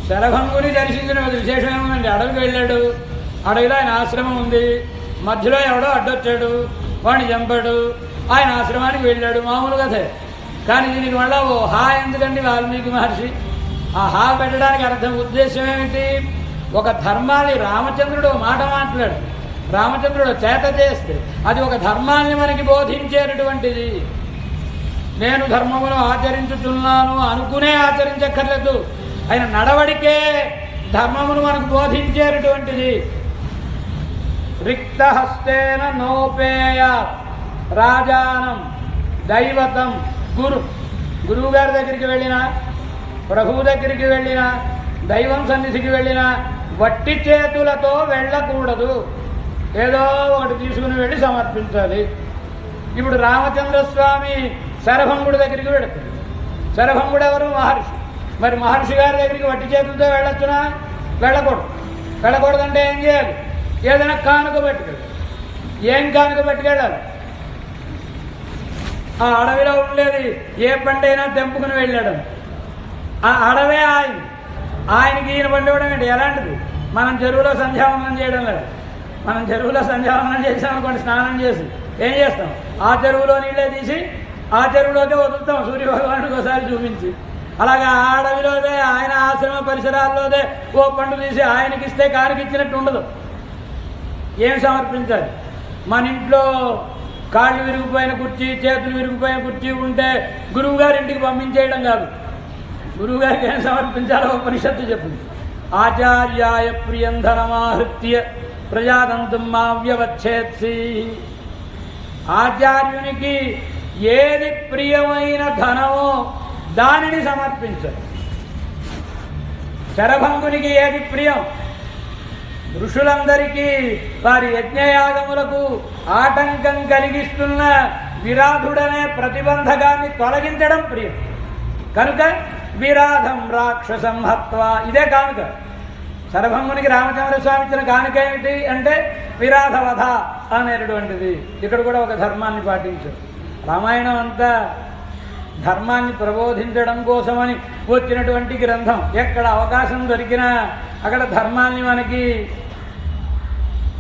శరభంగుని దర్శించిన విశేషం ఏముందండి, అడవికి వెళ్ళాడు. అడవిలో ఆయన ఆశ్రమం ఉంది, మధ్యలో ఎవడో అడ్డొచ్చాడు, వాడిని చంపాడు, ఆయన ఆశ్రమానికి వెళ్ళాడు. మామూలు కథే. కానీ దీనికి మళ్ళా ఓ హా ఎందుకండి వాల్మీకి మహర్షి? ఆ హా పెట్టడానికి అర్థం ఉద్దేశం ఏమిటి? ఒక ధర్మాన్ని రామచంద్రుడు మాట మాట్లాడు, రామచంద్రుడు చేత చేస్తే అది ఒక ధర్మాన్ని మనకి బోధించేటటువంటిది. నేను ధర్మమును ఆచరించుతున్నాను అనుకునే ఆచరించక్కర్లేదు, ఆయన నడవడికే ధర్మమును మనకు బోధించేటటువంటిది. రిక్తహస్తేన నోపేయ రాజానం దైవతం. గురువు గారి దగ్గరికి వెళ్ళినా, ప్రభువు దగ్గరికి వెళ్ళినా, దైవం సన్నిధికి వెళ్ళినా వట్టి చేతులతో వెళ్ళకూడదు, ఏదో ఒకటి తీసుకుని వెళ్ళి సమర్పించాలి. ఇప్పుడు రామచంద్రస్వామి శరభంగుడి దగ్గరికి వెళుతుంది. శరభంగుడు ఎవరు? మహర్షి. మరి మహర్షి గారి దగ్గరికి వట్టి చేతులతో వెళ్ళొచ్చునా? వెళ్ళకూడదు. వెళ్ళకూడదంటే ఏం చేయాలి? ఏదైనా కానుక పెట్టుకెళ్ళి. ఏం కానుక పెట్టుకెళ్ళాలి? ఆ అడవిలో ఉండేది ఏ పంటైనా తెంపుకుని వెళ్ళాడు. ఆ అడవే ఆయనకి ఈయన పండు ఇవ్వడం ఏంటి? ఎలాంటిది? మనం చెరువులో సంధ్యావందనం చేయడం లేదు. మనం చెరువులో సంధ్యావందనం చేసామనుకోండి, స్నానం చేసి ఏం చేస్తాం? ఆ చెరువులో నీళ్ళే తీసి ఆ చెరువులోకే వదులుతాం, సూర్యభగవానుడికి ఒకసారి చూపించి. అలాగే ఆ అడవిలోదే, ఆయన ఆశ్రమ పరిసరాల్లోదే ఓ పండు తీసి ఆయనకి ఇస్తే కానికి ఇచ్చినట్టు ఉండదు. ఏం సమర్పించాలి? మన ఇంట్లో కాళ్ళు విరిగిపోయిన కుర్చీ, చేతులు విరిగిపోయిన కుర్చీ ఉంటే గురువుగారి ఇంటికి పంపించేయడం కాదు. గురువుగారికి ఏం సమర్పించాలో ఉపనిషత్తు చెప్పింది. ఆచార్యాయ ప్రియంధనమాహృత్య ప్రజాతంతుం మా వ్యవచ్ఛేత్సి. ఆచార్యునికి ఏది ప్రియమైన ధనమో దానిని సమర్పించారు. శరభంగునికి ఏది ప్రియం? ఋషులందరికీ వారి యజ్ఞయాగములకు ఆటంకం కలిగిస్తున్న విరాధుడనే ప్రతిబంధకాన్ని తొలగించడం ప్రియం. కనుక విరాధం రాక్షసం హత్వా, ఇదే కానుక. శరభంగునికి రామచంద్రస్వామి ఇచ్చిన కానుక ఏమిటి అంటే విరాధవధ అనేటువంటిది. ఇక్కడ కూడా ఒక ధర్మాన్ని పాటించారు. రామాయణం అంతా ధర్మాన్ని ప్రబోధించడం కోసమని వచ్చినటువంటి గ్రంథం. ఎక్కడ అవకాశం దొరికినా అక్కడ ధర్మాన్ని మనకి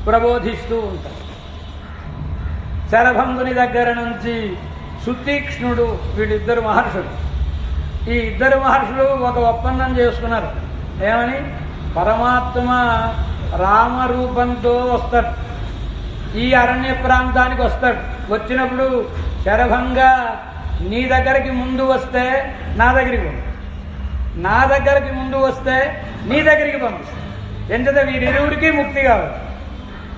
ప్రబోధిస్తూ ఉంటారు. శరభంగుని దగ్గర నుంచి సుతీక్ష్ణుడు, వీళ్ళిద్దరు మహర్షులు. ఈ ఇద్దరు మహర్షులు ఒక ఒప్పందం చేసుకున్నారు. ఏమని? పరమాత్మ రామరూపంతో వస్తాడు, ఈ అరణ్య ప్రాంతానికి వస్తాడు. వచ్చినప్పుడు శరభంగ నీ దగ్గరికి ముందు వస్తే నా దగ్గరికి పంపి, నా దగ్గరికి ముందు వస్తే నీ దగ్గరికి పంపిస్తాను. ఎందుకంటే వీరిరువురికి ముక్తి కావాలి.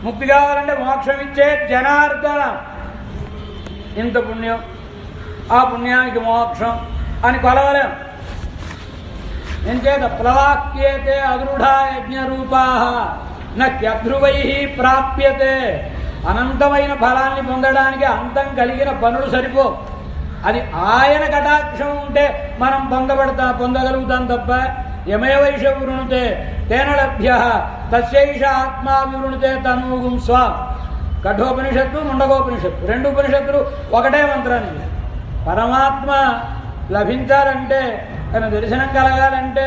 ముక్తి కావాలంటే మోక్షం ఇచ్చే జనార్దన, ఇంత పుణ్యం, ఆ పుణ్యానికి మోక్షం అని కొలవలేం. ఎంచేత ప్లవాక్యేతే అదృఢా యజ్ఞరూపా నధ్రువై ప్రాప్యతే అనంతమైన ఫలాన్ని పొందడానికి అంతం కలిగిన పనులు సరిపో. అది ఆయన కటాక్షం ఉంటే మనం పొందగలుగుతాం తప్ప యమేవైష వివృణుతే తేన లభ్య తస్యైష ఆత్మా వివృణుతే తనూగుం స్వ. కఠోపనిషత్తు ముండకోపనిషత్తు రెండు ఉపనిషత్తులు ఒకటే మంత్రాన్ని. పరమాత్మ లభించాలంటే తన దర్శనం కలగాలంటే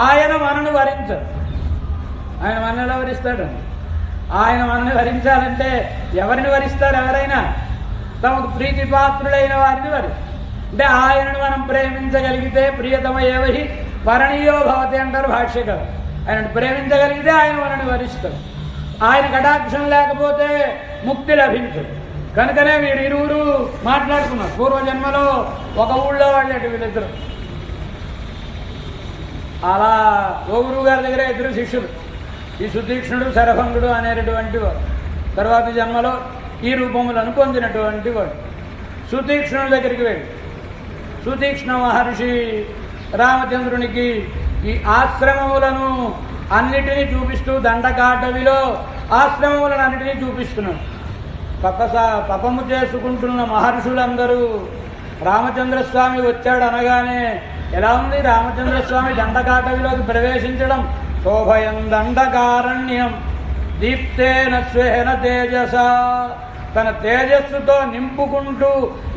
ఆయన మనను వరించరు. ఆయన మనని ఎలా వరిస్తాడు? ఆయన మనని వరించాలంటే ఎవరిని వరిస్తారు? ఎవరైనా తమకు ప్రీతిపాత్రుడైన వారిని వరిస్తారు. అంటే ఆయనను మనం ప్రేమించగలిగితే ప్రియతమ ఏవహి వరణీయో భవతి అంటారు భాష్యకారు. ఆయనను ప్రేమించగలిగితే ఆయన మనని వరిస్తారు. ఆయన కటాక్షం లేకపోతే ముక్తి లభించదు. కనుకనే వీరిరువురు మాట్లాడుకున్నారు. పూర్వజన్మలో ఒక ఊళ్ళో వాళ్ళేటి వీళ్ళిద్దరు. అలా ఓ గురువు గారి దగ్గర ఇద్దరు శిష్యులు, ఈ సుతీక్ష్ణుడు శరభంగుడు అనేటటువంటి వాడు. తర్వాత జన్మలో ఈ రూపములను పొందినటువంటి వాడు. సుతీక్ష్ణుడి దగ్గరికి వెళ్ళి సుతీక్ష్ణ మహర్షి రామచంద్రునికి ఈ ఆశ్రమములను అన్నిటినీ చూపిస్తూ దండకాటవిలో ఆశ్రమములను అన్నిటినీ చూపిస్తున్నాడు. తపము చేసుకుంటున్న మహర్షులందరూ రామచంద్రస్వామి వచ్చాడు అనగానే ఎలా ఉంది రామచంద్రస్వామి దండకాటవిలోకి ప్రవేశించడం? శోభయం దండకారణ్యం దీప్తేన స్వేన తేజస. తన తేజస్సుతో నింపుకుంటూ,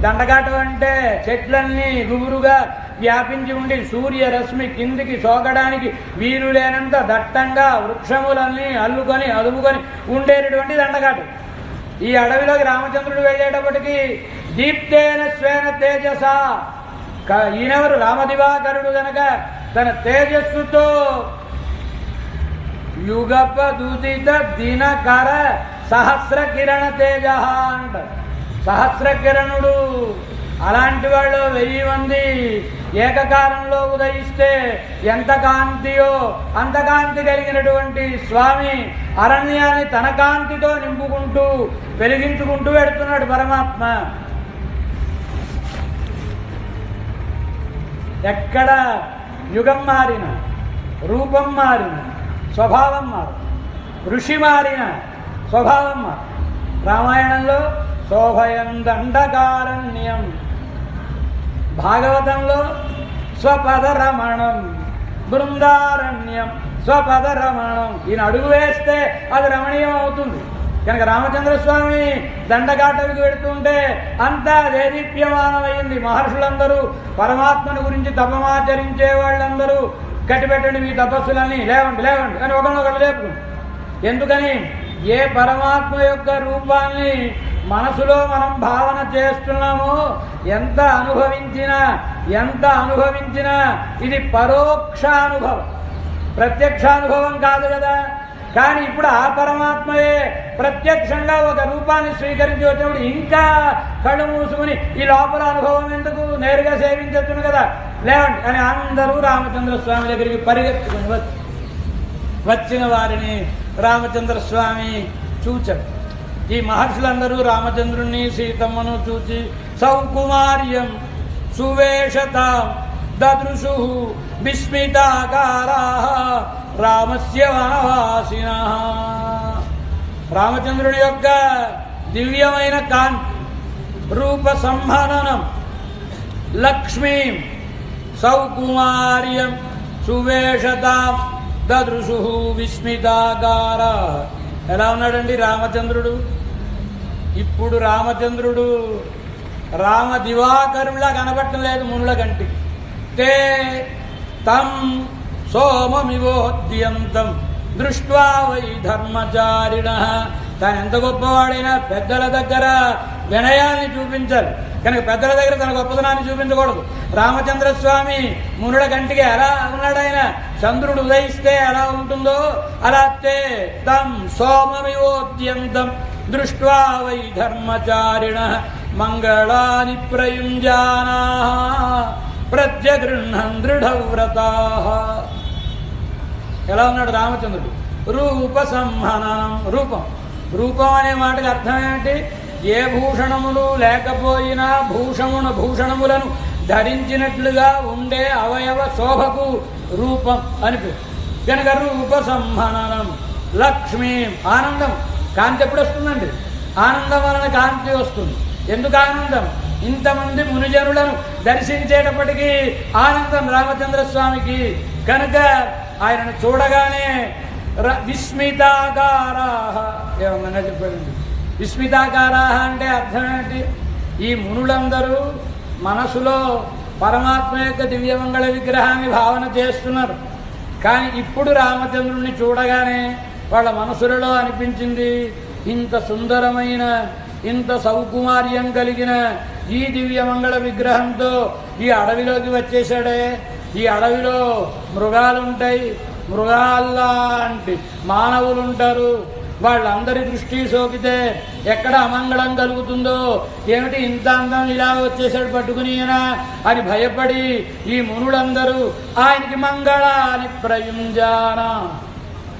దండకాటం అంటే చెట్లన్నీ గుబురుగా వ్యాపించి ఉండి సూర్యరశ్మి కిందికి సోకడానికి వీలు లేనంత దట్టంగా వృక్షములన్నీ అల్లుకొని అదుపుకొని ఉండేటటువంటి దండకాటం. ఈ అడవిలోకి రామచంద్రుడు వెళ్ళేటప్పటికీ దీప్తేన స్వేన తేజస. ఈయనెవరు? రామదివాకరుడు గనక తన తేజస్సుతో యుగపదుదిత దినకర సహస్ర కిరణ తేజ అంట. సహస్ర కిరణుడు అలాంటి వాళ్ళు 1000 మంది ఏకకాలంలో ఉదయిస్తే ఎంత కాంతియో అంత కాంతి కలిగినటువంటి స్వామి అరణ్యాన్ని తన కాంతితో నింపుకుంటూ వెలిగించుకుంటూ వెడుతున్నాడు పరమాత్మ. ఎక్కడ యుగం మారిన, రూపం మారిన, స్వభావం మారు, ఋషి మారిన స్వభావం మారు. రామాయణంలో శోభయం దండకారణ్యం, భాగవతంలో స్వపదరమణం, బృందారణ్యం స్వపదరమణం. ఈయన అడుగు వేస్తే అది రమణీయం అవుతుంది. కనుక రామచంద్రస్వామి దండకాటవికి వెడుతుంటే అంతా దేదీప్యమానమైంది. మహర్షులందరూ పరమాత్మను గురించి తపమాచరించే వాళ్ళందరూ కట్టిపెట్టండి మీ తపస్సులన్నీ, లేవండి లేవండి అని ఒకరినొకరు లేపుకుంది. ఎందుకని? ఏ పరమాత్మ యొక్క రూపాన్ని మనసులో మనం భావన చేస్తున్నామో ఎంత అనుభవించినా ఇది పరోక్షానుభవం, ప్రత్యక్షానుభవం కాదు కదా. కానీ ఇప్పుడు ఆ పరమాత్మయే ప్రత్యక్షంగా ఒక రూపాన్ని స్వీకరించి వచ్చినప్పుడు ఇంకా కళ్ళు మూసుకుని ఈ లోపల అనుభవం ఎందుకు, నేరుగా సేవించచ్చును కదా, లేవండి అని అందరూ రామచంద్రస్వామి దగ్గరికి పరిగెత్తుకుని వచ్చిన వారిని రామచంద్రస్వామి చూచారు. ఈ మహర్షులందరూ రామచంద్రుణ్ణి సీతమ్మను చూచి సౌకుమార్యం సువేషత దదృశు విస్మితాకారా రామస్య వనవాసిన. రామచంద్రుడి యొక్క దివ్యమైన కాంతి, రూప సంహననం, లక్ష్మీ సౌకుమార్యం సువేషత దదృశు విస్మితాకార. ఎలా ఉన్నాడండి రామచంద్రుడు? ఇప్పుడు రామచంద్రుడు రామ దివాకరులా కనబట్టం లేదు మునుల కంటికి. తే తం సోమమివోద్యంతం దృష్ట్వా వై ధర్మచారిణ. తాను ఎంత గొప్పవాడైనా పెద్దల దగ్గర వినయాన్ని చూపించాలి. కనుక పెద్దల దగ్గర తన గొప్పతనాన్ని చూపించకూడదు. రామచంద్రస్వామి మునుల కంటికి ఎలా ఉన్నాడు? ఆయన చంద్రుడు ఉదయిస్తే ఎలా ఉంటుందో అలా తే తం సోమమివోద్యంతం దృష్ట్వా వై ధర్మచారిణ మంగళాని ప్రయుంజానా ప్రత్యగృహం దృఢవ్రతా. ఎలా ఉన్నాడు రామచంద్రుడు? రూప సంహనం. రూపం అనే మాటకి అర్థం ఏంటి? ఏ భూషణములు లేకపోయినా భూషణములను ధరించినట్లుగా ఉండే అవయవ శోభకు రూపం అని పేరు. కనుక రూప సంహననం. లక్ష్మీ ఆనందం. కాంతి ఎప్పుడు వస్తుందండి? ఆనందం వలన కాంతి వస్తుంది. ఎందుకు ఆనందం? ఇంతమంది మునిజనులను దర్శించేటప్పటికీ ఆనందం రామచంద్రస్వామికి. కనుక ఆయనను చూడగానే విస్మితాకారాహ ఏమన్నా చెప్పాడండి. విస్మితాకారాహ అంటే అర్థం ఏంటి? ఈ మునులందరూ మనసులో పరమాత్మ యొక్క దివ్యమంగళ విగ్రహాన్ని భావన చేస్తున్నారు. కానీ ఇప్పుడు రామచంద్రుణ్ణి చూడగానే వాళ్ళ మనసులలో అనిపించింది, ఇంత సుందరమైన, ఇంత సౌకుమార్యం కలిగిన ఈ దివ్యమంగళ విగ్రహంతో ఈ అడవిలోకి వచ్చేసాడే. ఈ అడవిలో మృగాలుంటాయి, మృగాల్లాంటి మానవులుంటారు. వాళ్ళందరి దృష్టి సోకితే ఎక్కడ అమంగళం కలుగుతుందో, ఏమిటి ఇంత అందం ఇలా వచ్చేసాడు పట్టుకునియనా అని భయపడి ఈ మునులందరూ ఆయనకి మంగళాన్ని ప్రయుంజాన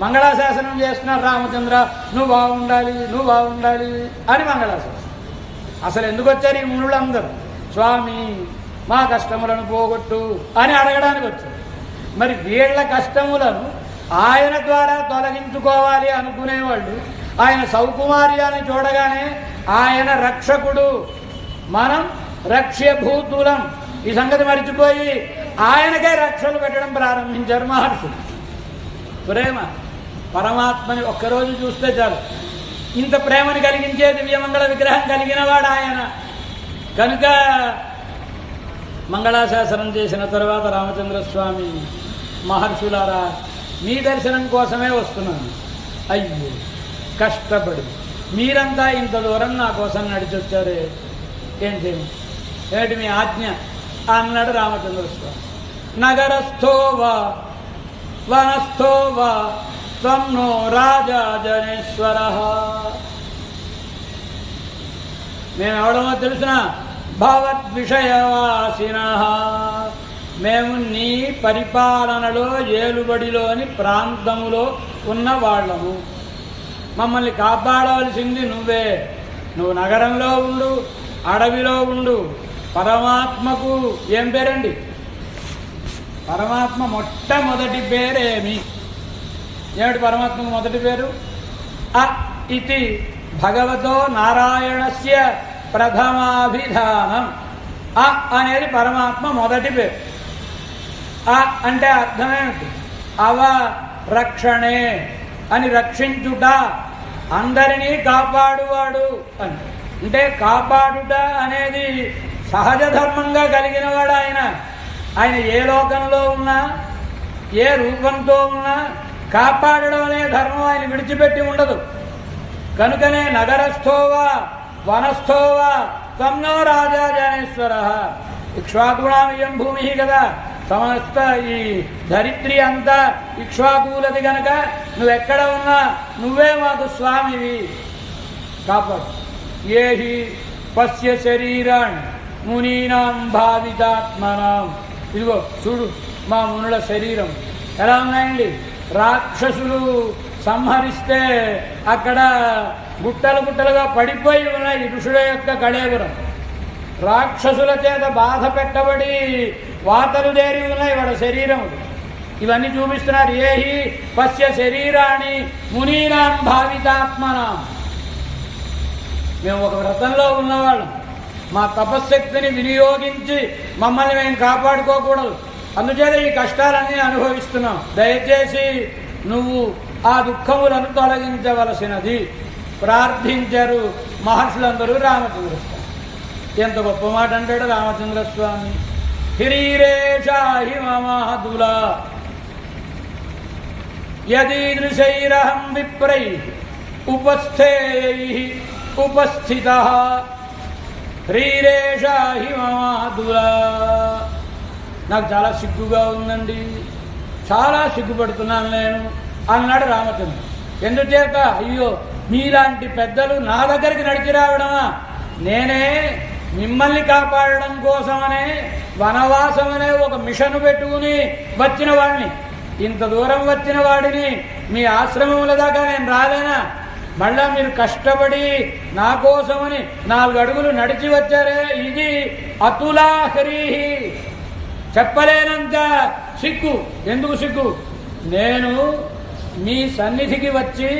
మంగళాశాసనం చేస్తున్నారు. రామచంద్ర నువ్వు బాగుండాలి, నువ్వు బాగుండాలి అని మంగళాశాసనం. అసలు ఎందుకు వచ్చారు ఈ మునులందరూ? స్వామి మా కష్టములను పోగొట్టు అని అడగడానికి వచ్చారు. మరి వీళ్ళ కష్టములను ఆయన ద్వారా తొలగించుకోవాలి అనుకునేవాళ్ళు ఆయన సౌకుమార్యాన్ని చూడగానే ఆయన రక్షకుడు, మనం రక్ష్యభూతులం, ఈ సంగతి మరిచిపోయి ఆయనకే రక్షలు పెట్టడం ప్రారంభించారు మహర్షులు. ప్రేమ పరమాత్మని ఒక్కరోజు చూస్తే చాలు. ఇంత ప్రేమని కలిగించే దివ్యమంగళ విగ్రహం కలిగిన వాడు ఆయన. కనుక మంగళాశాసనం చేసిన తర్వాత రామచంద్రస్వామి, మహర్షులారా మీ దర్శనం కోసమే వస్తున్నాను. అయ్యో కష్టపడి మీరంతా ఇంత దూరం నా కోసం నడిచొచ్చారే, ఏం చేయను, ఏమిటి మీ ఆజ్ఞ అన్నాడు రామచంద్రస్వామి. నగరస్థో వా వనస్థో వా త్వం నో రాజా జనేశ్వర. మేము ఎవడమో తెలిసిన భవద్విషయవాసిన, మేము నీ పరిపాలనలో ఏలుబడిలోని ప్రాంతములో ఉన్న వాళ్ళము. మమ్మల్ని కాపాడవలసింది నువ్వే. నువ్వు నగరంలో ఉండు, అడవిలో ఉండు. పరమాత్మకు ఏం పేరండి? పరమాత్మ మొట్టమొదటి పేరేమి? ఏమిటి పరమాత్మకు మొదటి పేరు? అ ఇతి భగవతో నారాయణస్య ప్రథమాభిధానం. అ అనేది పరమాత్మ మొదటి పేరు. అ అంటే అర్థమేమిటి? అవ రక్షణే అని, రక్షించుట, అందరినీ కాపాడువాడు అని. అంటే కాపాడుట అనేది సహజ ధర్మంగా కలిగిన వాడు ఆయన. ఆయన ఏ లోకంలో ఉన్నా, ఏ రూపంతో ఉన్నా కాపాడడం అనే ధర్మం ఆయన విడిచిపెట్టి ఉండదు. కనుకనే నగరస్థోవా వనస్థోవా త్వన్నో రాజా జనేశ్వర. ఇక్ష్వాకుణామియం భూమి కదా, సమస్త ఈ ధరిత్రి అంతా ఇక్ష్వాకులది గనక నువ్వెక్కడ ఉన్నా నువ్వే మాకు స్వామివి, కాపాడు. ఏహి పశ్య శరీరాన్ని మునీనాం భావితాత్మనాం. ఇదిగో చూడు మా మునుల శరీరం ఎలా ఉన్నాయండి. రాక్షసులు సంహరిస్తే అక్కడ గుట్టలు గుట్టలుగా పడిపోయి ఉన్నాయి ఋషుల యొక్క కళేబరం. రాక్షసుల చేత బాధ పెట్టబడి వాతలు దేరి ఉన్నాయి వాళ్ళ శరీరం. ఇవన్నీ చూపిస్తున్నారు. ఏహి పశ్య శరీరాన్ని మునీనాం భావితాత్మనాం. మేము ఒక వ్రతంలో ఉన్నవాళ్ళం, మా తపశ్శక్తిని వినియోగించి మమ్మల్ని మేము కాపాడుకోకూడదు, అందుచేత ఈ కష్టాలన్నీ అనుభవిస్తున్నాం. దయచేసి నువ్వు ఆ దుఃఖములను తొలగించవలసినది ప్రార్థించారు మహర్షులందరూ రామచంద్రస్వామి. ఎంత గొప్ప మాట అంటాడు రామచంద్రస్వామి. హిరీరేషాహి మమాదులా యదీదృశైరహం విప్రై ఉపస్థేయై ఉపస్థితః హ్రీరేషాహి మమాదులా. నాకు చాలా సిగ్గుగా ఉందండి, చాలా సిగ్గుపడుతున్నాను నేను అన్నాడు రామచంద్రుడు. ఎందుచేత? అయ్యో మీలాంటి పెద్దలు నా దగ్గరికి నడిచి రావడమా? నేనే మిమ్మల్ని కాపాడడం కోసమనే వనవాసం అనే ఒక మిషను పెట్టుకుని వచ్చిన వాడిని. ఇంత దూరం వచ్చిన వాడిని మీ ఆశ్రమముల దాకా నేను రాలేనా? మళ్ళా మీరు కష్టపడి నా కోసమని 4 అడుగులు నడిచి వచ్చారే, ఇది అతులాహరీహి, చెప్పలేనంత సిగ్గు. ఎందుకు సిగ్గు? నేను మీ సన్నిధికి వచ్చి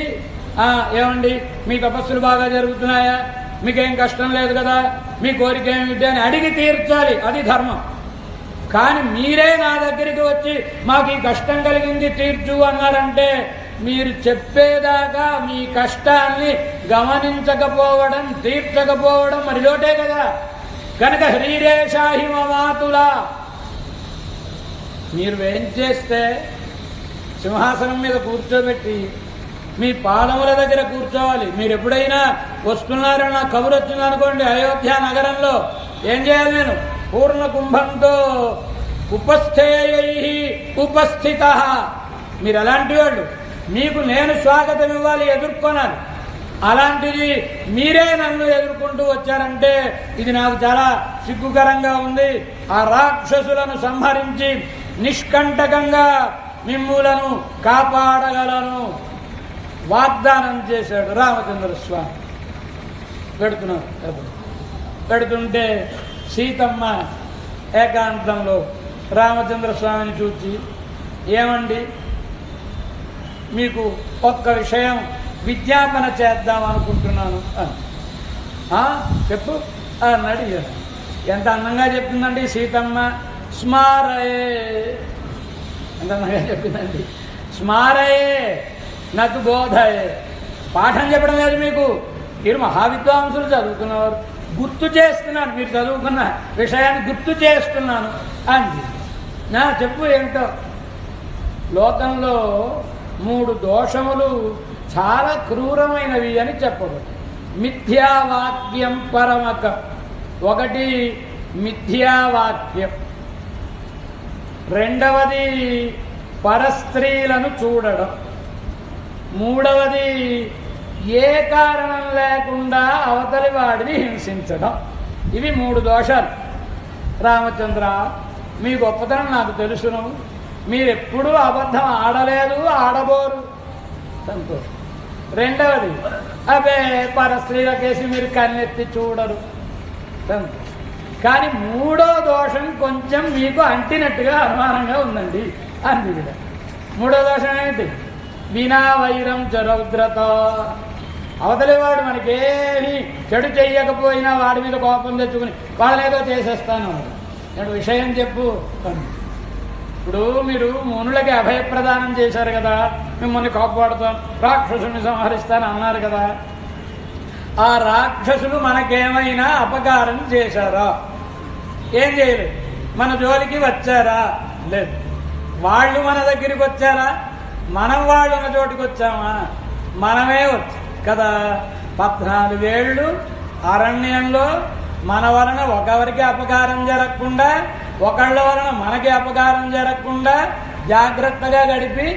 ఏమండి మీ తపస్సులు బాగా జరుగుతున్నాయా, మీకేం కష్టం లేదు కదా, మీ కోరిక ఏమిటి అని అడిగి తీర్చాలి, అది ధర్మం. కానీ మీరే నా దగ్గరికి వచ్చి మాకు ఈ కష్టం కలిగింది తీర్చు అన్నారంటే మీరు చెప్పేదాకా మీ కష్టాన్ని గమనించకపోవడం, తీర్చకపోవడం మరి లోటే కదా. కనుక హ్రీరేషాహి మమాతులా, మీరు వేయించేస్తే సింహాసనం మీద కూర్చోబెట్టి మీ పాదముల దగ్గర కూర్చోవాలి. మీరు ఎప్పుడైనా వస్తున్నారని నాకు కబురు వచ్చిందనుకోండి, అయోధ్య నగరంలో ఏం చేయాలి, నేను పూర్ణ కుంభంతో ఉపస్థేయై ఉపస్థిత. మీరు ఎలాంటి వాళ్ళు, మీకు నేను స్వాగతం ఇవ్వాలి, ఎదుర్కొనాలి. అలాంటిది మీరే నన్ను ఎదుర్కొంటూ వచ్చారంటే ఇది నాకు చాలా సిగ్గుకరంగా ఉంది. ఆ రాక్షసులను సంహరించి నిష్కంటకంగా మిమ్ములను కాపాడగలను వాగ్దానం చేశాడు రామచంద్ర స్వామి. పెడుతుంటే సీతమ్మ ఏకాంతంలో రామచంద్ర స్వామిని చూచి, ఏమండి మీకు ఒక్క విషయం విజ్ఞాపన చేద్దాం అనుకుంటున్నాను చెప్పు అని అడిగాను. ఎంత అందంగా చెప్తుందండి సీతమ్మ. స్మారయే, ఎంత అందంగా చెప్పిందండి. స్మారయే నతు బోధయే, పాఠం చెప్పడం లేదు మీకు, మీరు మహావిద్వాంసులు చదువుకున్నవారు, గుర్తు చేస్తున్నాను, మీరు చదువుకున్న విషయాన్ని గుర్తు చేస్తున్నాను అంది. నా చెప్పు ఏమిటో. లోకంలో 3 దోషములు చాలా క్రూరమైనవి అని చెప్పబడు. మిథ్యావాక్యం పరమకం. 1 మిథ్యావాక్యం, 2వది పరస్త్రీలను చూడడం, 3వది ఏ కారణం లేకుండా అవతలి వాడిని హింసించడం. ఇవి 3 దోషాలు. రామచంద్ర, మీ గొప్పతనం నాకు తెలుసును, మీరెప్పుడూ అబద్ధం ఆడలేదు, ఆడబోరు. సంతోషం. 2వది అబే పరస్త్రీల కేసి మీరు కన్నెత్తి చూడరు. సంతోషం. కానీ 3వ దోషం కొంచెం మీకు అంటినట్టుగా అనుమానంగా ఉందండి అంది కూడా. 3వ దోషం ఏంటి? వినా వైరం చరౌద్రత. అవతలివాడు మనకేమి చెడు చెయ్యకపోయినా వాడి మీద కోపం తెచ్చుకుని వాళ్ళేదో చేసేస్తాను, నేను విషయం చెప్పు. ఇప్పుడు మీరు మునులకి అభయప్రదానం చేశారు కదా, మిమ్మల్ని కాపాడుతాను, రాక్షసుని సంహరిస్తాను అన్నారు కదా. ఆ రాక్షసులు మనకేమైనా అపకారం చేశారా? ఏం చేయలేదు. మన జోలికి వచ్చారా? లేదు. వాళ్ళు మన దగ్గరికి వచ్చారా? మనం వాళ్ళు ఉన్న చోటుకి వచ్చామా? మనమే వచ్చాం కదా. 14 ఏళ్ళు అరణ్యంలో మన వలన ఒకరికి అపకారం జరగకుండా, ఒకళ్ళ వలన మనకి అపకారం జరగకుండా జాగ్రత్తగా గడిపి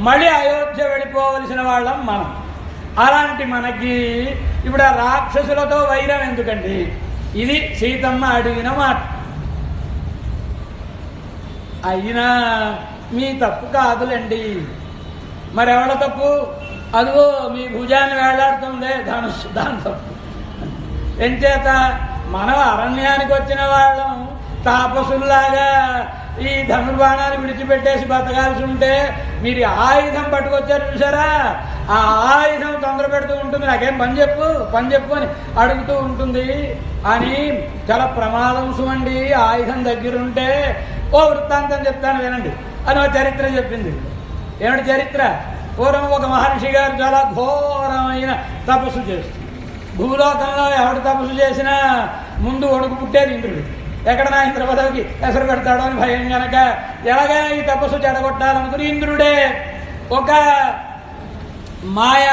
మళ్ళీ అయోధ్య వెళ్ళిపోవలసిన వాళ్ళం మనం. అలాంటి మనకి ఇప్పుడు ఆ రాక్షసులతో వైరం ఎందుకండి? ఇది సీతమ్మ అడిగిన మాట. అయినా మీ తప్పు కాదులండి. మరెవడ తప్పు? అదిగో మీ భుజాన్ని వేలాడుతుందే ధనుస్సు, దాని తప్పు. ఎంచేత మనం అరణ్యానికి వచ్చిన వాళ్ళం తాపసుల్లాగా ఈ ధనుర్బాణాలు విడిచిపెట్టేసి బతకాల్సి ఉంటే మీరు ఆయుధం పట్టుకొచ్చారు చూసారా, ఆ ఆయుధం తొందర పెడుతూ ఉంటుంది. నాకేం పని చెప్పు అని అడుగుతూ ఉంటుంది. అని చాలా ప్రమాదం సుమండి ఆయుధం దగ్గరుంటే. ఓ వృత్తాంతం చెప్తాను వినండి అని ఒక చరిత్ర చెప్పింది. ఏమిటి చరిత్ర? పూర్వం ఒక మహర్షి గారు చాలా ఘోరమైన తపస్సు చేస్తుంది. భూలోకంలో ఎవడు తపస్సు చేసినా ముందు ఒడుకు పుట్టేది ఇంద్రుడు. ఎక్కడ నా ఇంద్ర పదవికి ఎసరు పెడతాడో అని భయం కనుక ఎలాగైనా ఈ తపస్సు చెడగొట్టాలనుకుని ఇంద్రుడే ఒక మాయ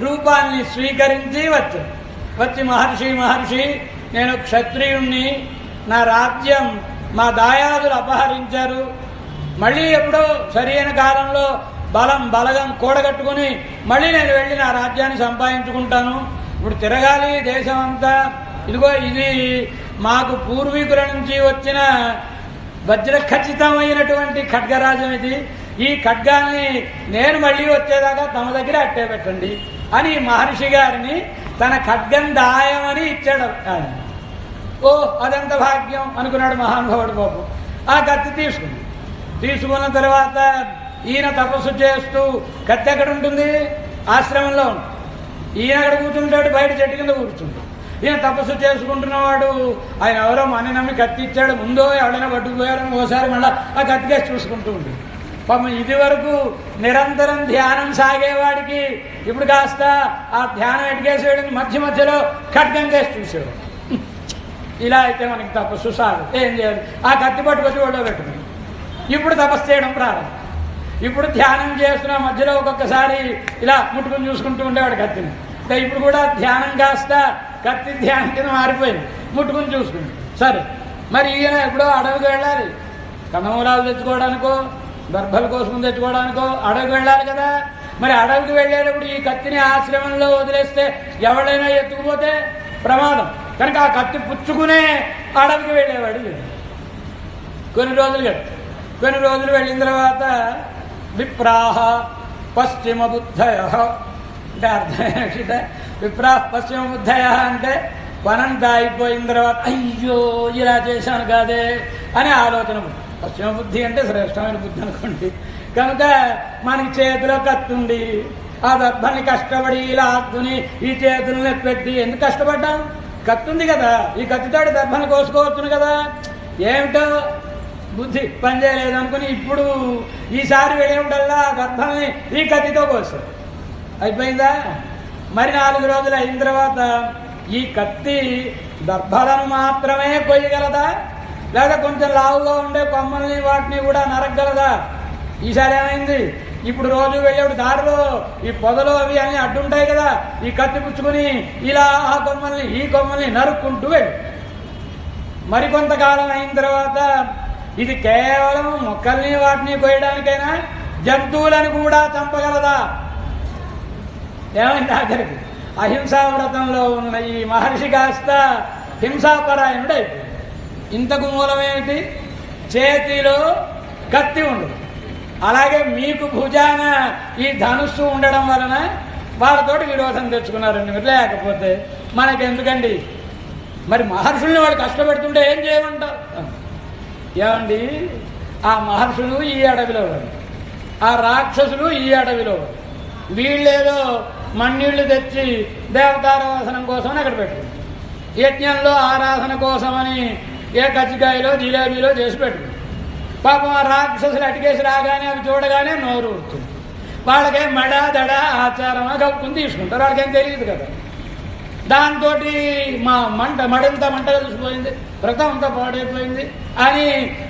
రూపాన్ని స్వీకరించి వచ్చి మహర్షి నేను క్షత్రియుణ్ణి, నా రాజ్యం మా దాయాదులు అపహరించారు, మళ్ళీ ఎప్పుడో సరైన కాలంలో బలగం కూడగట్టుకుని మళ్ళీ నేను వెళ్ళి నా రాజ్యాన్ని సంపాదించుకుంటాను. ఇప్పుడు తిరగాలి దేశం అంతా. ఇదిగో ఇది మాకు పూర్వీకుల నుంచి వచ్చిన వజ్రఖచ్చితమైనటువంటి ఖడ్గరాజం ఇది. ఈ ఖడ్గాన్ని నేను మళ్ళీ వచ్చేదాకా తమ దగ్గర అట్టే పెట్టండి అని మహర్షి గారిని తన ఖడ్గం దాయమని ఇచ్చాడు. ఓ అదంత భాగ్యం అనుకున్నాడు మహానుభావుడు పాపం. ఆ కత్తి తీసుకున్న తర్వాత ఈయన తపస్సు చేస్తూ కత్తి ఎక్కడ ఉంటుంది? ఆశ్రమంలో ఉంటుంది. ఈయన అక్కడ కూర్చుంటాడు, బయట చెట్టు కింద కూర్చుంటాడు. ఈయన తపస్సు చేసుకుంటున్నవాడు ఆయన ఎవరో మని నమ్మి కత్తి ఇచ్చాడు, ముందో ఎవరైనా పట్టుకుపోయారని ఓసారి మళ్ళీ ఆ కత్తికేసి చూసుకుంటూ ఉంటుంది. పాపం ఇది వరకు నిరంతరం ధ్యానం సాగేవాడికి ఇప్పుడు కాస్త ఆ ధ్యానం ఎటుకేసేవాడిని మధ్య మధ్యలో ఖడ్గం చేసి చూసేవాడు. ఇలా అయితే మనకి తపస్సు సాగు. ఏం చేయాలి? ఆ కత్తి పట్టుకొచ్చి ఒళ్ళో పెట్టుకుని ఇప్పుడు తపస్సు చేయడం ప్రారంభం. ఇప్పుడు ధ్యానం చేస్తున్న మధ్యలో ఒక్కొక్కసారి ఇలా ముట్టుకుని చూసుకుంటూ ఉండేవాడు కత్తిని. ఇప్పుడు కూడా ధ్యానం కాస్త కత్తి ధ్యానం కింద మారిపోయింది, ముట్టుకుని చూసుకుంది. సరే, మరి ఈయన ఎప్పుడో అడవికి వెళ్ళాలి, కందమూలాలు తెచ్చుకోవడానికో దర్భల కోసం తెచ్చుకోవడానికో అడవికి వెళ్ళాలి కదా. మరి అడవికి వెళ్ళేటప్పుడు ఈ కత్తిని ఆశ్రమంలో వదిలేస్తే ఎవరైనా ఎత్తుకుపోతే ప్రమాదం కనుక ఆ కత్తి పుచ్చుకునే అడవికి వెళ్ళేవాడు. కొన్ని రోజులు వెళ్ళిన తర్వాత విప్రాహ పశ్చిమ బుద్ధయ అంటే అర్థమైనట. విప్రాహ పశ్చిమ బుద్ధయ అంటే పనంతా అయిపోయిన తర్వాత అయ్యో ఇలా చేశాను కాదే అని ఆలోచన. పశ్చిమ బుద్ధి అంటే శ్రేష్టమైన బుద్ధి అనుకోండి. కనుక మనకి చేతిలో కత్తుంది, ఆ దర్భని కష్టపడి ఇలా ఆక్కుని ఈ చేతుల్ని పెట్టి ఎందుకు కష్టపడ్డాం? కత్తుంది కదా, ఈ కత్తితోటి దర్భని కోసుకోవచ్చును కదా. ఏమిటో బుద్ధి పనిచేయలేదు అనుకుని ఇప్పుడు ఈసారి వెళ్ళేటల్లా దర్భల్ని ఈ కత్తితో కోస్తారు. అయిపోయిందా? మరి 4 రోజులు అయిన తర్వాత ఈ కత్తి దర్భలను మాత్రమే కొయ్యగలదా, లేదా కొంచెం లావుగా ఉండే కొమ్మల్ని వాటిని కూడా నరకగలదా? ఈసారి ఏమైంది? ఇప్పుడు రోజు వెళ్ళేప్పుడు దారిలో ఈ పొదలు అవి అన్నీ అడ్డుంటాయి కదా, ఈ కత్తి పుచ్చుకుని ఇలా ఆ కొమ్మల్ని ఈ కొమ్మల్ని నరుక్కుంటూ వెళ్ళి మరికొంతకాలం అయిన తర్వాత ఇది కేవలం మొక్కల్ని వాటిని కోయడానికైనా జంతువులను కూడా చంపగలదా? ఏమైంది? ఆఖరికి అహింసా వ్రతంలో ఉన్న ఈ మహర్షి కాస్త హింసాపరాయణుడు అయిపోయింది. ఇంతకు మూలమేమిటి? చేతిలో కత్తి ఉండదు. అలాగే మీకు భుజాన ఈ ధనుస్సు ఉండడం వలన వాళ్ళతోటి విరోధం తెచ్చుకున్నారండి. లేకపోతే మనకెందుకండి? మరి మహర్షుల్ని వాళ్ళు కష్టపెడుతుంటే ఏం చేయమంటారు? ఏమండి, ఆ మహర్షులు ఈ అడవిలో వాళ్ళు, ఆ రాక్షసులు ఈ అడవిలో వాళ్ళు. వీళ్ళేదో మన్నీళ్లు తెచ్చి దేవతారాధన కోసమని అక్కడ పెట్టుకుంటారు. యజ్ఞంలో ఆరాధన కోసమని ఏ కజ్జికాయలో జిలేబీలో చేసి పెట్టుకుంటారు. పాపం ఆ రాక్షసులు అటికేసి రాగానే అవి చూడగానే నోరు ఊరుతుంది. వాళ్ళకేం మడా దడ ఆచారమా కప్పుకుని తీసుకుంటారు. వాళ్ళకేం తెలియదు కదా. దాంతో మడంతా మంట కలిసిపోయింది, వ్రతం అంతా పాడైపోయింది అని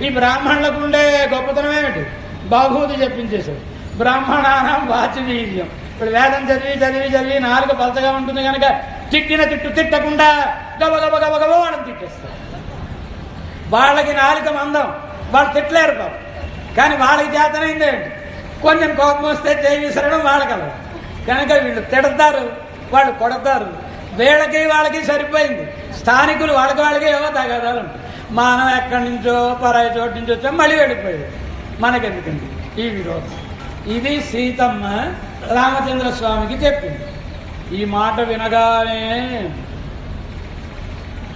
ఈ బ్రాహ్మణులకు ఉండే గొప్పతనం ఏమిటి? బాహూతి చెప్పించేశాడు. బ్రాహ్మణానం వాచవీర్యం. ఇప్పుడు వేదం చదివి నాలుగు పలచగా ఉంటుంది కనుక తిట్టిన తిట్టు తిట్టకుండా గబగబ వాళ్ళని తిట్టేస్తారు. వాళ్ళకి నాలుక మందం, వాళ్ళు తిట్టలేరు బాబు. కానీ వాళ్ళకి చేతనైందేంటి? కొంచెం కోపం వస్తే చేయి విసరడం వాళ్ళకలదు. కనుక వీళ్ళు తిడతారు, వాళ్ళు కొడతారు. వీళ్ళకి వాళ్ళకి సరిపోయింది. స్థానికులు వాళ్ళకి ఏవో తగాదాలు ఉంటాయి. మనం ఎక్కడి నుంచో పరాయి చోటు నుంచి వచ్చాం, మళ్ళీ వెళ్ళిపోయాడు. మనకెందుకండి ఈ విరోధం? ఇది సీతమ్మ రామచంద్ర స్వామికి చెప్పింది. ఈ మాట వినగానే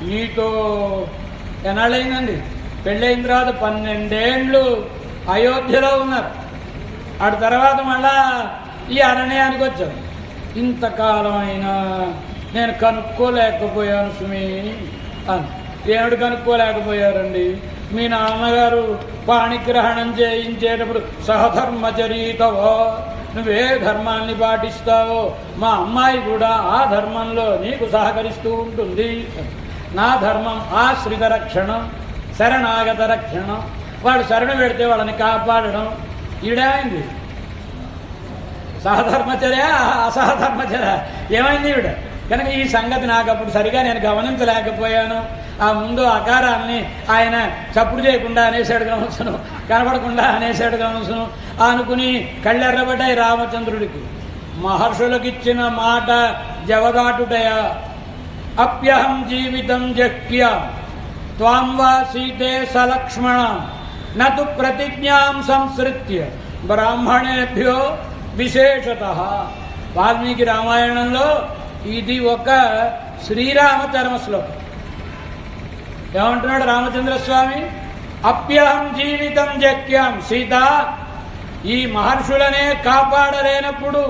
నీతో ఎన్నాళ్ళైందండి? పెళ్ళైన తర్వాత 12 ఏళ్ళు అయోధ్యలో ఉన్నారు. అటు తర్వాత మళ్ళా ఈ అరణ్యానికి వచ్చారు. ఇంతకాలం అయినా నేను కనుక్కోలేకపోయాను సుమి అని. ఏమిటి కనుక్కోలేకపోయారండి? మీ నాన్నగారు పాణిగ్రహణం చేయించేటప్పుడు సహధర్మచరీతవో, నువ్వే ధర్మాన్ని పాటిస్తావో మా అమ్మాయి కూడా ఆ ధర్మంలో నీకు సహకరిస్తూ ఉంటుంది. నా ధర్మం ఆశ్రిత రక్షణం, శరణాగత రక్షణం. వాడు శరణ పెడితే వాళ్ళని కాపాడడం. ఈడేమైంది? సహధర్మచర్య అసహధర్మచర్య ఏమైంది ఈవిడ? కనుక ఈ సంగతి నాకు అప్పుడు సరిగా నేను గమనించలేకపోయాను. ఆ ముందు ఆకారాన్ని ఆయన చప్పుడు చేయకుండా అనేసాడు గమనించను, కనపడకుండా అనేసాడు గమనించను అనుకుని కళ్ళెర్రబడ్డాయి రామచంద్రుడికి. మహర్షులకిచ్చిన మాట జవదాటుటయా? అప్యహం జీవితం జక్య త్వాం వా సీతే సలక్ష్మణ నతు ప్రతిజ్ఞాం సంసృత్య బ్రాహ్మణేభ్యో విశేషతః. వాల్మీకి రామాయణంలో ఇది ఒక శ్రీరామచరమ శ్లోకం. ఏమంటున్నాడు రామచంద్ర స్వామి? అప్యహం జీవితం జక్యాం సీత, ఈ మహర్షులనే కాపాడలేనప్పుడు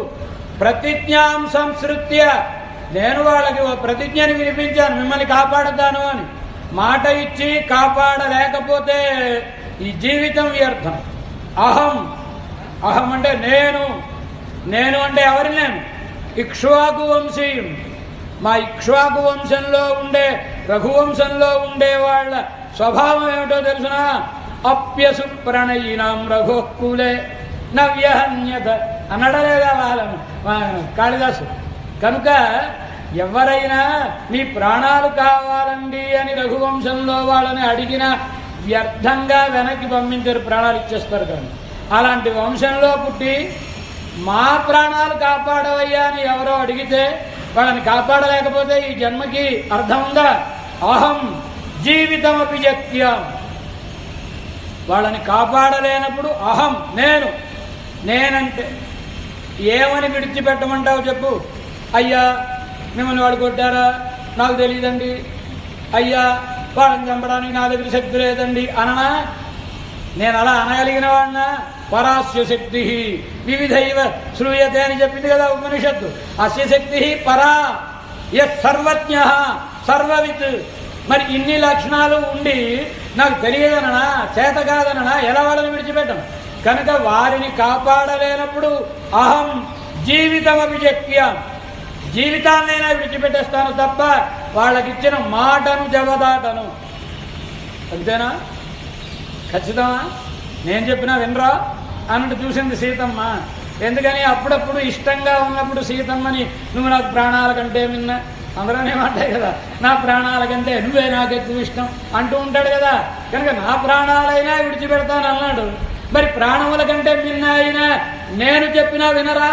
ప్రతిజ్ఞాం సంసృత్య, నేను వాళ్ళకి ప్రతిజ్ఞని వినిపించాను మిమ్మల్ని కాపాడుతాను అని. మాట ఇచ్చి కాపాడలేకపోతే ఈ జీవితం వ్యర్థం. అహం, అహం అంటే నేను, నేను అంటే ఎవరి నేను? ఇక్ష్వాకు వంశీయం. మా ఇక్ష్వాకు వంశంలో ఉండే, రఘువంశంలో ఉండే వాళ్ళ స్వభావం ఏమిటో తెలుసిన? అప్యసు ప్రణయినాం రఘుకులే నవ్యహన్యత అనడలేదా వాళ్ళను కాళిదాసు. కనుక ఎవరైనా మీ ప్రాణాలు కావాలండి అని రఘువంశంలో వాళ్ళని అడిగినా వ్యర్థంగా వెనక్కి పంపించారు, ప్రాణాలు ఇచ్చేస్తారు. కానీ అలాంటి వంశంలో పుట్టి మా ప్రాణాలు కాపాడవయ్యా అని ఎవరో అడిగితే వాళ్ళని కాపాడలేకపోతే ఈ జన్మకి అర్థం ఉందా? అహం జీవితమపి జక్త్యా, వాళ్ళని కాపాడలేనప్పుడు అహం నేను, నేనంటే ఏమని విడిచిపెట్టమంటావు చెప్పు? అయ్యా మిమ్మల్ని వాడు కొట్టారా? నాకు తెలియదండి. అయ్యా వాళ్ళని చంపడానికి నా దగ్గర శక్తి లేదండి అననా? నేను అలా అనగలిగిన వాడినా? పరాస్య శక్తి వివిధైవ శ్రూయతే అని చెప్పింది కదా ఉపనిషత్తు. అస్య శక్తి పరా యత్ సర్వజ్ఞ సర్వవిత్. మరి ఇన్ని లక్షణాలు ఉండి నాకు తెలియదననా, చేత కాదననా, ఎలా వాళ్ళని విడిచిపెట్టను? కనుక వారిని కాపాడలేనప్పుడు అహం జీవితమపి జక్త్యాం, జీవితాన్నైనా విడిచిపెట్టేస్తాను తప్ప వాళ్ళకిచ్చిన మాటను జవదాటను. అంతేనా? ఖచ్చితమా? నేను చెప్పినా వినరా అన్నట్టు చూసింది సీతమ్మ. ఎందుకని? అప్పుడప్పుడు ఇష్టంగా ఉన్నప్పుడు సీతమ్మని నువ్వు నాకు ప్రాణాల కంటే మిన్న, అందరూనే మాట్లాడే కదా, నా ప్రాణాల కంటే నువ్వే నాకు ఎక్కువ ఇష్టం అంటూ ఉంటాడు కదా. కనుక నా ప్రాణాలైనా విడిచిపెడతాను అన్నాడు. మరి ప్రాణముల కంటే మిన్న అయినా నేను చెప్పినా వినరా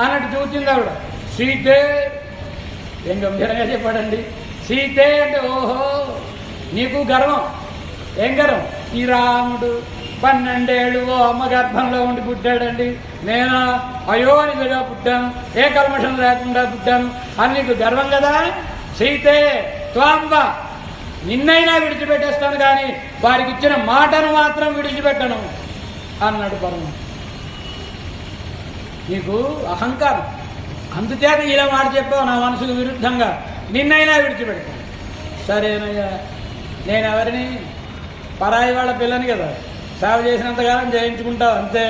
అన్నట్టు చూసింది ఆవిడ. సీతే, ఏం గంభీరంగా చెప్పాడండి. సీతే అంటే ఓహో నీకు గర్వం. ఏం గర్వం? ఈ రాముడు 12 ఏళ్ళు ఓ అమ్మ గర్భంలో ఉండి పుట్టాడండి, నేను అయోనిగా పుట్టాను, ఏ కల్మషం లేకుండా పుట్టాను అని నీకు గర్వం కదా. సీతే త్వాంబ, నిన్నైనా విడిచిపెట్టేస్తాను కానీ వారికి ఇచ్చిన మాటను మాత్రం విడిచిపెట్టను అన్నాడు పరమ. నీకు అహంకారం, అందుచేత ఇలా మాట చెప్పావు నా మనసుకు విరుద్ధంగా, నిన్నైనా విడిచిపెడతాను. సరేనయ్యా, నేను ఎవరిని? పరాయి వాళ్ళ పిల్లని కదా, సేవ చేసినంతకాలం చేయించుకుంటావు అంతే.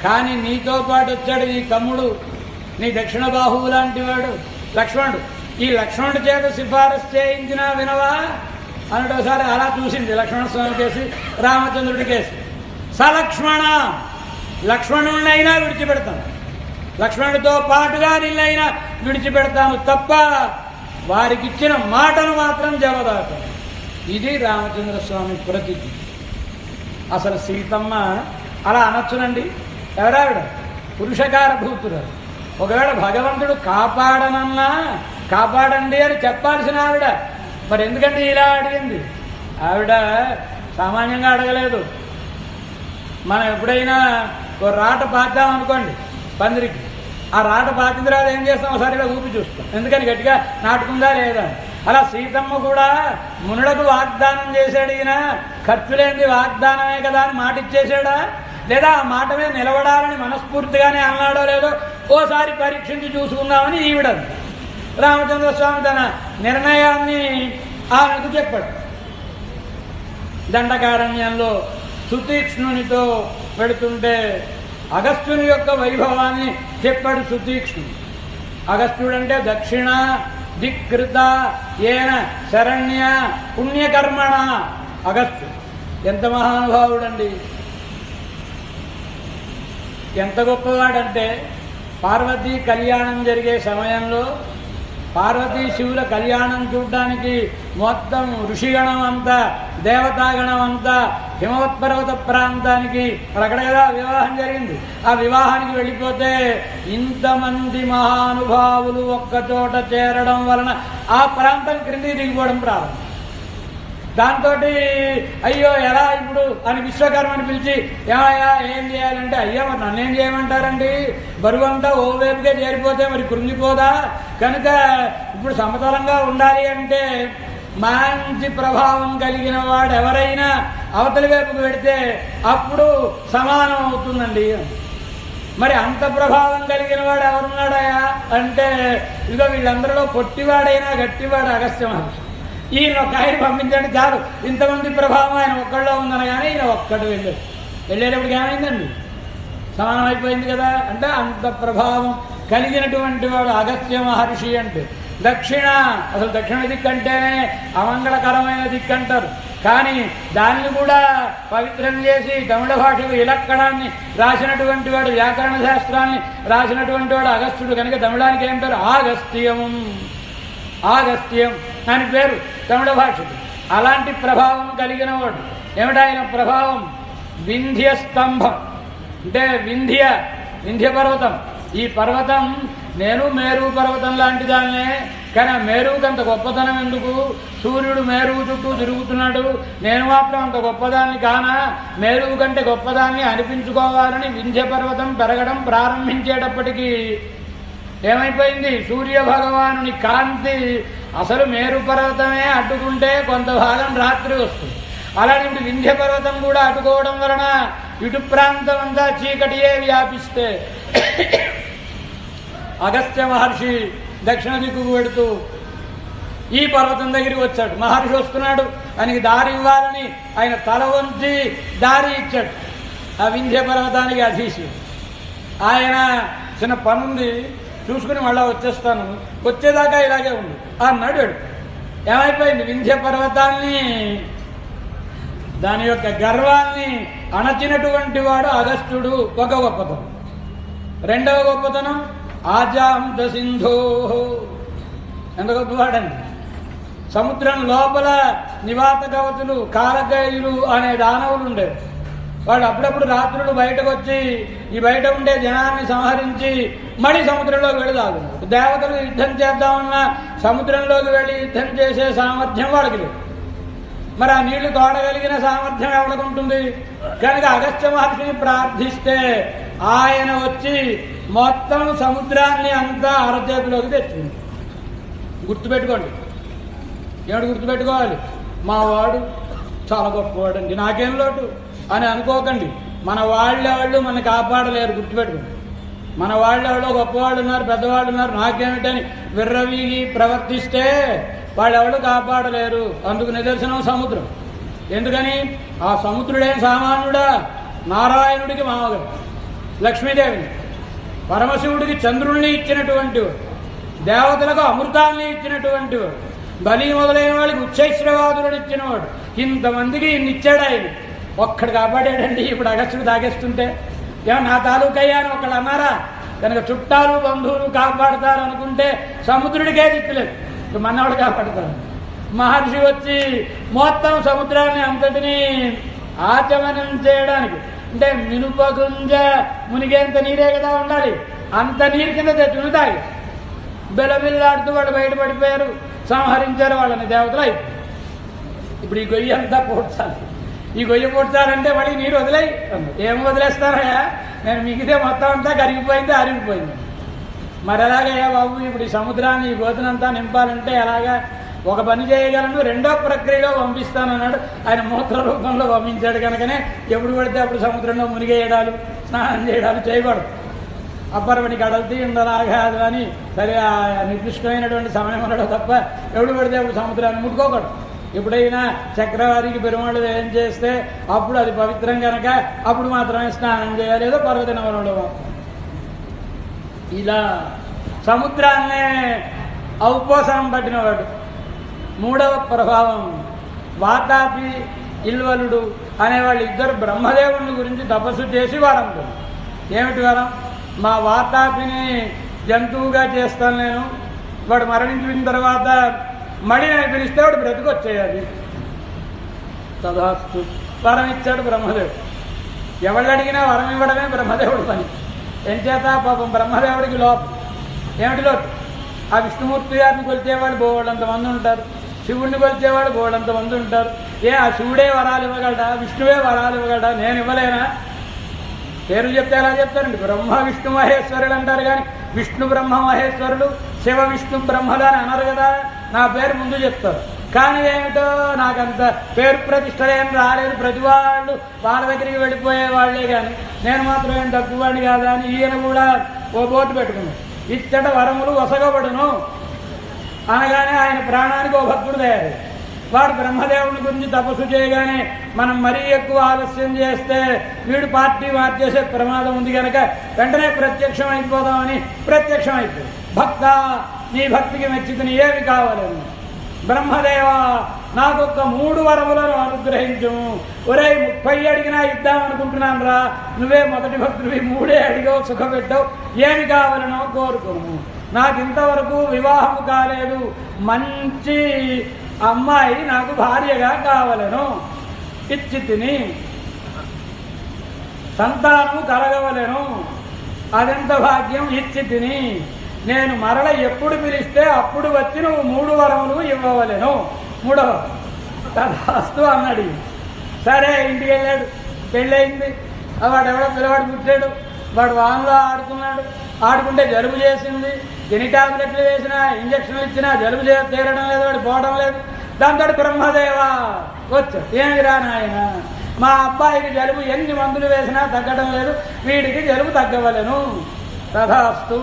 కానీ నీతో పాటు వచ్చాడు ఈ తమ్ముడు, నీ దక్షిణ బాహువు లాంటి వాడు లక్ష్మణుడు. ఈ లక్ష్మణుడి చేత సిఫారసు చేయించినా వినవా అన్నట్టు ఒకసారి అలా చూసింది లక్ష్మణస్వామి కేసి, రామచంద్రుడి కేసి. సలక్ష్మణ, లక్ష్మణుడినైనా విడిచిపెడతాను, లక్ష్మణుడితో పాటుగా నిన్నైనా విడిచిపెడతాను తప్ప వారికి ఇచ్చిన మాటను మాత్రం జవదాటను. ఇది రామచంద్రస్వామి ప్రతిజ్ఞ. అసలు సీతమ్మ అలా అనొచ్చునండి? ఎవరావిడ? పురుషకార భూతురాలు. ఒకవేళ భగవంతుడు కాపాడనన్నా కాపాడండి అని చెప్పాల్సిన ఆవిడ మరి ఎందుకంటే ఇలా అడిగింది? ఆవిడ సామాన్యంగా అడగలేదు. మనం ఎప్పుడైనా ఒక రాట పాతామనుకోండి పందిరికి, ఆ రాట పాతిన తర్వాత ఏం చేస్తాం? ఒకసారి ఇలా ఊపి చూస్తాం, ఎందుకని గట్టిగా నాటుకుందా లేదా. అలా సీతమ్మ కూడా మునులకు వాగ్దానం చేశాడు ఈయన, ఖర్చు లేని వాగ్దానమే కదా అని మాట ఇచ్చేశాడా, లేదా ఆ మాట మీద నిలబడాలని మనస్ఫూర్తిగానే అన్నాడో లేదో ఓసారి పరీక్షించి చూసుకుందామని ఈవిడ. రామచంద్రస్వామి తన నిర్ణయాన్ని ఆమెకు చెప్పాడు. దండకారణ్యంలో సుతీక్ష్ణునితో పెడుతుంటే అగస్త్యుని యొక్క వైభవాన్ని చెప్పాడు సుతీక్ష్ణుడు. అగస్త్యుడంటే దక్షిణ దిక్కృత ఏన శరణ్య పుణ్యకర్మణ అగస్త్యుడు. ఎంత మహానుభావుడండి, ఎంత గొప్పవాడంటే పార్వతీ కళ్యాణం జరిగే సమయంలో పార్వతీ శివుల కళ్యాణం చూడడానికి మొత్తం ఋషిగణం అంతా దేవతాగణం అంతా హిమవత్పర్వత ప్రాంతానికి అక్కడ కదా వివాహం జరిగింది. ఆ వివాహానికి వెళ్ళిపోతే ఇంతమంది మహానుభావులు ఒక్కచోట చేరడం వలన ఆ ప్రాంతం క్రిందికి దిగిపోవడం ప్రారంభం. దాంతో అయ్యో ఎలా ఇప్పుడు అని విశ్వకర్మని పిలిచి ఏమయ్యా ఏం చేయాలంటే, అయ్యా మరి నన్నేం చేయమంటారండి, బరువు అంతా ఓవైపుగా చేరిపోతే మరి కృంగిపోదా, కనుక ఇప్పుడు సమతలంగా ఉండాలి అంటే మంచి ప్రభావం కలిగిన వాడు ఎవరైనా అవతలి వైపుకు పెడితే అప్పుడు సమానం అవుతుందండి. మరి అంత ప్రభావం కలిగిన వాడు ఎవరున్నాడయా అంటే ఇదిగో వీళ్ళందరిలో పొట్టివాడైనా గట్టివాడు అగస్త్య మహర్షి. ఈయన ఒక ఆయన పంపించండి చాలు, ఇంతమంది ప్రభావం ఆయన ఒక్కళ్ళలో ఉందనగానే ఈయన ఒక్కడు వెళ్ళేటప్పటికి ఏమైందండి, సమానం అయిపోయింది కదా. అంటే అంత ప్రభావం కలిగినటువంటి వాడు అగస్త్య మహర్షి. అంటే దక్షిణ, అసలు దక్షిణ దిక్కంటేనే అమంగళకరమైన దిక్కంటారు, కానీ దాన్ని కూడా పవిత్రం చేసి తమిళ భాషకు ఇలక్కడాన్ని రాసినటువంటి వాడు, వ్యాకరణ శాస్త్రాన్ని రాసినటువంటి వాడు అగస్త్యుడు. కనుక తమిళానికి ఏం పేరు? ఆగస్త్యము. ఆగస్త్యం అని పేరు తమిళ భాషకు. అలాంటి ప్రభావం కలిగిన వాడు. ఏమిటాయన ప్రభావం? వింధ్య స్తంభం అంటే వింధ్య పర్వతం. ఈ పర్వతం నేను మేరు పర్వతం లాంటి దాన్నే, కానీ ఆ మేరువుకి అంత గొప్పతనం ఎందుకు? సూర్యుడు మేరువు చుట్టూ తిరుగుతున్నాడు, నేను మాత్రం అంత గొప్పదాన్ని కానా, మేరువు కంటే గొప్పదాన్ని అనిపించుకోవాలని వింధ్య పర్వతం పెరగడం ప్రారంభించేటప్పటికీ ఏమైపోయింది? సూర్య భగవానుని కాంతి అసలు మేరు పర్వతమే అడ్డుకుంటే కొంత భాగం రాత్రి వస్తుంది. అలానే ఇప్పుడు వింధ్య పర్వతం కూడా అడ్డుకోవడం వలన ఇటు ప్రాంతం అంతా చీకటియే వ్యాపిస్తే అగస్త్య మహర్షి దక్షిణ దిక్కుకు వెడుతూ ఈ పర్వతం దగ్గరికి వచ్చాడు. మహర్షి వస్తున్నాడు, ఆయనకి దారి ఇవ్వాలని ఆయన తల వంచి దారి ఇచ్చాడు ఆ వింధ్య పర్వతానికి అధీసి. ఆయన చిన్న పనుంది చూసుకుని మళ్ళా వచ్చేస్తాను, వచ్చేదాకా ఇలాగే ఉంది అన్నాడు. ఏమైపోయింది? వింధ్య పర్వతాన్ని, దాని యొక్క గర్వాన్ని అణచినటువంటి వాడు అగస్త్యుడు. ఒక గొప్పతనం. రెండవ గొప్పతనం ఆజాంత సింధో. ఎంత గొప్పవాడండి! సముద్రం లోపల నివాత కవచులు, కాలగైలు అనే దానవులు ఉండేవి. వాళ్ళు అప్పుడప్పుడు రాత్రులు బయటకు వచ్చి ఈ బయట ఉండే జనాన్ని సంహరించి మళ్ళీ సముద్రంలోకి వెళ్ళి తాగుతున్నారు. దేవతలు యుద్ధం చేద్దామన్నా సముద్రంలోకి వెళ్ళి యుద్ధం చేసే సామర్థ్యం వాళ్ళకి లేదు. మరి ఆ నీళ్లు తోడగలిగిన సామర్థ్యం ఎవరికి? కనుక అగస్త్య మహర్షిని ప్రార్థిస్తే ఆయన వచ్చి మొత్తం సముద్రాన్ని అంతా అరచేతిలోకి తెచ్చింది. గుర్తుపెట్టుకోండి. ఏమిటి గుర్తుపెట్టుకోవాలి? మా వాడు చాలా గొప్పవాడు అండి, నాకేం లోటు అని అనుకోకండి. మన వాళ్ళెవాళ్ళు మన కాపాడలేరు. గుర్తుపెట్టుకోండి. మన వాళ్ళెవడో గొప్పవాళ్ళు ఉన్నారు, పెద్దవాళ్ళు ఉన్నారు, నాకేమిటని విర్రవీగి ప్రవర్తిస్తే వాళ్ళెవడు కాపాడలేరు. అందుకు నిదర్శనం సముద్రం. ఎందుకని? ఆ సముద్రుడేం సామాన్యుడా? నారాయణుడికి మామగారు, లక్ష్మీదేవిని, పరమశివుడికి చంద్రుణ్ణి ఇచ్చినటువంటి వాడు, దేవతలకు అమృతాన్ని ఇచ్చినటువంటి వాడు, బలి మొదలైన వాళ్ళకి ఉచ్చైశ్రవాదులను ఇచ్చినవాడు. ఇంతమందికి ఇచ్చాడు ఆయన. ఒక్కడు కాపాడాడండి. ఇప్పుడు అగస్త్యుడు తాగేస్తుంటే ఏమో నా తాలూకయ్యా అని ఒకళ్ళు అన్నారా? కనుక చుట్టాలు బంధువులు కాపాడుతారు అనుకుంటే సముద్రుడికే దిక్కులేదు, మనవాడు కాపాడుతారు. మహర్షి వచ్చి మొత్తం సముద్రాన్ని అంతటినీ ఆచమనం చేయడానికి, అంటే మినుపగుంజ మునిగేంత నీరే కదా ఉండాలి, అంత నీరు కింద తెచ్చుకుని తాగి బెలబిల్లాడుతూ వాళ్ళు బయటపడిపోయారు, సంహరించారు వాళ్ళని దేవతలు. అయిపోయి ఇప్పుడు ఈ గొయ్యి అంతా పోడ్చాలి. ఈ గొయ్యి పోడ్చాలంటే మళ్ళీ నీరు వదిలేయి. ఏం వదిలేస్తారయ్యా? నేను మిగితే మొత్తం అంతా కరిగిపోయింది, అరిగిపోయింది. మరి ఎలాగయ్యా బాబు? ఇప్పుడు ఈ సముద్రాన్ని, ఈ గోతునంతా నింపాలంటే ఎలాగా? ఒక పని చేయగలను, రెండో ప్రక్రియలో పంపిస్తానన్నాడు. ఆయన మూత్ర రూపంలో పంపించాడు. కనుకనే ఎప్పుడు పడితే అప్పుడు సముద్రంలో మునిగేయడాలు, స్నానం చేయడాలు చేయకూడదు. అప్పరపడి కడల్తీ ఉండలాగా అది అని సరే నిర్దిష్టమైనటువంటి సమయం ఉండడం తప్ప ఎప్పుడు పడితే అప్పుడు సముద్రాన్ని ముట్టుకోకూడదు. ఎప్పుడైనా చక్రవారికి పెరుమాళ్ళు ఏం చేస్తే అప్పుడు అది పవిత్రం కనుక అప్పుడు మాత్రమే స్నానం చేయాలి, ఏదో పర్వదినవనంలో. ఇలా సముద్రాన్నే ఔపోసనం పట్టినవాడు. మూడవ ప్రభావం వాతాపి ఇల్వలుడు అనేవాళ్ళు ఇద్దరు బ్రహ్మదేవుని గురించి తపస్సు చేసి వరం పొంది. ఏమిటి వరం? మా వాతాపిని జంతువుగా చేస్తాను నేను, వాడు మరణించిన తర్వాత మడి అని పిలిస్తే వాడు బ్రతికొచ్చేయాలి. తదాస్తు వరం ఇచ్చాడు బ్రహ్మదేవుడు. ఎవళ్ళు అడిగినా వరం ఇవ్వడమే బ్రహ్మదేవుడు పని. ఎంచేత పాపం బ్రహ్మదేవుడికి లోపం. ఏమిటి లోటు? ఆ విష్ణుమూర్తి గారిని కొలిచేవాడు బోళ్ళంతమంది ఉంటారు, శివుడిని కొలిచేవాడు బోళ్ళంతమంది ఉంటారు. ఆ శివుడే వరాలు ఇవ్వగలడా? విష్ణువే వరాలు ఇవ్వగలడా? నేను ఇవ్వలేనా? పేర్లు చెప్తే ఎలా చెప్తారండి? బ్రహ్మ విష్ణు మహేశ్వరులు అంటారు, కానీ విష్ణు బ్రహ్మ మహేశ్వరులు, శివ విష్ణు బ్రహ్మలు అని అన్నారు కదా. నా పేరు ముందు చెప్తారు. కానీ ఏమిటో నాకంత పేరు ప్రతిష్టలు ఏం రాలేదు. ప్రతి వాళ్ళు వాళ్ళ దగ్గరికి వెళ్ళిపోయే వాళ్ళే, కానీ నేను మాత్రం ఏం తక్కువవాడిని కాదా అని ఈయన కూడా ఓ బోర్డు పెట్టుకున్నాడు, ఇచ్చట వరములు వసగబడును అనగానే ఆయన ప్రాణానికి ఓ భక్తుడు తయారు. వాడు బ్రహ్మదేవుని గురించి తపస్సు చేయగానే మనం మరీ ఎక్కువ ఆలస్యం చేస్తే వీడు పార్టీ మార్చేసే ప్రమాదం ఉంది కనుక వెంటనే ప్రత్యక్షం అయిపోదామని ప్రత్యక్షం అయిపోయి, భక్త నీ భక్తికి మెచ్చితిని ఏమి కావాలని, బ్రహ్మదేవ నాకొక్క 3 వరములను అనుగ్రహించు. ఒరే 30 అడిగినా ఇద్దామనుకుంటున్నాను రా, నువ్వే మొదటి భక్తుడివి, 3 అడిగావు, సుఖపెట్టావు, ఏమి కావాలనో కోరుకోము. నాకు ఇంతవరకు వివాహము కాలేదు, మంచి అమ్మాయి నాకు భార్యగా కావలను, ఇచ్చి తిని సంతానము కలగవలను, అదెంత భాగ్యం, ఇచ్చి తిని నేను మరల ఎప్పుడు పిలిస్తే అప్పుడు వచ్చి నువ్వు 3 వరములు ఇవ్వవలను. 3వ తదాస్తు అన్నాడు. సరే ఇంటికి వెళ్ళాడు, పెళ్ళయింది. వాడు ఎవడో పిల్లవాడు పుట్టాడు, వాడు వానలో ఆడుకున్నాడు. ఆడుకుంటే జలుబు చేసింది, ఎన్ని టాబ్లెట్లు వేసినా ఇంజక్షన్లు ఇచ్చినా జలుబు తీరడం లేదు, వాడు పోవడం లేదు. దాంతో బ్రహ్మదేవ వచ్చాడు, ఏమిరా నాయన మా అబ్బాయికి జలుబు ఎన్ని మందులు వేసినా తగ్గడం లేదు, వీడికి జలుబు తగ్గవలను. తదాస్తు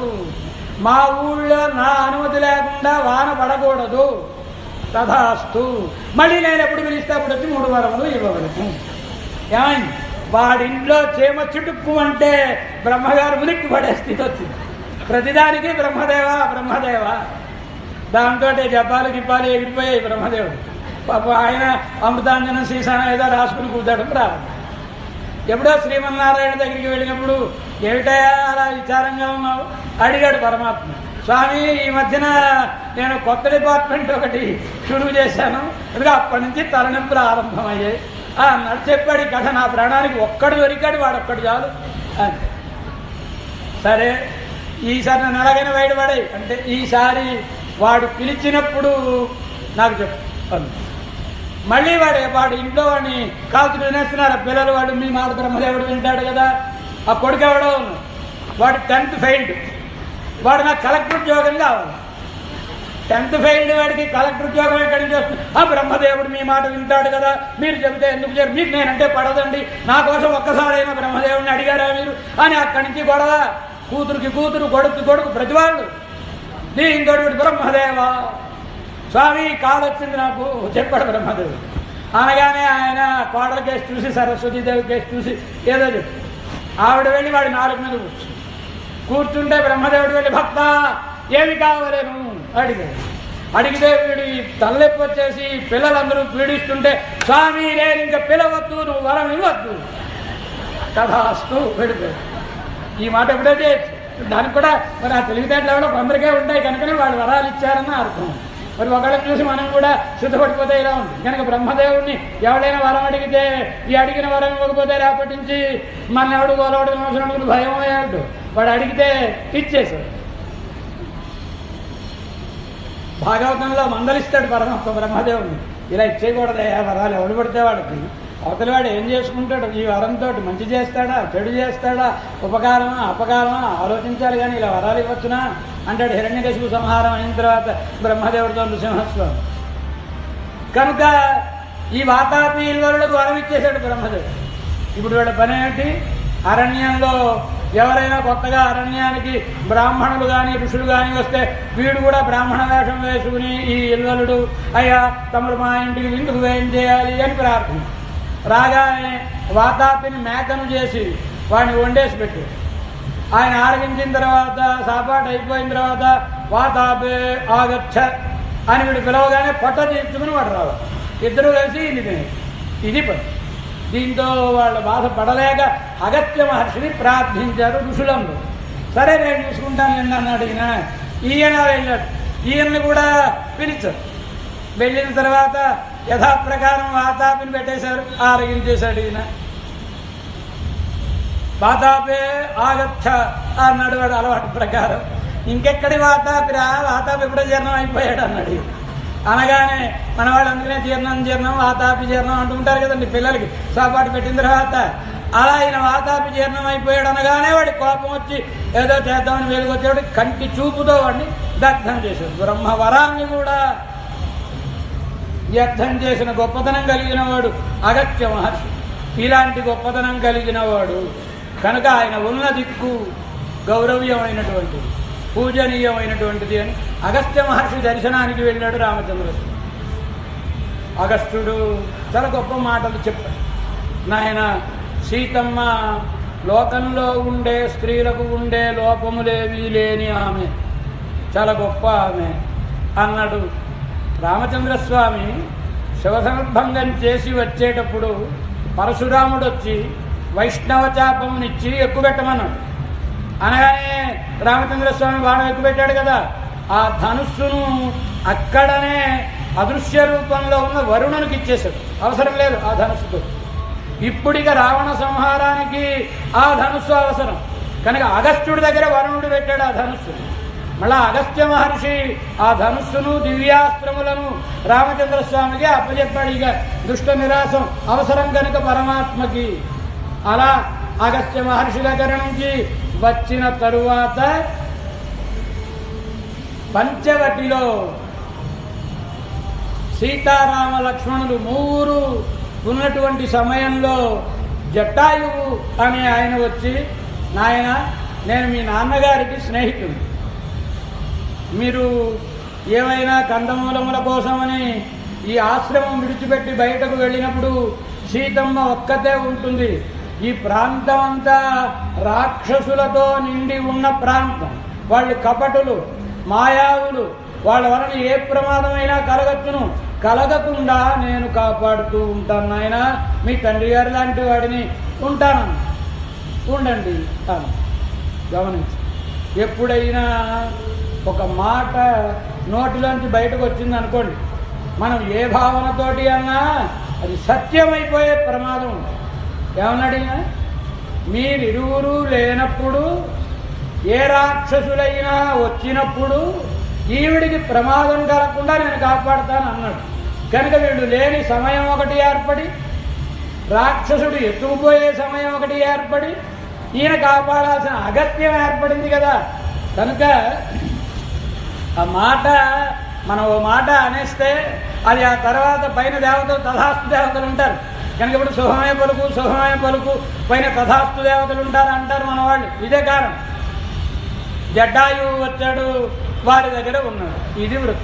మా ఊళ్ళో నా అనుమతి లేకుండా వాన పడకూడదు. తదాస్తు మళ్ళీ నేను ఎప్పుడు పిలిస్తే అప్పుడు వచ్చి 3 వరములు ఇవ్వవలను. ఏమైంది, వాడింట్లో చేమ చుట్టుకు అంటే బ్రహ్మగారు ఉలిక్కి పడే స్థితి వచ్చింది. ప్రతిదానికి బ్రహ్మదేవ బ్రహ్మదేవ. దాంతో జపాలు గిప్పాలు ఎగిరిపోయాయి బ్రహ్మదేవుడు. పాప ఆయన అమృతాంజనం సీసాన ఏదో రాసుకుని కూర్చోడం ప్రారంభం. ఎప్పుడో శ్రీమన్నారాయణ దగ్గరికి వెళ్ళినప్పుడు ఏమిటయా అలా విచారంగా ఉన్నావు అడిగాడు పరమాత్మ. స్వామి ఈ మధ్యన నేను కొత్త డిపార్ట్మెంట్ ఒకటి షురువు చేశాను, అందుకే అప్పటి నుంచి తలనొప్పులు ఆరంభమయ్యాయి అన్నాడు. చెప్పాడు కథ. నా ప్రాణానికి ఒక్కడు దొరికాడు, వాడొక్కడు చాలు అని. సరే ఈసారి నన్ను ఎలాగైనా బయటపడాయి అంటే ఈసారి వాడు పిలిచినప్పుడు నాకు చెప్పు. మళ్ళీ వాడు ఇంట్లో వాడిని కాల్చుకు వినేస్తున్నాడు. పిల్లలు వాడు మీ మాట బ్రహ్మదేవుడు వింటాడు కదా. ఆ కొడుకు ఎవడో వాడు 10th ఫెయిల్డ్, వాడు నాకు కలెక్టర్ ఉద్యోగం కావాలి. 10th ఫెయిల్డ్ వాడికి కలెక్టర్ ఉద్యోగం ఎక్కడి నుంచి వస్తుంది? ఆ బ్రహ్మదేవుడు మీ మాట వింటాడు కదా, మీరు చెబితే ఎందుకు చేయరు, మీకు నేనంటే పడదండి, నా కోసం ఒక్కసారైనా బ్రహ్మదేవుడిని అడిగారా మీరు అని అక్కడి నుంచి గొడవ. కూతురుకి కూతురు, కొడుకు కొడుకు, ప్రతివాళ్ళు దీంతో బ్రహ్మదేవ స్వామి కాలు వచ్చింది నాకు చెప్పాడు బ్రహ్మదేవుడు. అనగానే ఆయన కోడల కేసు చూసి సరస్వతీదేవి కేసు చూసి ఏదో చెప్పి ఆవిడ వెళ్ళి వాడి 4 మీద కూర్చుంటే బ్రహ్మదేవుడు వెళ్ళి భక్త ఏమి కావాలేను అడిగాడు. అడిగితే వీడు తలనొప్పి వచ్చేసి పిల్లలందరూ పీడిస్తుంటే స్వామి నేను ఇంకా పిలవద్దు, నువ్వు వరం ఇవ్వద్దు. తదాస్తు పెడిపోయాడు. ఈ మాట ఎప్పుడైతే దానికి కూడా మరి ఆ తెలివితేటలు ఎవరో కొందరికే ఉంటాయి కనుకనే వాళ్ళు వరాలు ఇచ్చారన్న అర్థం. మరి ఒకళ్ళని చూసి మనం కూడా సిద్ధపడిపోతే ఇలా ఉంది కనుక బ్రహ్మదేవుడిని ఎవడైనా వరం అడిగితే ఈ అడిగిన వరం ఇవ్వకపోతే రేపటి నుంచి మన ఎవడు గోలవడు అవసరం భయం అయ్యాడు. వాడు అడిగితే ఇచ్చేశాడు. భాగవతంలో మందలిస్తాడు పరమాత్మ బ్రహ్మదేవుడిని, ఇలా ఇచ్చేయకూడదయా వరాలు, ఎవడు పడితే వాడికి. అవతలివాడు ఏం చేసుకుంటాడు, ఈ వరంతో మంచి చేస్తాడా చెడు చేస్తాడా, ఉపకారమా అపకారమా ఆలోచించాలి, కానీ ఇలా వరాలు ఇవ్వచ్చునా అంటాడు. హిరణ్యకశిపు సంహారం అయిన తర్వాత బ్రహ్మదేవుడితో నృసింహస్వామి. కనుక ఈ వాతాపీల్వరులకు వరం ఇచ్చేశాడు బ్రహ్మదేవుడు. ఇప్పుడు వీళ్ళ పని ఏంటి, అరణ్యంలో ఎవరైనా కొత్తగా అరణ్యానికి బ్రాహ్మణులు కానీ ఋషులు కానీ వస్తే వీడు కూడా బ్రాహ్మణ వేషం వేసుకుని ఈ ఇల్వలుడు అయ్యా తమరు మా ఇంటికి విందుకు వేయం చేయాలి అని ప్రార్థన. రాగానే వాతాపిని మేకను చేసి వాడిని వండేసి పెట్టాడు. ఆయన ఆరగించిన తర్వాత సాపాటు అయిపోయిన తర్వాత వాతాపే ఆగచ్చ అని వీడు పిలవగానే పొట్ట తీర్చుకుని వాడు రావాలి. ఇద్దరు కలిసి ఇది పని. దీంతో వాళ్ళ బాధ పడలేక అగత్య మహర్షిని ప్రార్థించారు ఋషులందరూ. సరే నేను చూసుకుంటాను నిన్న అడిగిన ఈయన వెళ్ళాడు. ఈయన్ని కూడా పిలిచారు. వెళ్ళిన తర్వాత యథాప్రకారం వాతాపిని పెట్టేశారు, ఆరగించేశాడు. ఈయన వాతాపే ఆగచ్చ అన్నాడు వాడు అలవాటు ప్రకారం. ఇంకెక్కడి వాతాపిరా, వాతాపి ఎప్పుడో జీర్ణం అయిపోయాడు అన్నాడు. అనగానే మన వాళ్ళు అందుకనే జీర్ణం వాతాపి జీర్ణం అంటుంటారు కదండి పిల్లలకి సాపాటు పెట్టిన తర్వాత. అలా ఆయన వాతాపి జీర్ణం అయిపోయాడు అనగానే వాడి కోపం వచ్చి ఏదో చేద్దామని వెలుగొచ్చేవాడు కంటి చూపుతో వాడిని దగ్ధం చేశాడు. బ్రహ్మవరాన్ని కూడా వ్యర్థం చేసిన గొప్పతనం కలిగిన వాడు అగస్త్య మహర్షి. ఇలాంటి గొప్పతనం కలిగిన వాడు కనుక ఆయన ఉన్న దిక్కు గౌరవ్యమైనటువంటిది, పూజనీయమైనటువంటిది అని అగస్త్య మహర్షి దర్శనానికి వెళ్ళాడు రామచంద్రస్వామి. అగస్త్యుడు చాలా గొప్ప మాటలు చెప్పాడు. నాయన, సీతమ్మ లోకంలో ఉండే స్త్రీలకు ఉండే లోపములేవీ లేని ఆమె, చాలా గొప్ప ఆమె అన్నాడు. రామచంద్రస్వామి శివసమర్భంగం చేసి వచ్చేటప్పుడు పరశురాముడు వచ్చి వైష్ణవ చాపమునిచ్చి ఎక్కుపెట్టమన్నాడు. అనగానే రామచంద్రస్వామి బాణం ఎక్కుపెట్టాడు కదా, ఆ ధనుస్సును అక్కడనే అదృశ్య రూపంలో ఉన్న వరుణునికి ఇచ్చేశాడు. అవసరం లేదు ఆ ధనుస్సుతో. ఇప్పుడిక రావణ సంహారానికి ఆ ధనుస్సు అవసరం కనుక అగస్త్యుడి దగ్గర వరుణుడు పెట్టాడు ఆ ధనుస్సు. మళ్ళా అగస్త్య మహర్షి ఆ ధనుస్సును దివ్యాస్త్రములను రామచంద్రస్వామికి అప్పచెప్పాడు. ఇక దుష్ట నిరాశం అవసరం కనుక పరమాత్మకి. అలా అగస్త్య మహర్షి దగ్గర నుంచి వచ్చిన తరువాత పంచవటిలో సీతారామ లక్ష్మణులు మూరు ఉన్నటువంటి సమయంలో జటాయువు అనే ఆయన వచ్చి, నాయన, నేను మీ నాన్నగారికి స్నేహితుడు, మీరు ఏమైనా కందమూలముల కోసమని ఈ ఆశ్రమం విడిచిపెట్టి బయటకు వెళ్ళినప్పుడు సీతమ్మ ఒక్కతే ఉంటుంది. ఈ ప్రాంతం అంతా రాక్షసులతో నిండి ఉన్న ప్రాంతం. వాళ్ళు కపటులు, మాయావులు, వాళ్ళ వలన ఏ ప్రమాదమైనా కలగచ్చును. కలగకుండా నేను కాపాడుతూ ఉంటాను నాయన, మీ తండ్రి గారి లాంటి వాడిని ఉంటాను, ఉండండి అని గమనించి. ఎప్పుడైనా ఒక మాట నోటిలోంచి బయటకు వచ్చింది అనుకోండి, మనం ఏ భావనతోటి అన్నా అది సత్యమైపోయే ప్రమాదం ఉంది. ఏమన్నాడినా, మీరిరువురు లేనప్పుడు, ఏ రాక్షసులైనా వచ్చినప్పుడు ఈవిడికి ప్రమాదం కలగకుండా నేను కాపాడుతాను అన్నాడు. కనుక వీళ్ళు లేని సమయం ఒకటి ఏర్పడి, రాక్షసుడు ఎత్తుకుపోయే సమయం ఒకటి ఏర్పడి, ఈయన కాపాడాల్సిన అగత్యం ఏర్పడింది కదా. కనుక ఆ మాట మనం ఓ మాట అనేస్తే అది ఆ తర్వాత పైన దేవతలు తథాస్తు దేవతలు ఉంటారు కనుక ఇప్పుడు శుభమయ పలుకు శుభమయ పలుకు పైన తథాస్తు దేవతలు ఉంటారు అంటారు మన వాళ్ళు. ఇదే కారణం. జటాయువు వచ్చాడు, వారి దగ్గర ఉన్నాడు. ఇది వృత్తి.